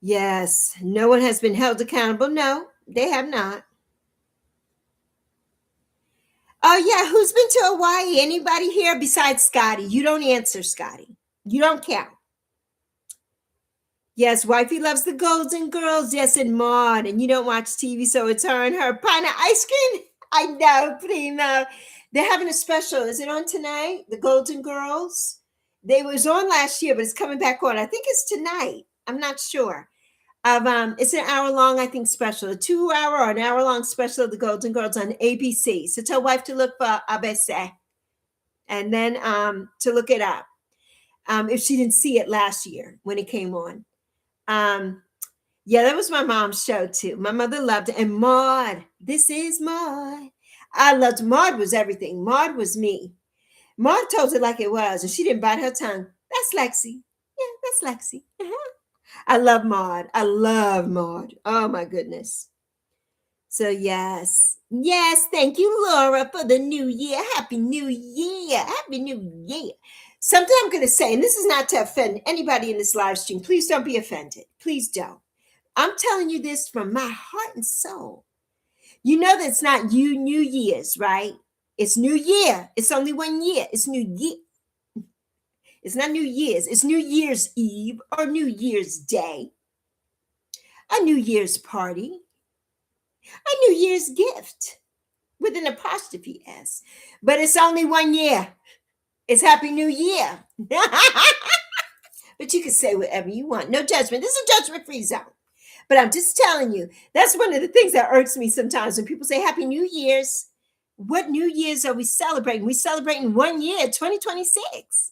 Yes. No one has been held accountable. No, they have not. Oh, yeah. Who's been to Hawaii? Anybody here besides Scotty? You don't answer, Scotty. You don't count. Yes, wifey loves the Golden Girls. Yes, and Maud. And you don't watch TV, so it's her and her pint of ice cream. I know, Primo. They're having a special. Is it on tonight? The Golden Girls? They was on last year, but it's coming back on. I think it's tonight. I'm not sure. It's an hour long, I think, special, a 2 hour or an hour long special of the Golden Girls on ABC. So tell wife to look for ABC and then to look it up if she didn't see it last year when it came on. Yeah, that was my mom's show too. My mother loved it. And Maud, this is Maud. I loved Maud. Was everything. Maud was me. Maud told it like it was, and she didn't bite her tongue. That's Lexi. Yeah, that's Lexi. I love Maud. Oh my goodness. So yes. Thank you, Laura, for the new year. Happy New Year. Something I'm going to say, and this is not to offend anybody in this live stream. Please don't be offended. Please don't. I'm telling you this from my heart and soul. You know that it's not New Year's, right? It's New Year. It's only 1 year. It's New Year. It's not New Year's. It's New Year's Eve or New Year's Day. A New Year's party. A New Year's gift with an apostrophe S. But it's only 1 year. It's Happy New Year. But you can say whatever you want. No judgment. This is a judgment-free zone. But I'm just telling you, that's one of the things that irks me sometimes when people say Happy New Year's. What New Year's are we celebrating? We're celebrating 1 year, 2026.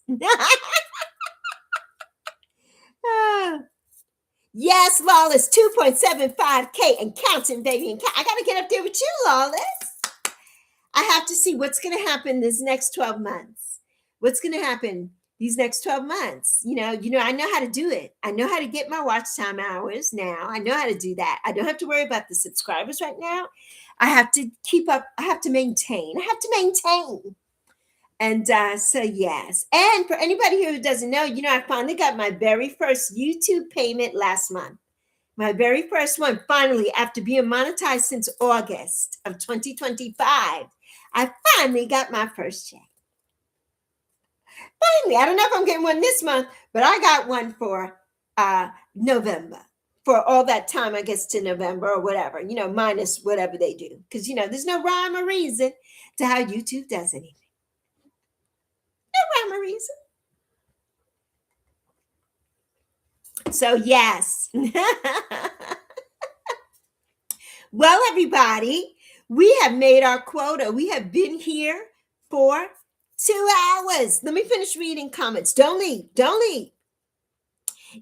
Yes, Lawless, 2.75K and counting, baby. And I got to get up there with you, Lawless. I have to see what's going to happen this next 12 months. What's going to happen these next 12 months? You know, I know how to do it. I know how to get my watch time hours now. I know how to do that. I don't have to worry about the subscribers right now. I have to keep up. I have to maintain. And so, yes. And for anybody who doesn't know, I finally got my very first YouTube payment last month. My very first one, finally, after being monetized since August of 2025. I finally got my first check. Finally, I don't know if I'm getting one this month, but I got one for November. For all that time, I guess, to November or whatever, minus whatever they do. Because, there's no rhyme or reason to how YouTube does anything. No rhyme or reason. So, yes. Well, everybody, we have made our quota. We have been here for 2 hours. Let me finish reading comments. Don't leave.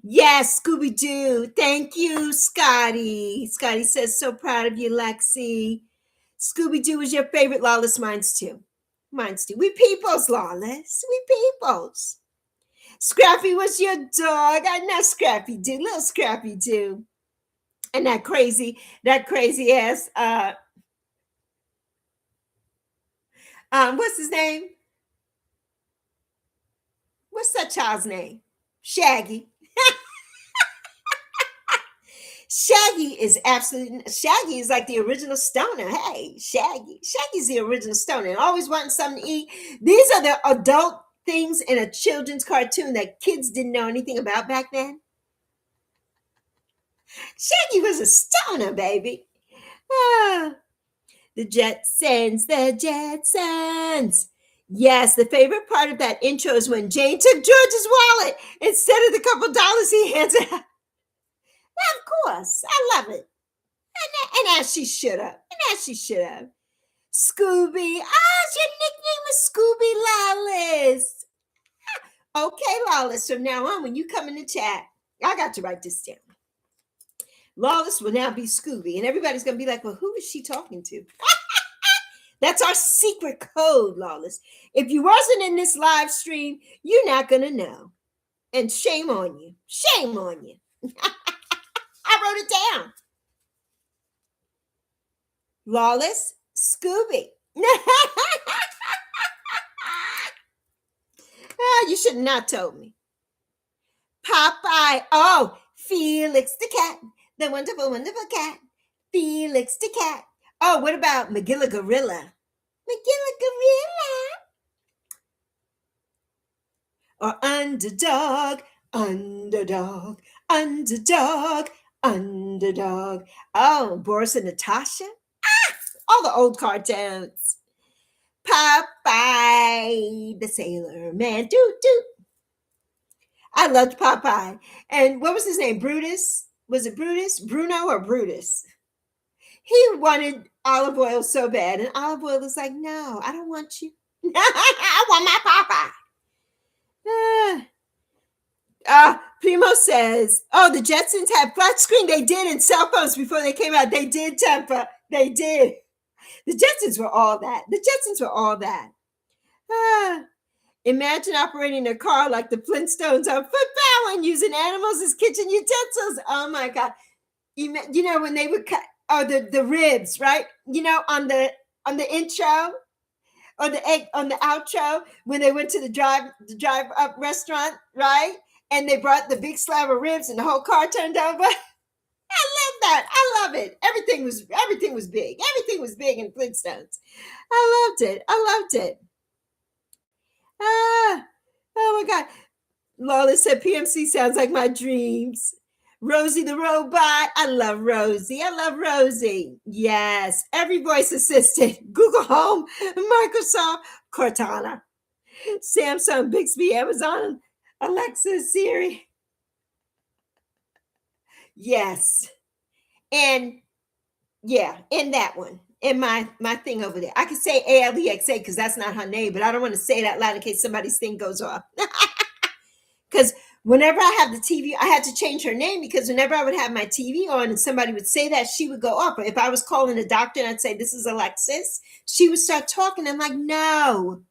Yes, Scooby-Doo. Thank you, Scotty. Scotty says, so proud of you, Lexi. Scooby-Doo is your favorite. Lawless, mine's too. We peoples, Lawless. We peoples. Scrappy was your dog. I know Scrappy-Doo. Little Scrappy-Doo. And that crazy ass. What's his name? What's that child's name? Shaggy. Shaggy is like the original stoner. Hey, Shaggy's the original stoner and always wanting something to eat. These are the adult things in a children's cartoon that kids didn't know anything about back then. Shaggy was a stoner, baby. Ah, the Jetsons, the Jetsons. Yes, the favorite part of that intro is when Jane took George's wallet instead of the couple dollars he hands out. Of course, I love it. And as she should have. And as she should have. Scooby. Your nickname was Scooby Lawless. Okay, Lawless. From now on, when you come in the chat, I got to write this down. Lawless will now be Scooby. And everybody's going to be like, well, who is she talking to? That's our secret code, Lawless. If you wasn't in this live stream, you're not going to know. And shame on you. Shame on you. I wrote it down. Lawless, Scooby. You should not told me. Popeye. Oh, Felix the cat. The wonderful, wonderful cat. Felix the cat. Oh, what about Magilla Gorilla? Magilla Gorilla. Or Underdog, Underdog, Underdog, Underdog. Oh, Boris and Natasha. All the old cartoons. Popeye, the Sailor Man. Doot, doot. I loved Popeye. And what was his name? Brutus? Was it Brutus? Bruno or Brutus? He wanted olive oil so bad. And olive oil was like, no, I don't want you. I want my Popeye. Primo says, oh, the Jetsons had flat screen. They did in cell phones before they came out. They did, Tempa. They did. The Jetsons were all that. The Jetsons were all that. Imagine operating a car like the Flintstones on foot power and using animals as kitchen utensils. Oh my God. You know, when they would cut, the ribs, right? You know, on the intro or the egg on the outro, when they went to the drive up restaurant, right? And they brought the big slab of ribs and the whole car turned over. I love that. I love it. Everything was big. Everything was big in Flintstones. I loved it. I loved it. Oh my God. Lawless said PMC sounds like my dreams. Rosie the robot. I love Rosie. I love Rosie. Yes. Every voice assistant. Google Home, Microsoft, Cortana, Samsung, Bixby, Amazon, Alexa, Siri. Yes. And yeah, in that one, in my thing over there. I could say ALEXA because that's not her name, but I don't want to say it out loud in case somebody's thing goes off. Because whenever I have the TV, I had to change her name because whenever I would have my TV on and somebody would say that, she would go off. But if I was calling a doctor and I'd say, this is Alexis, she would start talking. I'm like, no.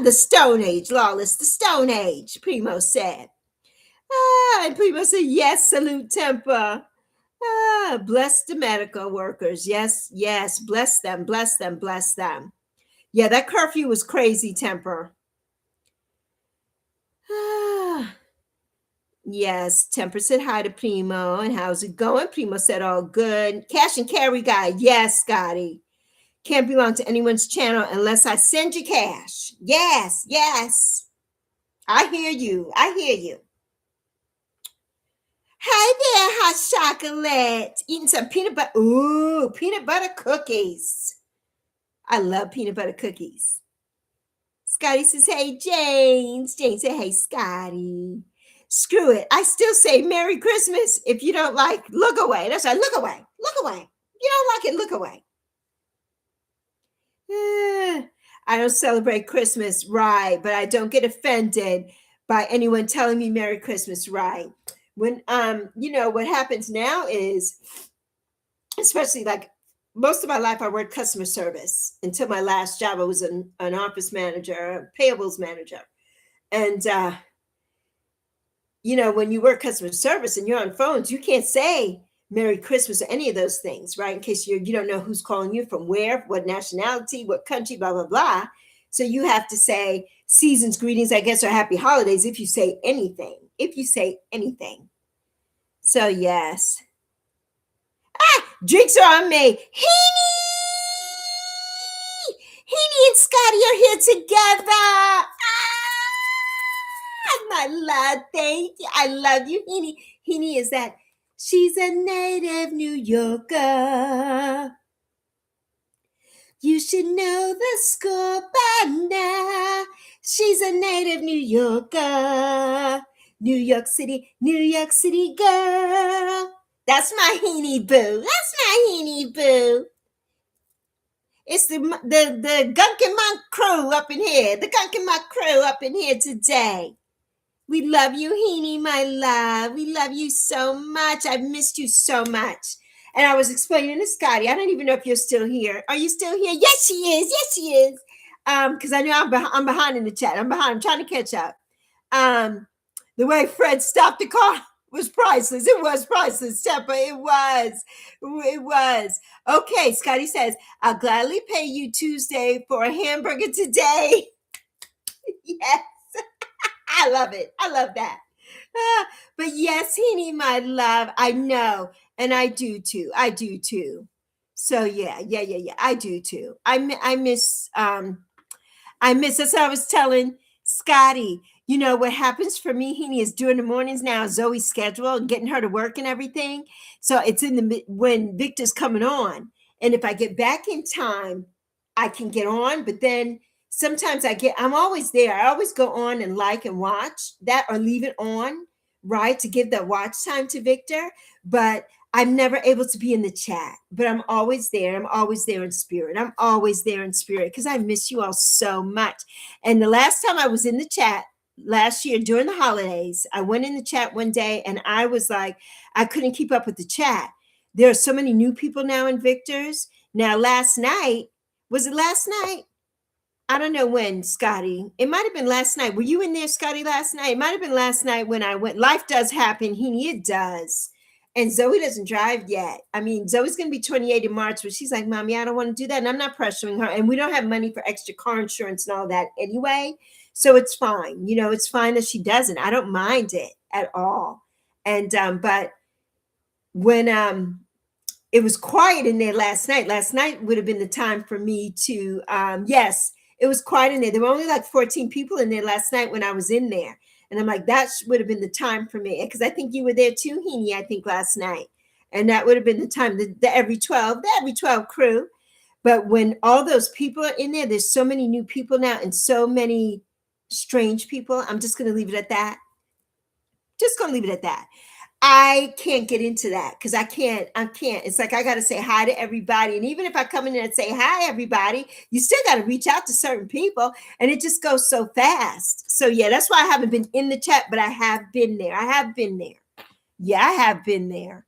The Stone Age, Lawless, the Stone Age, Primo said. And Primo said, yes, salute Tempa. Bless the medical workers. Yes, yes, bless them, bless them, bless them. Yeah, that curfew was crazy, Temper. Yes, Temper said hi to Primo. And how's it going? Primo said, all good. Cash and carry guy. Yes, Scotty. Can't belong to anyone's channel unless I send you cash. Yes, yes. I hear you. I hear you. Hi there, hot chocolate. Eating some peanut butter. Ooh, peanut butter cookies. I love peanut butter cookies. Scotty says, hey, James. Jane said, hey, Scotty. Screw it. I still say Merry Christmas. If you don't like, look away. That's right. Look away. Look away. You don't like it, look away. I don't celebrate Christmas, right? But I don't get offended by anyone telling me Merry Christmas, right? When, you know, what happens now is, especially like most of my life, I worked customer service until my last job. I was an office manager, a payables manager. And, you know, when you work customer service and you're on phones, you can't say Merry Christmas or any of those things, right? In case you don't know who's calling you, from where, what nationality, what country, blah, blah, blah. So you have to say season's greetings, I guess, or happy holidays if you say anything. If you say anything. So yes. Drinks are on me. Heaney and Scotty are here together. My love, thank you. I love you, Heaney. Heaney is that. She's a native New Yorker. You should know the score by now. She's a native New Yorker. New York City girl. That's my Heaney boo. That's my Heaney boo. It's the Gunkin' Monk crew up in here. The Gunkin' Monk crew up in here today. We love you, Heaney, my love. We love you so much. I've missed you so much. And I was explaining to Scotty, I don't even know if you're still here. Are you still here? Yes, she is. Yes, she is. Because I know I'm behind in the chat. I'm behind. I'm trying to catch up. The way Fred stopped the car was priceless. It was priceless, Teppa. It was. It was. Okay, Scotty says, I'll gladly pay you Tuesday for a hamburger today. Yes. I love it. I love that. But yes, Heaney, my love, I know. And I do too. I do too. So yeah. I do too. I miss, that's what I was telling Scotty. You know, what happens for me, Heaney, is during the mornings now, Zoe's schedule and getting her to work and everything. So it's when Victor's coming on. And if I get back in time, I can get on. But then sometimes I'm always there. I always go on and like and watch that or leave it on, right? To give that watch time to Victor. But I'm never able to be in the chat, but I'm always there. I'm always there in spirit. I'm always there in spirit because I miss you all so much. And the last time I was in the chat last year during the holidays, I went in the chat one day and I was like, I couldn't keep up with the chat. There are so many new people now in Victor's. Now, was it last night? I don't know when, Scotty. It might have been last night. Were you in there, Scotty, last night? It might have been last night when I went. Life does happen. It does. And Zoe doesn't drive yet. I mean, Zoe's going to be 28 in March, but she's like, Mommy, I don't want to do that. And I'm not pressuring her. And we don't have money for extra car insurance and all that anyway. So it's fine. You know, it's fine that she doesn't. I don't mind it at all. And, but when, it was quiet in there last night would have been the time for me to, yes, it was quiet in there. There were only like 14 people in there last night when I was in there. And I'm like, that would have been the time for me. Because I think you were there too, Heaney, I think last night. And that would have been the time, the every 12 crew. But when all those people are in there, there's so many new people now and so many strange people. I'm just going to leave it at that. I can't get into that because I can't. It's like I got to say hi to everybody. And even if I come in and say hi, everybody, you still got to reach out to certain people. And it just goes so fast. So, yeah, that's why I haven't been in the chat, but I have been there. Yeah, I have been there.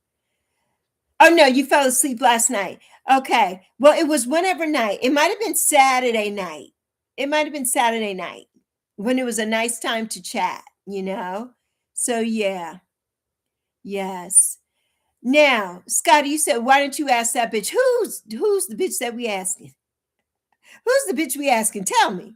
Oh, no, you fell asleep last night. Okay. Well, it was whenever night. It might have been Saturday night. When it was a nice time to chat, you know? So, yeah. Yes. Now, Scotty, you said, why don't you ask that bitch? Who's the bitch that we asking? Who's the bitch we asking? Tell me.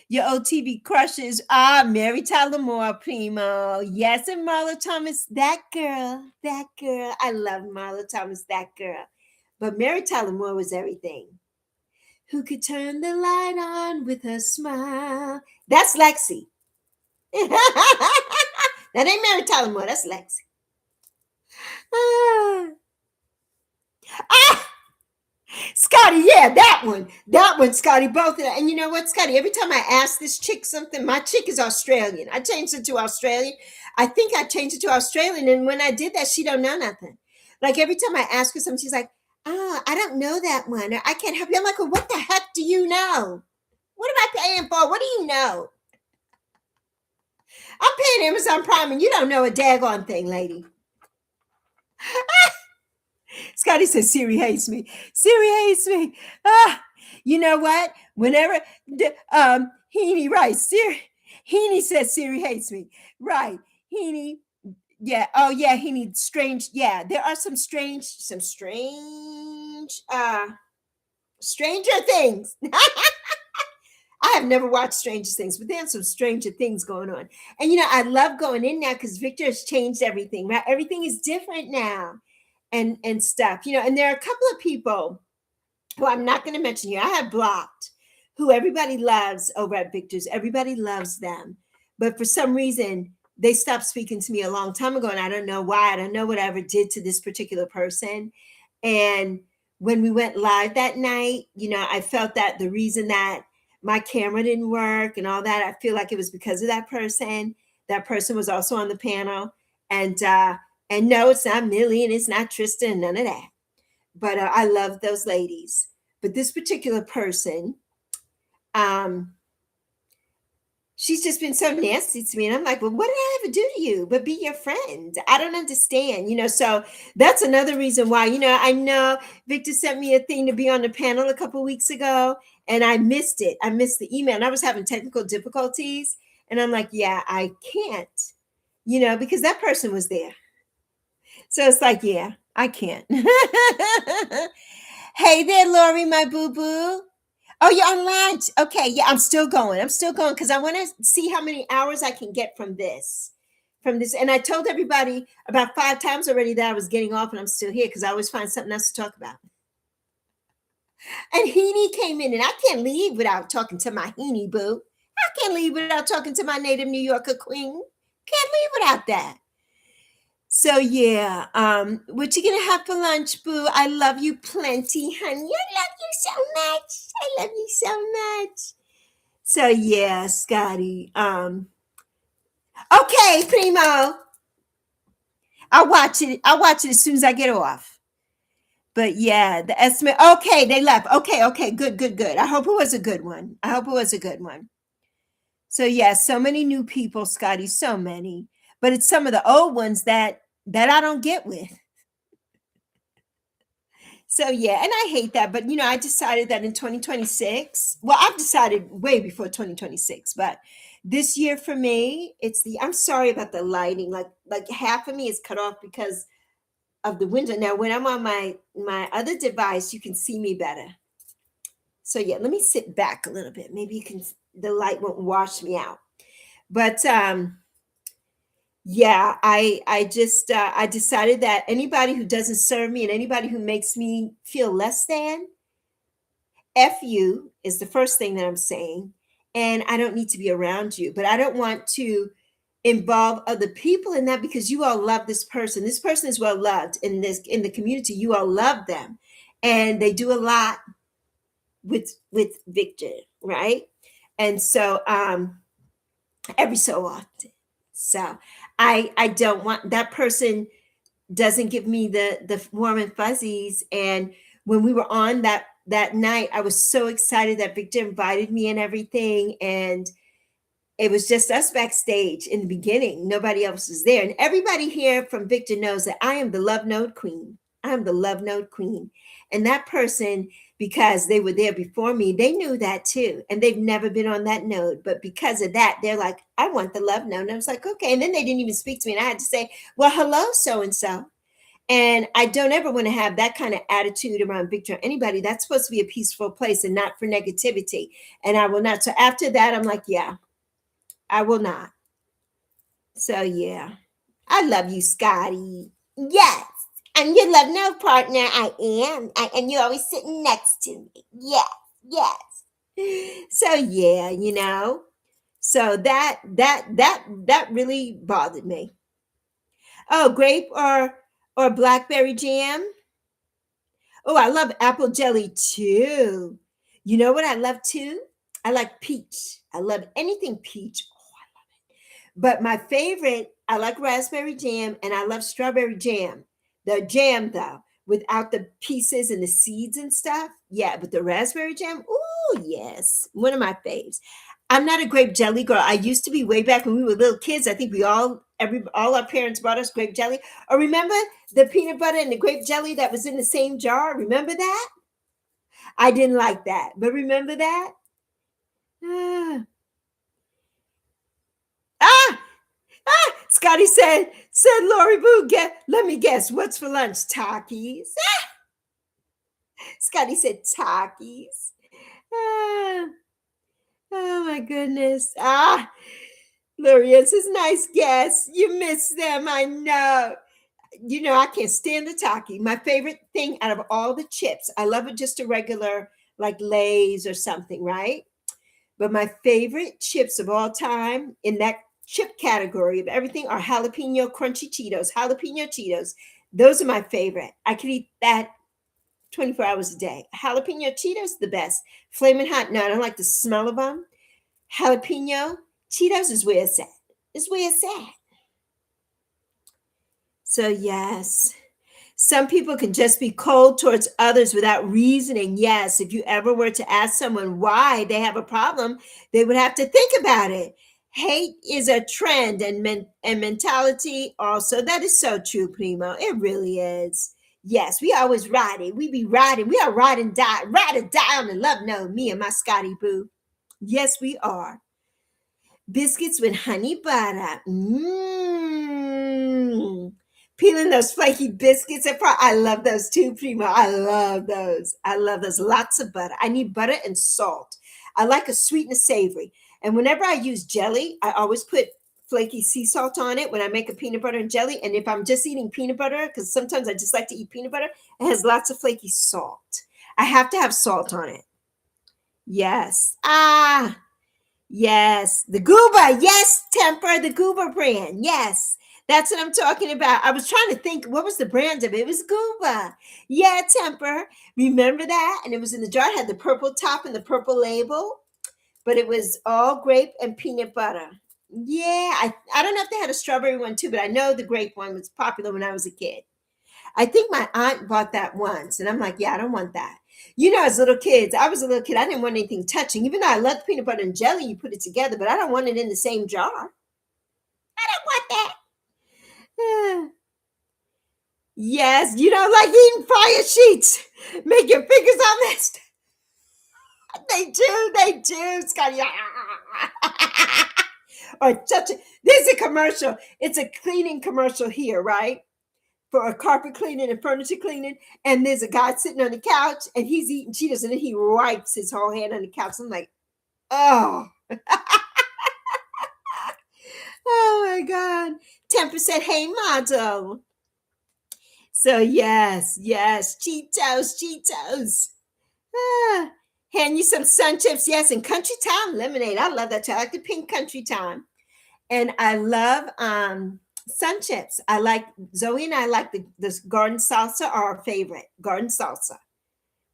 Your OTV crushes. Mary Tyler Moore, primo. Yes, and Marla Thomas, that girl. I love Marla Thomas, that girl. But Mary Tyler Moore was everything. Who could turn the light on with her smile? That's Lexi. That ain't Mary Tyler Moore, that's Lexi. Scotty, yeah, that one, Scotty, both of that. And you know what, Scotty, every time I ask this chick something, my chick is Australian. I changed it to Australian. I think I changed it to Australian. And when I did that, she don't know nothing. Like every time I ask her something, she's like, I don't know that one. Or I can't help you. I'm like, well, what the heck do you know? What am I paying for? What do you know? I'm paying Amazon Prime and you don't know a daggone thing, lady. Scotty says Siri hates me. You know what? Whenever Heaney, right? Heaney says Siri hates me. Right. Heaney, Yeah. Oh, yeah. He needs strange. Yeah, there are some Stranger Things. I have never watched Stranger Things, but there's some Stranger Things going on. And I love going in now because Victor has changed everything. Right, everything is different now, and stuff. And there are a couple of people who I'm not going to mention here. I have blocked, who everybody loves over at Victor's. Everybody loves them, but for some reason they stopped speaking to me a long time ago, and I don't know why. I don't know what I ever did to this particular person. And when we went live that night, I felt that the reason that my camera didn't work and all that, I feel like it was because of that person. That person was also on the panel, and no, it's not Millie and it's not Tristan, none of that. But I love those ladies. But this particular person, um, she's just been so nasty to me. And I'm like, well, what did I ever do to you but be your friend? I don't understand, So that's another reason why, I know Victor sent me a thing to be on the panel a couple weeks ago, and I missed it. I missed the email, and I was having technical difficulties. And I'm like, yeah, I can't, because that person was there. So it's like, yeah, I can't. Hey there, Lori, my boo boo. Oh, you're on lunch. Okay, yeah, I'm still going. I'm still going because I want to see how many hours I can get from this. From this. And I told everybody about 5 times already that I was getting off, and I'm still here because I always find something else to talk about. And Heaney came in, and I can't leave without talking to my Heaney boo. I can't leave without talking to my native New Yorker queen. Can't leave without that. So yeah, what you gonna have for lunch, boo? I love you plenty, honey. I love you so much. I love you so much. So yeah, Scotty. Okay, Primo. I'll watch it. I'll watch it as soon as I get off. But yeah, the estimate. Okay, they left. Okay, okay, good, good, good. I hope it was a good one. I hope it was a good one. So yeah, so many new people, Scotty. So many, but it's some of the old ones that I don't get with. So yeah, and I hate that, but I decided that in 2026, well, I've decided way before 2026, but this year for me, I'm sorry about the lighting. Like half of me is cut off because of the window. Now, when I'm on my other device, you can see me better. So yeah, let me sit back a little bit. Maybe the light won't wash me out. But yeah, I decided that anybody who doesn't serve me and anybody who makes me feel less than, F you is the first thing that I'm saying. And I don't need to be around you, but I don't want to involve other people in that because you all love this person. This person is well loved in the community. You all love them. And they do a lot with Victor, right? And so every so often. So I don't want that person doesn't give me the warm and fuzzies. And when we were on that night, I was so excited that Victor invited me and everything, and it was just us backstage in the beginning. Nobody else was there, and everybody here from Victor knows that I am the love node queen. I am the love node queen, and that person, because they were there before me, they knew that too, and they've never been on that node. But because of that, they're like, I want the love node. And I was like, okay. And then they didn't even speak to me, and I had to say, well, hello, so and so. And I don't ever want to have that kind of attitude around Victor or anybody. That's supposed to be a peaceful place and not for negativity. And I will not. So after that, I'm like, yeah, I will not. So yeah, I love you, Scotty. Yes. I'm your love no partner. I am. And you're always sitting next to me. Yes. Yes. So yeah, So that really bothered me. Oh, grape or blackberry jam? Oh, I love apple jelly too. You know what I love too? I like peach. I love anything peach. But my favorite, I like raspberry jam and I love strawberry jam. The jam, though, without the pieces and the seeds and stuff. Yeah, but the raspberry jam, oh, yes. One of my faves. I'm not a grape jelly girl. I used to be way back when we were little kids. I think all our parents brought us grape jelly. Or remember the peanut butter and the grape jelly that was in the same jar? Remember that? I didn't like that. But remember that? Ah. Ah! Scotty said Lori Boo, let me guess, what's for lunch? Takis. Scotty said Takis. Ah, oh my goodness. Lorian says, nice guess. You miss them, I know. You know, I can't stand the Taki. My favorite thing out of all the chips, I love it just a regular, like Lay's or something, right? But my favorite chips of all time in that chip category of everything are jalapeno crunchy Cheetos, jalapeno Cheetos. Those are my favorite. I could eat that 24 hours a day. Jalapeno Cheetos, the best. Flaming hot. No, I don't like the smell of them. Jalapeno Cheetos is where it's at. It's where it's at. So, yes. Some people can just be cold towards others without reasoning. Yes, if you ever were to ask someone why they have a problem, they would have to think about it. Hate is a trend and mentality also. That is so true, Primo. It really is. Yes, we always riding. We be riding. We are ride and die on the love note, me and my Scotty Boo. Yes, we are. Biscuits with honey butter. Peeling those flaky biscuits. I love those too, Primo. I love those. I love those. Lots of butter. I need butter and salt. I like a sweet and a savory. And whenever I use jelly, I always put flaky sea salt on it when I make a peanut butter and jelly. And if I'm just eating peanut butter, because sometimes I just like to eat peanut butter, it has lots of flaky salt. I have to have salt on it. Yes. Yes. The Goober. Yes, Temper, the Goober brand. Yes. That's what I'm talking about. I was trying to think, what was the brand of it? It was Gooba. Yeah, Temper. Remember that? And it was in the jar. It had the purple top and the purple label, but it was all grape and peanut butter. Yeah, I don't know if they had a strawberry one too, but I know the grape one was popular when I was a kid. I think my aunt bought that once, and I'm like, yeah, I don't want that. You know, as little kids, I was a little kid. I didn't want anything touching. Even though I love peanut butter and jelly, you put it together, but I don't want it in the same jar. I don't want that. Yes, you don't like eating fire sheets. Make your fingers on this. They do, Scotty. Or there's a commercial. It's a cleaning commercial here, right? For a carpet cleaning and furniture cleaning. And there's a guy sitting on the couch and he's eating Cheetos and then he wipes his whole hand on the couch. I'm like, oh. Oh my God. 10% hey model. So yes, Cheetos. Hand you some sun chips, yes, and Country Time lemonade. I love that. I like the pink Country Time, and I love sun chips. I like Zoe and I like this garden salsa. Are our favorite garden salsa.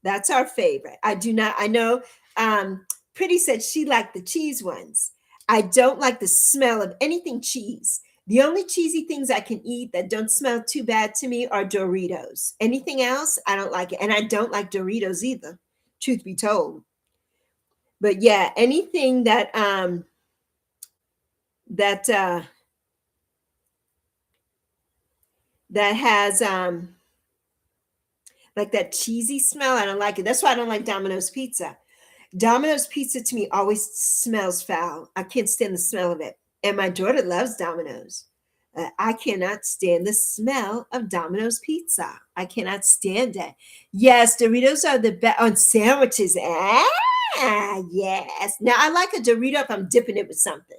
That's our favorite. I do not. I know. Pretty said she liked the cheese ones. I don't like the smell of anything cheese. The only cheesy things I can eat that don't smell too bad to me are Doritos. Anything else, I don't like it. And I don't like Doritos either, truth be told. But yeah, anything that that has like that cheesy smell, I don't like it. That's why I don't like Domino's pizza. Domino's pizza to me always smells foul. I can't stand the smell of it. And my daughter loves Domino's. I cannot stand the smell of Domino's pizza. I cannot stand it. Yes, Doritos are the best on sandwiches. Yes. Now I like a Dorito if I'm dipping it with something,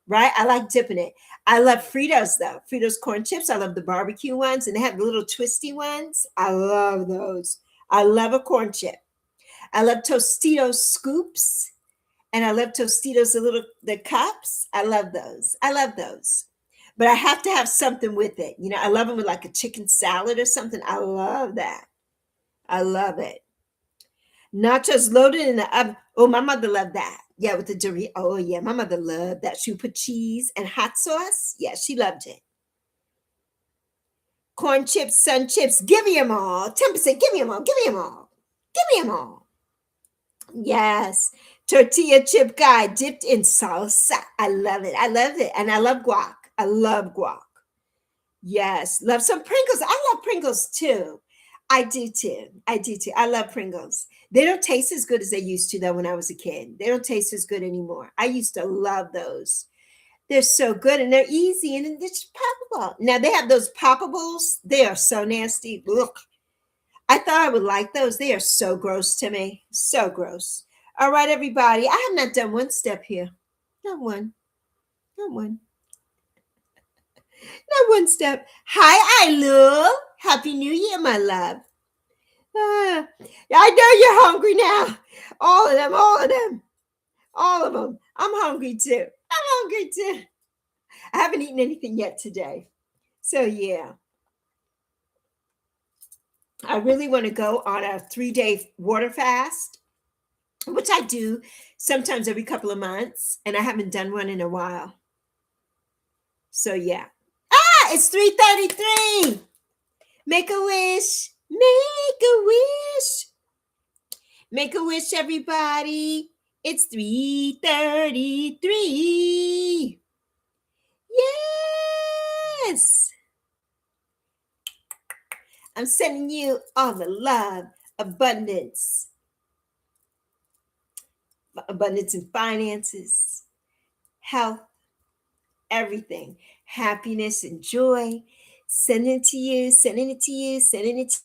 right? I like dipping it. I love Fritos though. Fritos corn chips. I love the barbecue ones, and they have the little twisty ones. I love those. I love a corn chip. I love Tostitos scoops, and I love Tostitos the cups. I love those. But I have to have something with it. You know, I love them with like a chicken salad or something. I love that. I love it. Nachos loaded in the oven. Oh, my mother loved that. Yeah, with the Dorito. Oh, yeah, my mother loved that. She would put cheese and hot sauce. Yeah, she loved it. Corn chips, sun chips. Give me them all. 10%. Give me them all. Give me them all. Give me them all. Yes. Tortilla chip guy dipped in salsa. I love it. I love it. And I love guac. I love guac. Yes. Love some Pringles. I love Pringles too. I do too. I love Pringles. They don't taste as good as they used to though when I was a kid. They don't taste as good anymore. I used to love those. They're so good and they're easy and they're just poppable. Now they have those poppables. They are so nasty. Look, I thought I would like those. They are so gross to me. So gross. All right, everybody. I have not done one step here. Not one. Not one. Not one step. Hi, Ailu. Happy New Year, my love. I know you're hungry now. All of them, all of them, all of them. I'm hungry too. I'm hungry too. I haven't eaten anything yet today. So, yeah. I really want to go on a 3-day water fast, which I do sometimes every couple of months, and I haven't done one in a while. So, yeah. Ah, it's 3:33. Make a wish. Make a wish. Make a wish, everybody. It's 3:33. Yes. I'm sending you all the love, abundance in finances, health, everything, happiness and joy. Sending it to you, sending it to you, sending it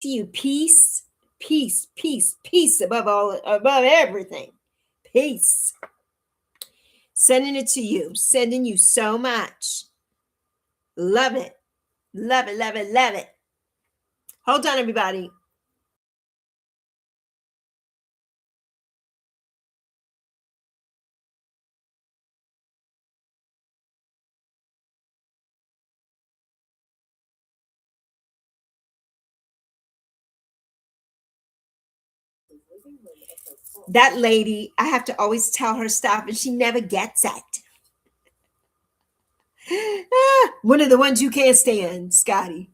to you. Peace, peace, peace, peace above everything. Peace. Sending it to you, sending you so much. Love it. Love it, love it, love it. Hold on, everybody. That lady, I have to always tell her stop, and she never gets it. One of the ones you can't stand, Scotty.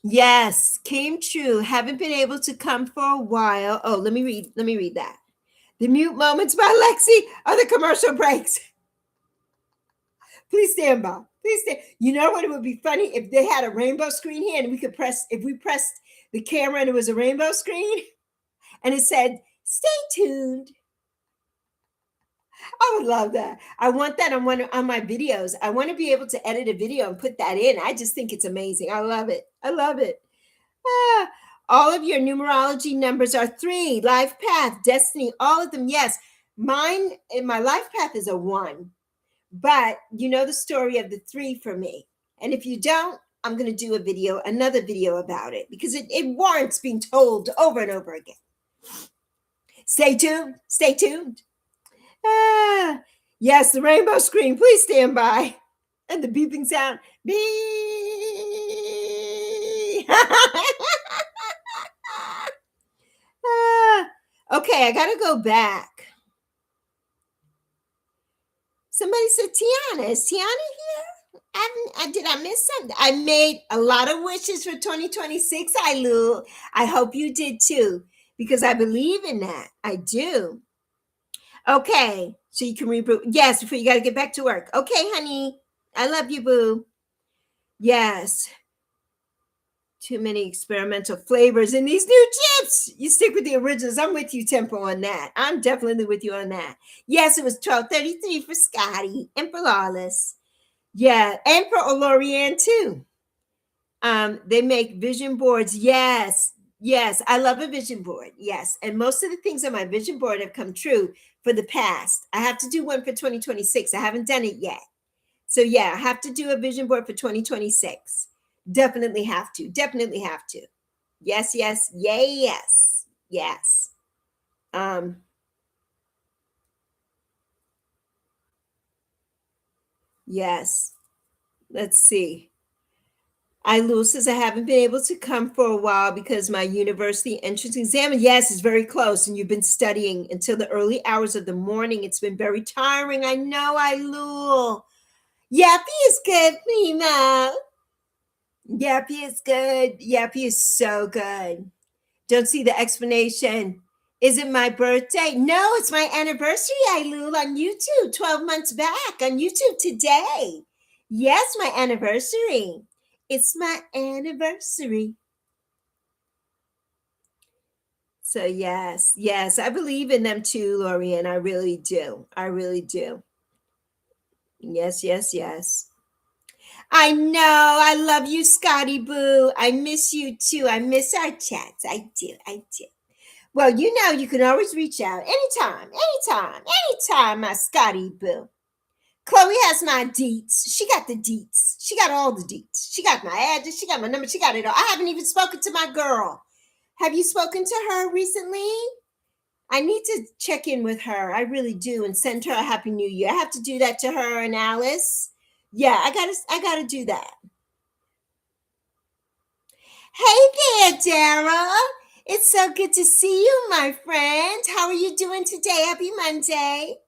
Yes, came true. Haven't been able to come for a while. Oh, let me read that. The mute moments by Lexi are the commercial breaks. Please stand by. Please stand. You know what? It would be funny if they had a rainbow screen here and we could if we pressed the camera and it was a rainbow screen and it said, stay tuned. I would love that. I want that on my videos. I want to be able to edit a video and put that in. I just think it's amazing. I love it. I love it. All of your numerology numbers are 3. Life path, destiny, all of them. Yes. Mine, in my life path is a 1. But you know the story of the 3 for me. And if you don't, I'm going to do another video about it because it warrants being told over and over again. Stay tuned. Stay tuned. Yes, the rainbow screen. Please stand by. And the beeping sound. Beep. Okay, I got to go back. Somebody said, Tiana. Is Tiana here? Did I miss something? I made a lot of wishes for 2026, Ailu. I hope you did too, because I believe in that. I do. Okay, so you can reboot. Yes, before you got to get back to work. Okay, honey. I love you, boo. Yes. Too many experimental flavors in these new chips. You stick with the originals. I'm with you, Tempo, on that. I'm definitely with you on that. Yes, it was 12:33 for Scotty and for Lawless. Yeah, and for Olorian too. They make vision boards. Yes, yes. I love a vision board. Yes, and most of the things on my vision board have come true for the past. I have to do one for 2026. I haven't done it yet. So yeah, I have to do a vision board for 2026. Definitely have to. Definitely have to. Yes, yes, yes, yes. Yes. Let's see. Ailu says I haven't been able to come for a while because my university entrance exam. Yes, it's very close, and you've been studying until the early hours of the morning. It's been very tiring. I know, Ailu. Yappy is good, Prima. Yappy is good. Yappy is so good. Don't see the explanation. Is it my birthday? No, it's my anniversary, Ailu, on YouTube, 12 months back on YouTube today. Yes, my anniversary. It's my anniversary. So yes, I believe in them too, Lorianne. I really do. I really do. Yes. I know. I love you, Scotty Boo. I miss you too. I miss our chats. I do. Well, you can always reach out anytime, my Scotty Boo. Chloe has my deets. She got the deets. She got all the deets. She got my address. She got my number. She got it all. I haven't even spoken to my girl. Have you spoken to her recently? I need to check in with her. I really do, and send her a happy new year. I have to do that to her and Alice. Yeah, I gotta do that. Hey there, Dara. It's so good to see you, my friend. How are you doing today? Happy Monday.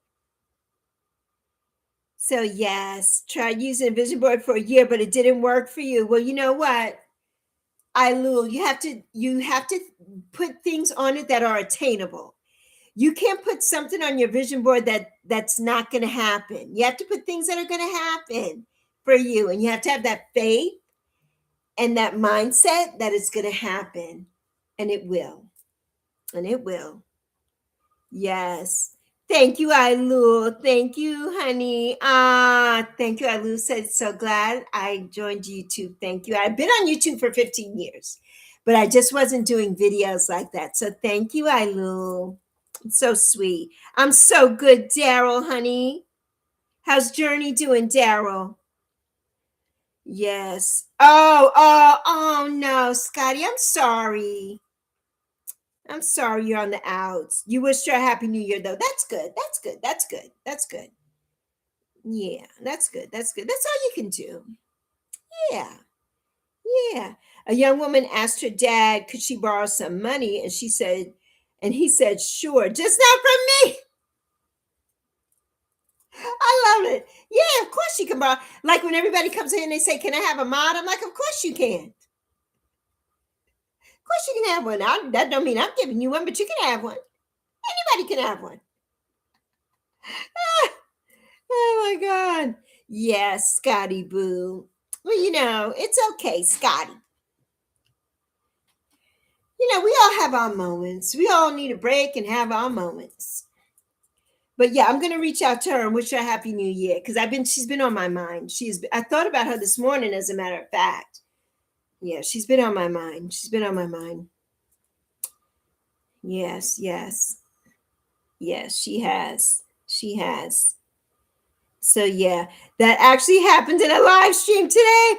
So yes, tried using a vision board for a year, but it didn't work for you. Well, you know what? Lul, you have to put things on it that are attainable. You can't put something on your vision board that's not going to happen. You have to put things that are going to happen for you, and you have to have that faith and that mindset that it's going to happen, and it will. And it will. Yes. Thank you, Ailu. Thank you, honey. Thank you, Ailu. Said so glad I joined YouTube. Thank you. I've been on YouTube for 15 years, but I just wasn't doing videos like that. So thank you, Ailu. It's so sweet. I'm so good, Daryl, honey. How's Journey doing, Daryl? Yes. Oh no, Scotty. I'm sorry. I'm sorry you're on the outs. You wish her a happy new year, though. That's good. That's good. Yeah, that's good. That's good. That's all you can do. Yeah. Yeah. A young woman asked her dad, could she borrow some money? And he said, sure, just not from me. I love it. Yeah, of course she can borrow. Like when everybody comes in and they say, can I have a mod? I'm like, of course you can. Of course you can have one. That don't mean I'm giving you one, but you can have one. Anybody can have one. Oh my God. Yes, Scotty Boo. Well, it's okay, Scotty. We all have our moments. We all need a break and have our moments. But yeah, I'm gonna reach out to her and wish her a happy new year because she's been on my mind. I thought about her this morning, as a matter of fact. Yeah, she's been on my mind. She's been on my mind. Yes. Yes, she has. She has. So yeah, that actually happened in a live stream today.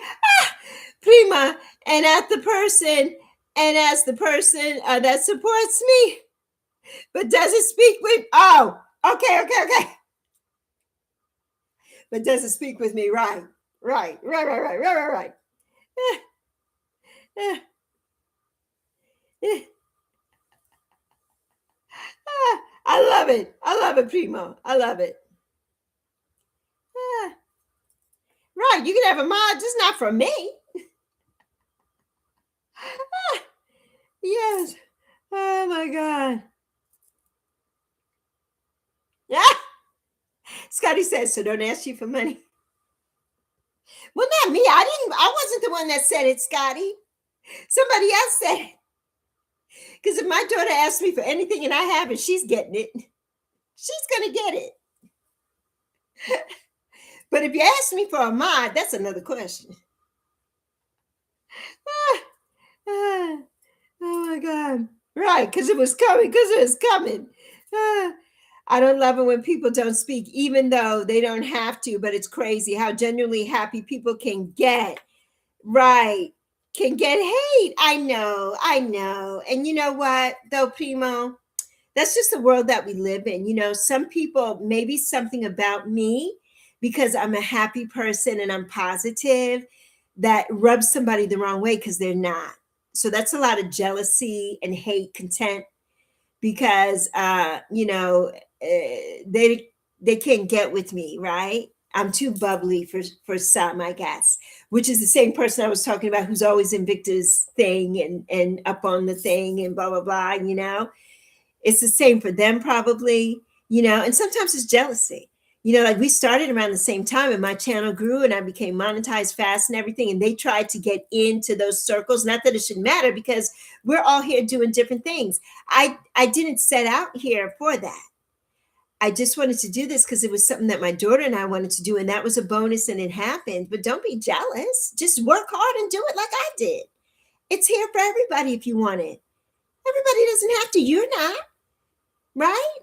Prima, and as the person that supports me, but doesn't speak with. Oh, okay. But doesn't speak with me, right? Eh, eh, eh. I love it, Primo. I love it. Right, you can have a mod, just not from me. Yes. Oh my God. Yeah. Scotty says, so don't ask you for money. Well, not me. I wasn't the one that said it, Scotty. Somebody else said it. Because if my daughter asks me for anything and I have it, she's getting it. She's going to get it. But if you ask me for a mod, that's another question. Oh my God. Right, because it was coming. I don't love it when people don't speak, even though they don't have to, but it's crazy how genuinely happy people can get. Right. Can get hate. I know. And you know what, though, Primo? That's just the world that we live in. Some people, maybe something about me, because I'm a happy person and I'm positive, that rubs somebody the wrong way because they're not. So that's a lot of jealousy and hate, content, because they can't get with me, right? I'm too bubbly for some, I guess, which is the same person I was talking about who's always in Victor's thing and up on the thing and blah, blah, blah. It's the same for them probably, and sometimes it's jealousy. Like we started around the same time and my channel grew and I became monetized fast and everything. And they tried to get into those circles. Not that it should matter because we're all here doing different things. I didn't set out here for that. I just wanted to do this because it was something that my daughter and I wanted to do. And that was a bonus and it happened. But don't be jealous. Just work hard and do it like I did. It's here for everybody if you want it. Everybody doesn't have to. You're not, right?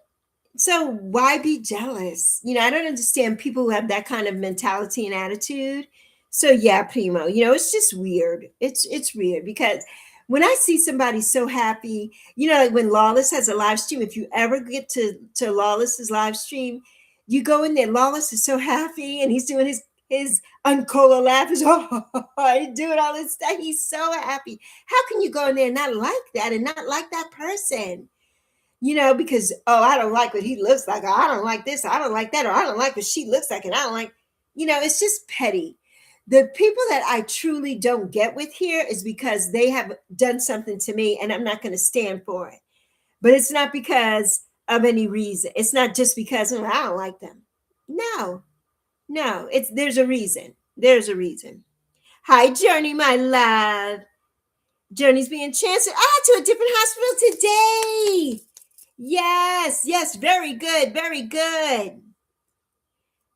So why be jealous? I don't understand people who have that kind of mentality and attitude. So yeah, Primo, it's just weird. It's weird because when I see somebody so happy, like when Lawless has a live stream, if you ever get to Lawless's live stream, you go in there, Lawless is so happy and he's doing his Uncola laugh, is he's doing all this stuff. He's so happy. How can you go in there and not like that and not like that person? Because, I don't like what he looks like, or I don't like this, or I don't like that, or I don't like what she looks like, and I don't like, it's just petty. The people that I truly don't get with here is because they have done something to me and I'm not going to stand for it. But it's not because of any reason. It's not just because I don't like them. No, there's a reason. There's a reason. Hi, Journey, my love. Journey's being transferred to a different hospital today. Yes, very good, very good.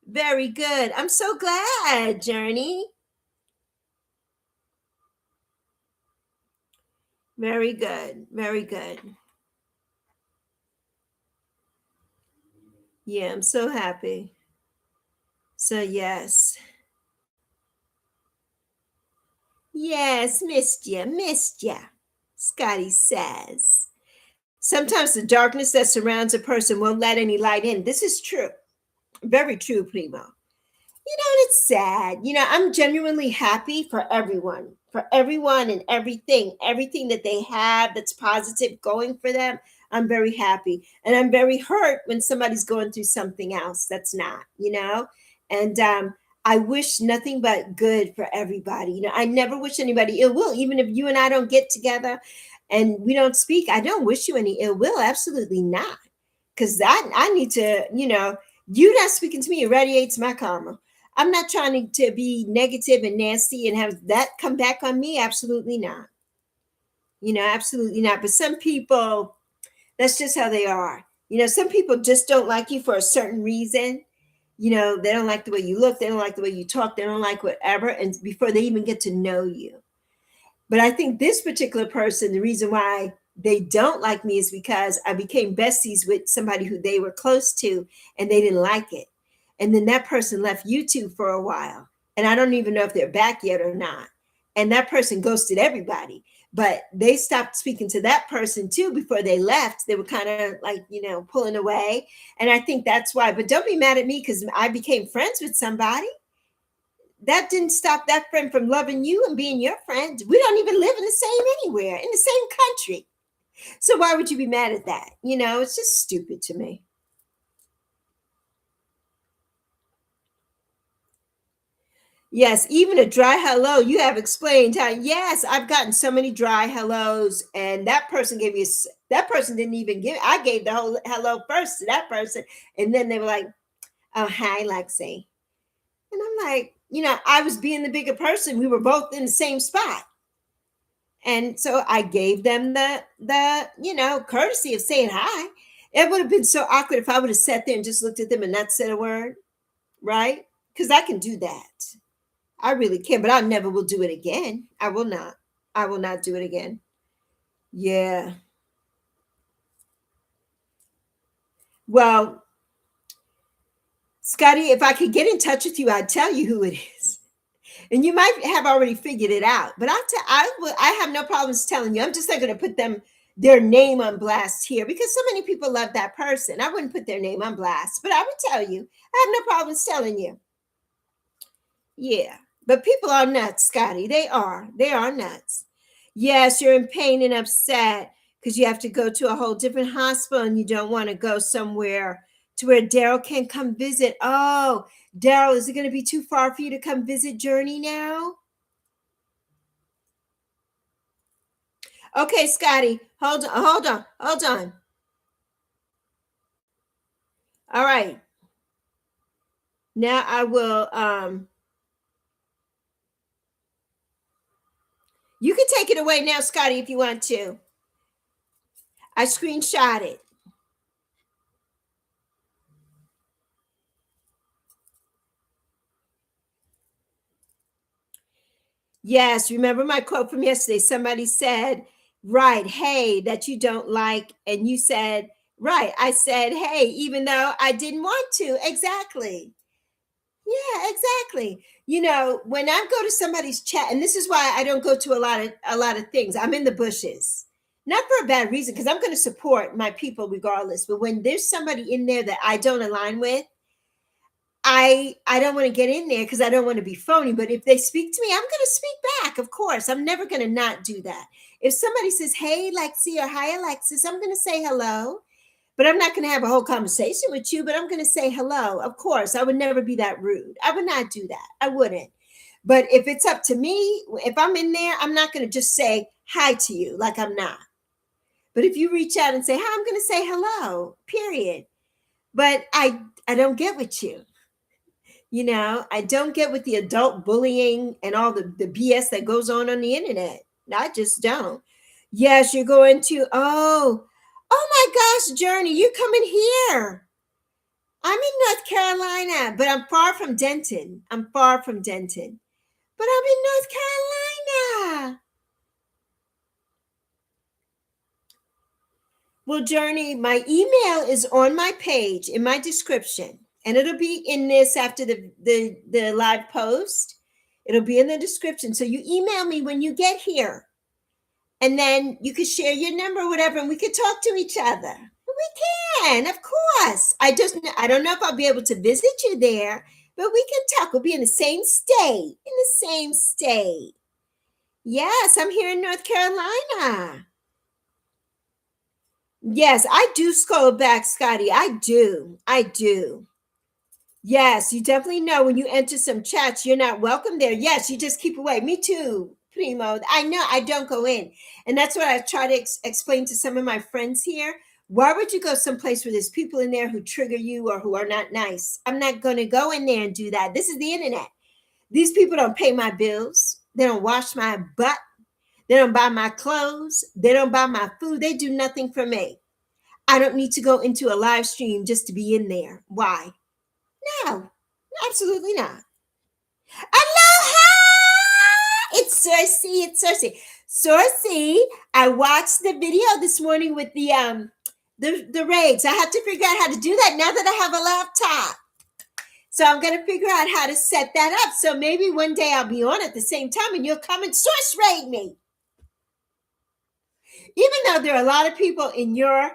Very good. I'm so glad, Journey. Very good, very good. Yeah, I'm so happy. So, yes. Yes, missed ya, Scotty says. Sometimes the darkness that surrounds a person won't let any light in. This is true. Very true, Primo. And it's sad. I'm genuinely happy for everyone and everything that they have that's positive going for them. I'm very happy. And I'm very hurt when somebody's going through something else that's not. And I wish nothing but good for everybody. I never wish anybody ill will, even if you and I don't get together and we don't speak. I don't wish you any ill will. Absolutely not. Because I need to, you not speaking to me irradiates my karma. I'm not trying to be negative and nasty and have that come back on me. Absolutely not. Absolutely not. But some people, that's just how they are. Some people just don't like you for a certain reason. They don't like the way you look. They don't like the way you talk. They don't like whatever. And before they even get to know you. But I think this particular person, the reason why they don't like me is because I became besties with somebody who they were close to and they didn't like it. And then that person left YouTube for a while. And I don't even know if they're back yet or not. And that person ghosted everybody. But they stopped speaking to that person too before they left. They were kind of like, pulling away. And I think that's why. But don't be mad at me because I became friends with somebody. That didn't stop that friend from loving you and being your friend. We don't even live in the same anywhere, in the same country. So why would you be mad at that? It's just stupid to me. Yes, even a dry hello. You have explained how, yes, I've gotten so many dry hellos, and that person gave me, that person didn't even give, I gave the whole hello first to that person. And then they were like, oh, hi, Lexi. And I'm like, I was being the bigger person. We were both in the same spot. And so I gave them the courtesy of saying hi. It would have been so awkward if I would have sat there and just looked at them and not said a word, right? Because I can do that. I really can, but I never will do it again. I will not. I will not do it again. Yeah. Well, Scotty, if I could get in touch with you, I'd tell you who it is. And you might have already figured it out, but I have no problems telling you. I'm just not going to put their name on blast here because so many people love that person. I wouldn't put their name on blast, but I would tell you. I have no problems telling you. Yeah, but people are nuts, Scotty. They are. They are nuts. Yes, you're in pain and upset because you have to go to a whole different hospital and you don't want to go somewhere to where Daryl can come visit. Oh, Daryl, is it going to be too far for you to come visit Journey now? Okay, Scotty, hold on. All right. Now I will, you can take it away now, Scotty, if you want to. I screenshot it. Yes, remember my quote from yesterday? Somebody said, right, hey, that you don't like. And you said, right. I said, hey, even though I didn't want to. Exactly. Yeah, exactly. You know, when I go to somebody's chat, and this is why I don't go to a lot of things. I'm in the bushes. Not for a bad reason, because I'm going to support my people regardless. But when there's somebody in there that I don't align with, I don't want to get in there because I don't want to be phony. But if they speak to me, I'm going to speak back. Of course, I'm never going to not do that. If somebody says, "Hey, Lexi," or "Hi, Alexis," I'm going to say hello. But I'm not going to have a whole conversation with you. But I'm going to say hello. Of course, I would never be that rude. I would not do that. I wouldn't. But if it's up to me, if I'm in there, I'm not going to just say hi to you like I'm not. But if you reach out and say hi, I'm going to say hello. Period. But I don't get with you. You know, I don't get with the adult bullying and all the BS that goes on the internet. I just don't. Yes, you're going to, oh my gosh, Journey, you coming here. I'm in North Carolina, but I'm far from Denton. I'm far from Denton, but I'm in North Carolina. Well, Journey, my email is on my page in my description. And it'll be in this after the live post. It'll be in the description. So you email me when you get here. And then you can share your number or whatever, and we could talk to each other. We can, of course. I don't know if I'll be able to visit you there, but we can talk. We'll be in the same state. In the same state. Yes, I'm here in North Carolina. Yes, I do scroll back, Scotty. I do. I do. Yes, you definitely know when you enter some chats, you're not welcome there. Yes, you just keep away. Me too, Primo. I know I don't go in. And that's what I try to explain to some of my friends here. Why would you go someplace where there's people in there who trigger you or who are not nice? I'm not going to go in there and do that. This is the internet. These people don't pay my bills. They don't wash my butt. They don't buy my clothes. They don't buy my food. They do nothing for me. I don't need to go into a live stream just to be in there. Why? No, absolutely not. Aloha! It's Cersei. It's Cersei. Cersei, I watched the video this morning with the raids. I have to figure out how to do that now that I have a laptop. So I'm going to figure out how to set that up. So maybe one day I'll be on at the same time and you'll come and source raid me. Even though there are a lot of people in your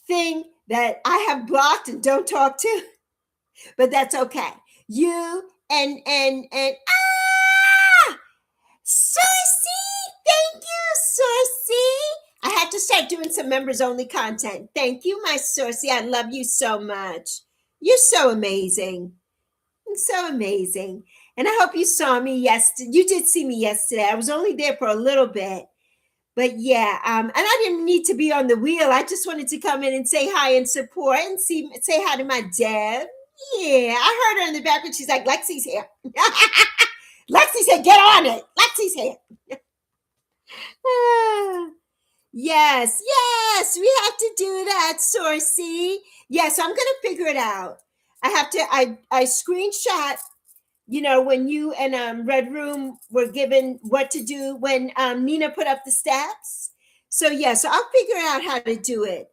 thing that I have blocked and don't talk to, but that's okay. You and Cersei, thank you, Cersei. I had to start doing some members only content. Thank you, my Cersei. I love you so much. You're so amazing. So amazing. And I hope you saw me yesterday. You did see me yesterday. I was only there for a little bit. But yeah, and I didn't need to be on the wheel. I just wanted to come in and say hi and support and say hi to my Deb. Yeah, I heard her in the background. She's like, Lexi's here. Lexi said, get on it. Lexi's here. Yes, we have to do that, Sourcey. Yes, I'm going to figure it out. I have to, I screenshot, you know, when you and Red Room were given what to do when Nina put up the steps. So, so I'll figure out how to do it.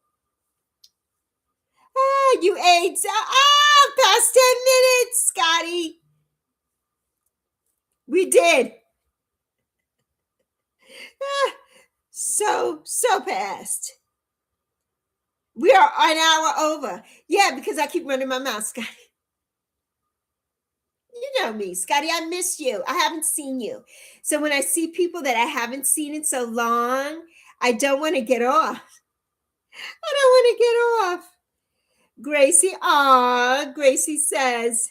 You ate. Past 10 minutes, Scotty. We did. So past. We are an hour over. Yeah, because I keep running my mouth, Scotty. You know me, Scotty. I miss you. I haven't seen you. So when I see people that I haven't seen in so long, I don't want to get off. I don't want to get off. Gracie says,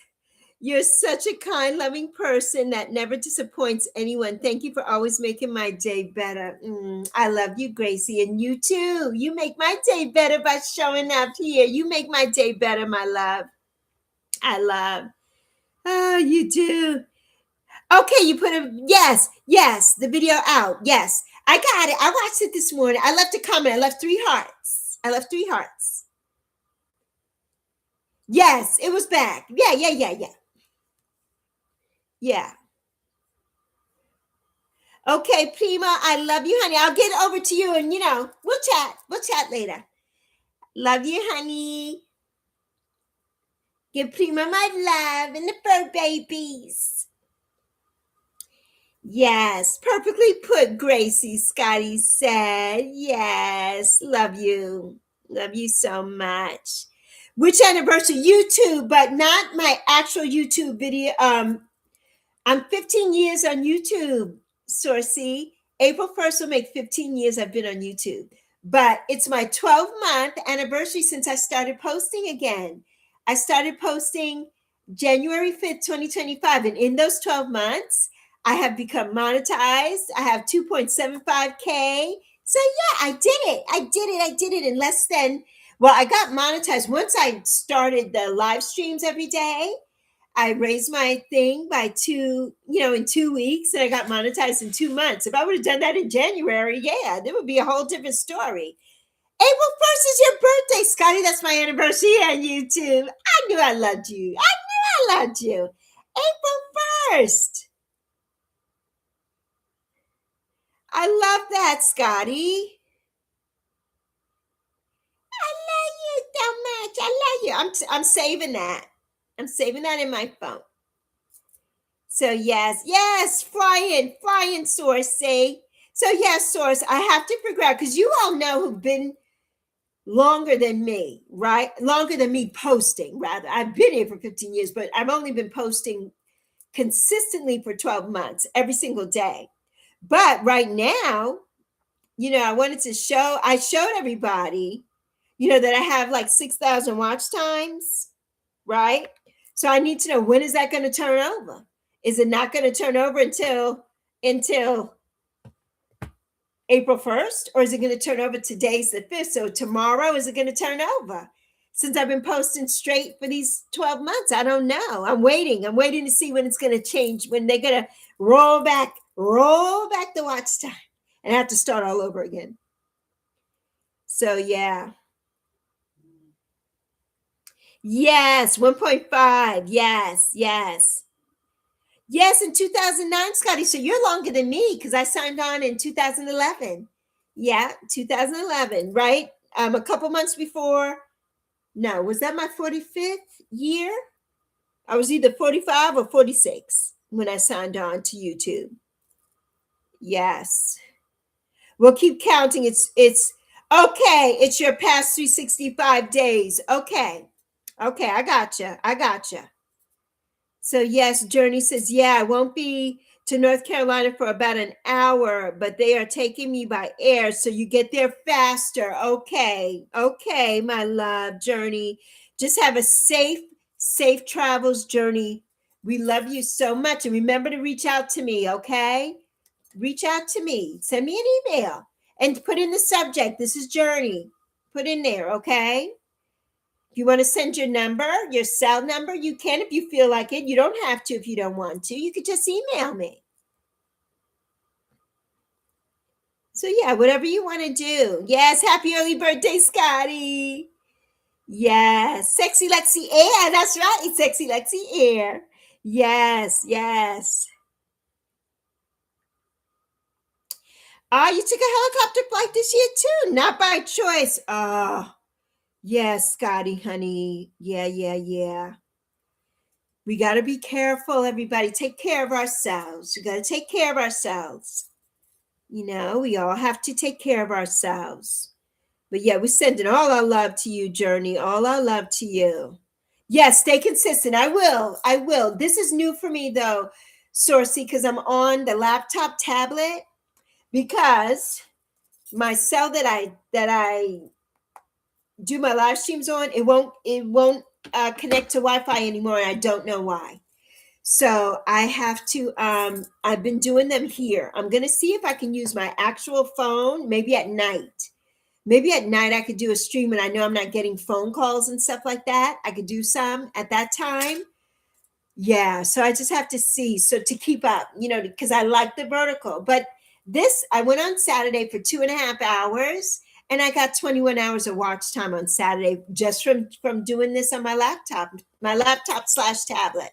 you're such a kind, loving person that never disappoints anyone. Thank you for always making my day better. I love you, Gracie, and you too. You make my day better by showing up here. You make my day better, my love. I love. Oh, you do. Okay, you put a yes, the video out. Yes, I got it. I watched it this morning. I left a comment. I left 3 hearts. I left 3 hearts. Yes, it was back. Yeah. Yeah. Okay, Prima, I love you, honey. I'll get over to you and we'll chat. We'll chat later. Love you, honey. Give Prima my love and the fur babies. Yes, perfectly put, Gracie, Scotty said. Yes, love you. Love you so much. Which anniversary? YouTube, but not my actual YouTube video. I'm 15 years on YouTube, Sourcey. April 1st will make 15 years I've been on YouTube. But it's my 12-month anniversary since I started posting again. I started posting January 5th, 2025. And in those 12 months, I have become monetized. I have 2.75K. So yeah, I did it. I did it in less than, well, I got monetized once I started the live streams every day. I raised my thing by in 2 weeks, and I got monetized in 2 months. If I would have done that in January, yeah, there would be a whole different story. April 1st is your birthday, Scotty. That's my anniversary on YouTube. I knew I loved you. I loved you. April 1st. I love that, Scotty. I love you so much. I love you. I'm saving that. I'm saving that in my phone. So yes, flying Source, say. So yes, Source, I have to figure out, because you all know who've been longer than me, right? Longer than me posting, rather. I've been here for 15 years, but I've only been posting consistently for 12 months, every single day. But right now, I wanted to I showed everybody, that I have like 6,000 watch times, right? So I need to know, when is that going to turn over? Is it not going to turn over until April 1st? Or is it going to turn over? Today's the 5th. So tomorrow, is it going to turn over? Since I've been posting straight for these 12 months, I don't know. I'm waiting. I'm waiting to see when it's going to change, when they're going to roll back the watch time, and I have to start all over again. So yeah. Yes, 1.5. Yes, in 2009, Scotty. So you're longer than me, because I signed on in 2011. Yeah, 2011, right? A couple months before. No, was that my 45th year? I was either 45 or 46 when I signed on to YouTube. Yes. We'll keep counting. It's okay. It's your past 365 days. Okay, I gotcha. So yes, Journey says, yeah, I won't be to North Carolina for about an hour, but they are taking me by air, so you get there faster. Okay, my love, Journey. Just have a safe travels, Journey. We love you so much, and remember to reach out to me, okay? Reach out to me. Send me an email and put in the subject, this is Journey. Put in there, okay? If you want to send your number, your cell number, you can if you feel like it. You don't have to if you don't want to. You could just email me. So yeah, whatever you want to do. Yes, happy early birthday, Scotty. Yes, Sexy Lexi Air. That's right, it's Sexy Lexi Air. Yes. You took a helicopter flight this year too, not by choice. Yes, Scotty, honey. Yeah. We got to be careful, everybody. Take care of ourselves. We got to take care of ourselves. We all have to take care of ourselves. But yeah, we're sending all our love to you, Journey. All our love to you. Yes, stay consistent. I will. This is new for me, though, Sourcey, because I'm on the laptop tablet, because my cell that I do my live streams on, it won't connect to Wi-Fi anymore, and I don't know why. So I have to, I've been doing them here. I'm going to see if I can use my actual phone, maybe at night. Maybe at night I could do a stream, and I know I'm not getting phone calls and stuff like that. I could do some at that time. Yeah, so I just have to see. So to keep up, because I like the vertical. But this, I went on Saturday for 2.5 hours, and I got 21 hours of watch time on Saturday just from doing this on my laptop slash tablet.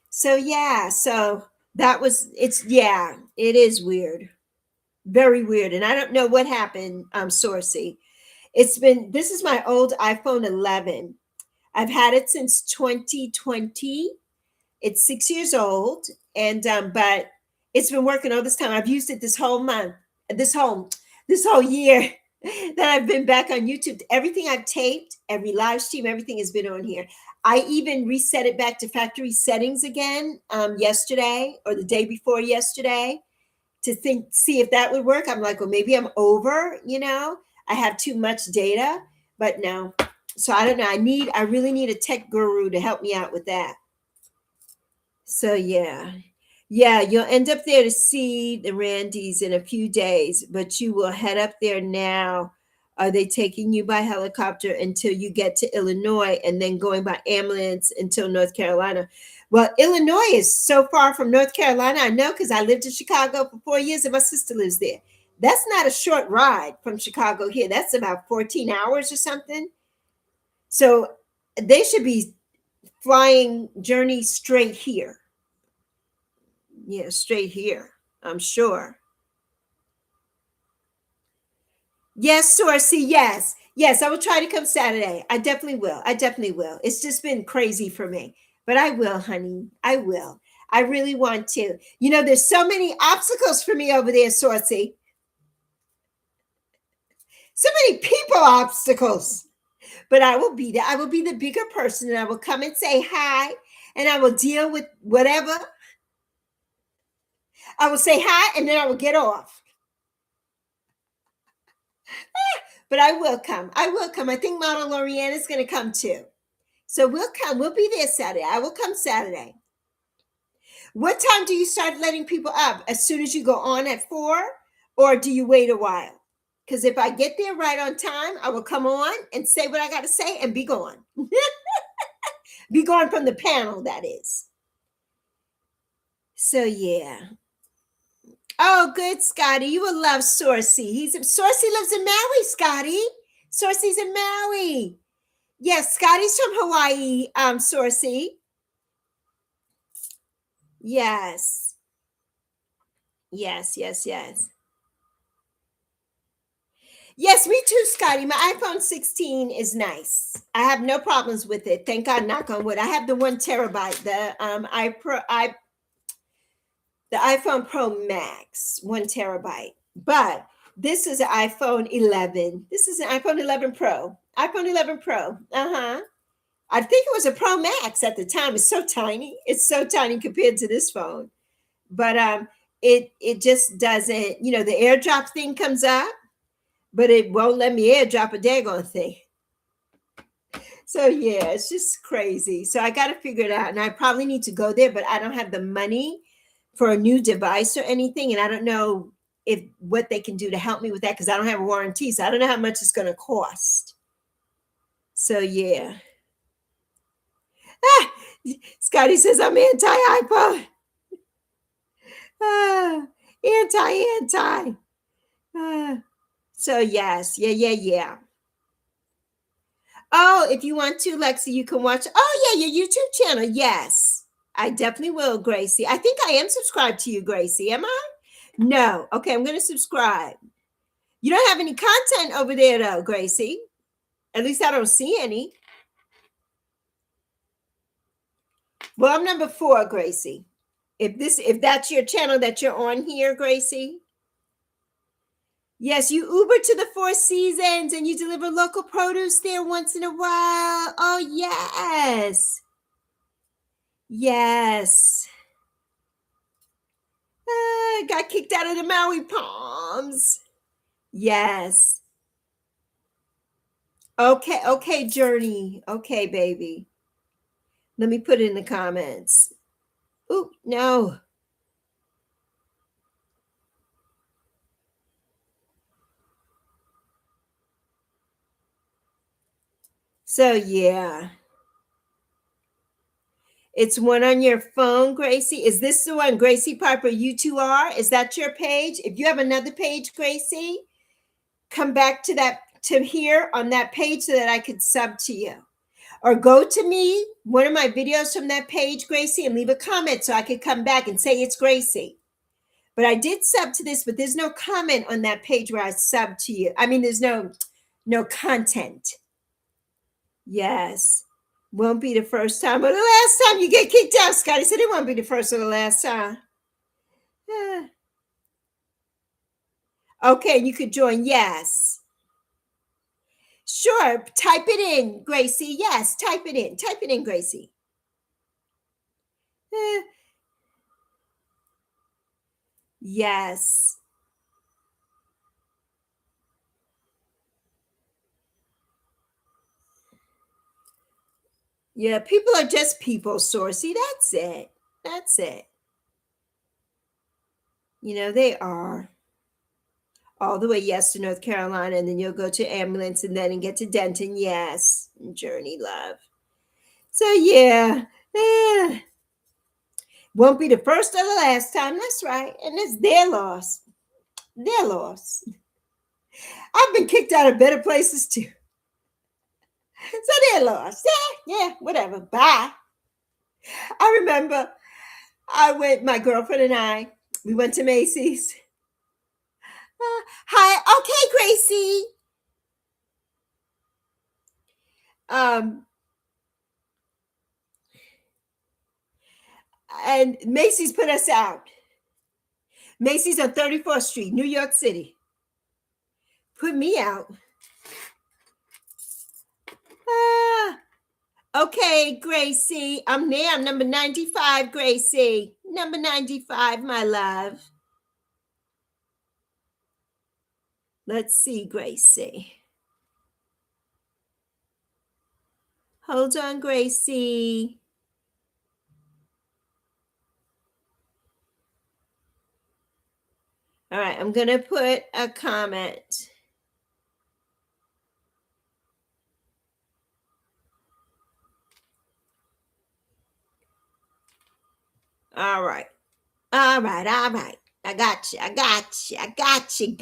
So yeah, so it is weird, very weird, and I don't know what happened. Sourcey, this is my old iPhone 11. I've had it since 2020. It's 6 years old, and but it's been working all this time. I've used it this whole month, this whole this whole year that I've been back on YouTube. Everything I've taped, every live stream, everything has been on here. I even reset it back to factory settings again yesterday or the day before yesterday to see if that would work. I'm like, well, maybe I'm over. I have too much data, but no. So I don't know. I really need a tech guru to help me out with that. So yeah, you'll end up there to see the Randys in a few days, but you will head up there now. Are they taking you by helicopter until you get to Illinois and then going by ambulance until North Carolina? Well, Illinois is so far from North Carolina. I know because I lived in Chicago for 4 years and my sister lives there. That's not a short ride from Chicago here. That's about 14 hours or something. So they should be flying journey straight here. Yeah, straight here, I'm sure. Yes, Sourcey, yes. Yes, I will try to come Saturday. I definitely will. I definitely will. It's just been crazy for me. But I will, honey. I will. I really want to. There's so many obstacles for me over there, Sourcey. So many people obstacles. But I will be there. I will be the bigger person and I will come and say hi and I will deal with whatever. I will say hi and then I will get off. But I will come. I will come. I think Model Lorianne is going to come too. So we'll come. We'll be there Saturday. I will come Saturday. What time do you start letting people up? As soon as you go on at 4? Or do you wait a while? Because if I get there right on time, I will come on and say what I got to say and be gone. Be gone from the panel, that is. So yeah. Oh, good, Scotty. You will love Sourcey. Sourcey lives in Maui, Scotty. Sourcey's in Maui. Yes, Scotty's from Hawaii, Sourcey. Yes. Yes, yes, yes. Yes, me too, Scotty. My iPhone 16 is nice. I have no problems with it. Thank God, knock on wood. I have the 1 terabyte, the iPhone Pro Max, 1 terabyte. But this is an iPhone 11. This is an iPhone 11 Pro. iPhone 11 Pro. Uh-huh. I think it was a Pro Max at the time. It's so tiny. It's so tiny compared to this phone. But it just doesn't, the AirDrop thing comes up, but it won't let me AirDrop a daggone thing. So yeah, it's just crazy. So I got to figure it out, and I probably need to go there, but I don't have the money for a new device or anything, and I don't know if what they can do to help me with that because I don't have a warranty, so I don't know how much it's going to cost. So yeah. Ah, Scotty says I'm anti-iPhone. Ah, anti. So yes, yeah. Oh, if you want to, Lexi, you can watch. Oh yeah, your YouTube channel. Yes, I definitely will, Gracie. I think I am subscribed to you, Gracie. Am I? No. Okay, I'm going to subscribe. You don't have any content over there, though, Gracie. At least I don't see any. Well, I'm number 4, Gracie. If that's your channel that you're on here, Gracie. Yes, you Uber to the Four Seasons and you deliver local produce there once in a while. Oh, yes. Yes. Got kicked out of the Maui Palms. Yes. Okay, Journey. Okay, baby. Let me put it in the comments. Oop, no. So, yeah. It's one on your phone, Gracie. Is this the one, Gracie Piper U2R? Is that your page? If you have another page, Gracie, come back to here on that page so that I could sub to you. Or go to me, one of my videos from that page, Gracie, and leave a comment so I could come back and say it's Gracie. But I did sub to this, but there's no comment on that page where I sub to you. I mean, there's no content. Yes. Won't be the first time or the last time you get kicked out. Scotty said it won't be the first or the last time. Okay, you could join. Yes. Sure. Type it in, Gracie. Yes, type it in. Type it in, Gracie. Yes. Yeah, people are just people, Sourcey. That's it. That's it. You know, they are. All the way, yes, to North Carolina, and then you'll go to Ambulance and then get to Denton, yes. Journey, love. So, yeah. Won't be the first or the last time. That's right. And it's their loss. Their loss. I've been kicked out of better places, too. So they're lost. Yeah, whatever. Bye. I remember my girlfriend and I, we went to Macy's. Hi. Okay, Gracie. And Macy's put us out. Macy's on 34th Street, New York City. Put me out. Okay, Gracie. I'm there. I'm number 95, Gracie. Number 95, my love. Let's see, Gracie. Hold on, Gracie. All right, I'm going to put a comment. All right. I got you,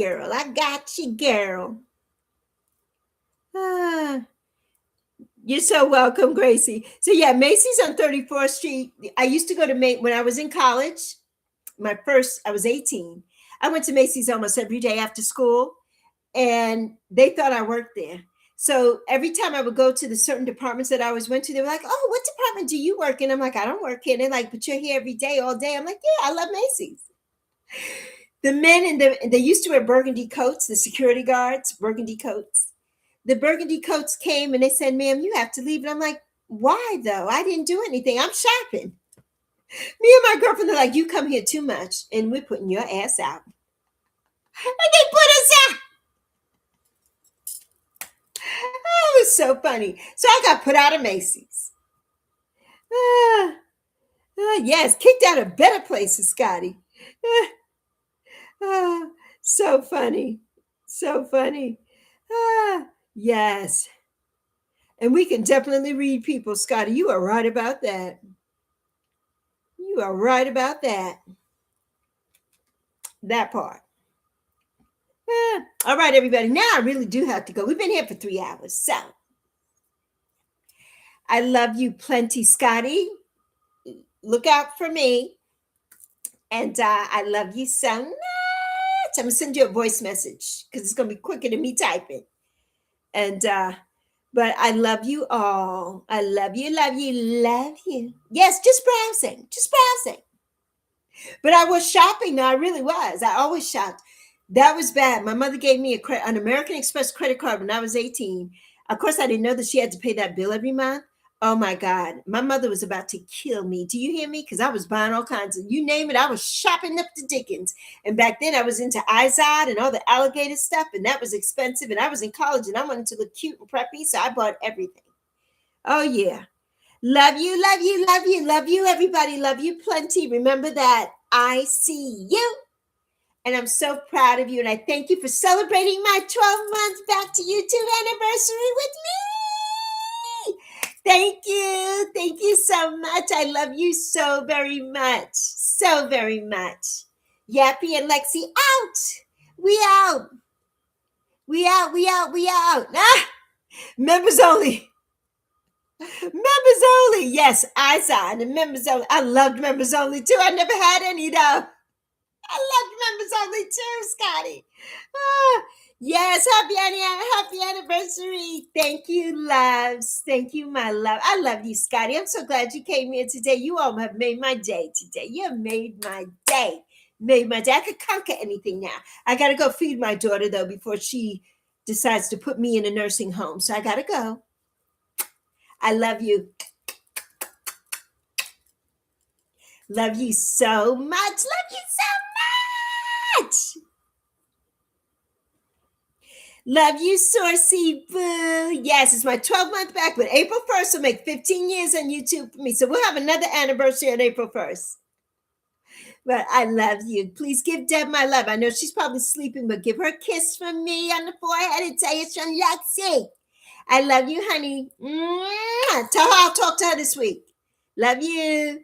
girl. You're so welcome, Gracie. So yeah, Macy's on 34th Street. I used to go to when I was in college. I was 18. I went to Macy's almost every day after school, and they thought I worked there. So every time I would go to the certain departments that I always went to, they were like, "Oh, what department do you work in?" I'm like, "I don't work here." And they're like, "But you're here every day, all day." I'm like, "Yeah, I love Macy's." The men they used to wear burgundy coats, the security guards, burgundy coats. The burgundy coats came and they said, "Ma'am, you have to leave." And I'm like, "Why though? I didn't do anything. I'm shopping." Me and my girlfriend are like, "You come here too much, and we're putting your ass out." And they put us out. Oh, it was so funny. So I got put out of Macy's. Yes, kicked out of better places, Scotty. So funny. So funny. Yes. And we can definitely read people, Scotty. You are right about that. You are right about that. That part. All right, everybody. Now I really do have to go. We've been here for 3 hours. So I love you plenty, Scotty. Look out for me. And I love you so much. I'm going to send you a voice message because it's going to be quicker than me typing. And, but I love you all. I love you, love you, love you. Yes, just browsing. But I was shopping. No, I really was. I always shopped. That was bad. My mother gave me an American Express credit card when I was 18. Of course, I didn't know that she had to pay that bill every month. Oh my God. My mother was about to kill me. Do you hear me? Because I was buying all kinds of, you name it, I was shopping up the Dickens. And back then I was into Izod and all the alligator stuff, and that was expensive. And I was in college and I wanted to look cute and preppy, so I bought everything. Oh yeah. Love you, love you, love you, love you, everybody. Love you plenty. Remember that I see you. And I'm so proud of you. And I thank you for celebrating my 12 months back to YouTube anniversary with me. Thank you. Thank you so much. I love you so very much. So very much. Yappy and Lexi out. We out. We out. We out. We out. Ah, members only. Members only. Yes, I saw it. And members only. I loved members only too. I never had any though. I loved members only too, Scotty. Ah, yes, happy anniversary. Thank you, loves. Thank you, my love. I love you, Scotty. I'm so glad you came here today. You all have made my day today. You have made my day. Made my day. I could conquer anything now. I got to go feed my daughter, though, before she decides to put me in a nursing home. So I got to go. I love you. Love you so much. Love you so much. Love you, Saucy Boo. Yes, it's my 12-month back, but April 1st will make 15 years on YouTube for me. So we'll have another anniversary on April 1st. But I love you. Please give Deb my love. I know she's probably sleeping, but give her a kiss from me on the forehead and say it's from Lexi. I love you, honey. Mwah. Tell her I'll talk to her this week. Love you.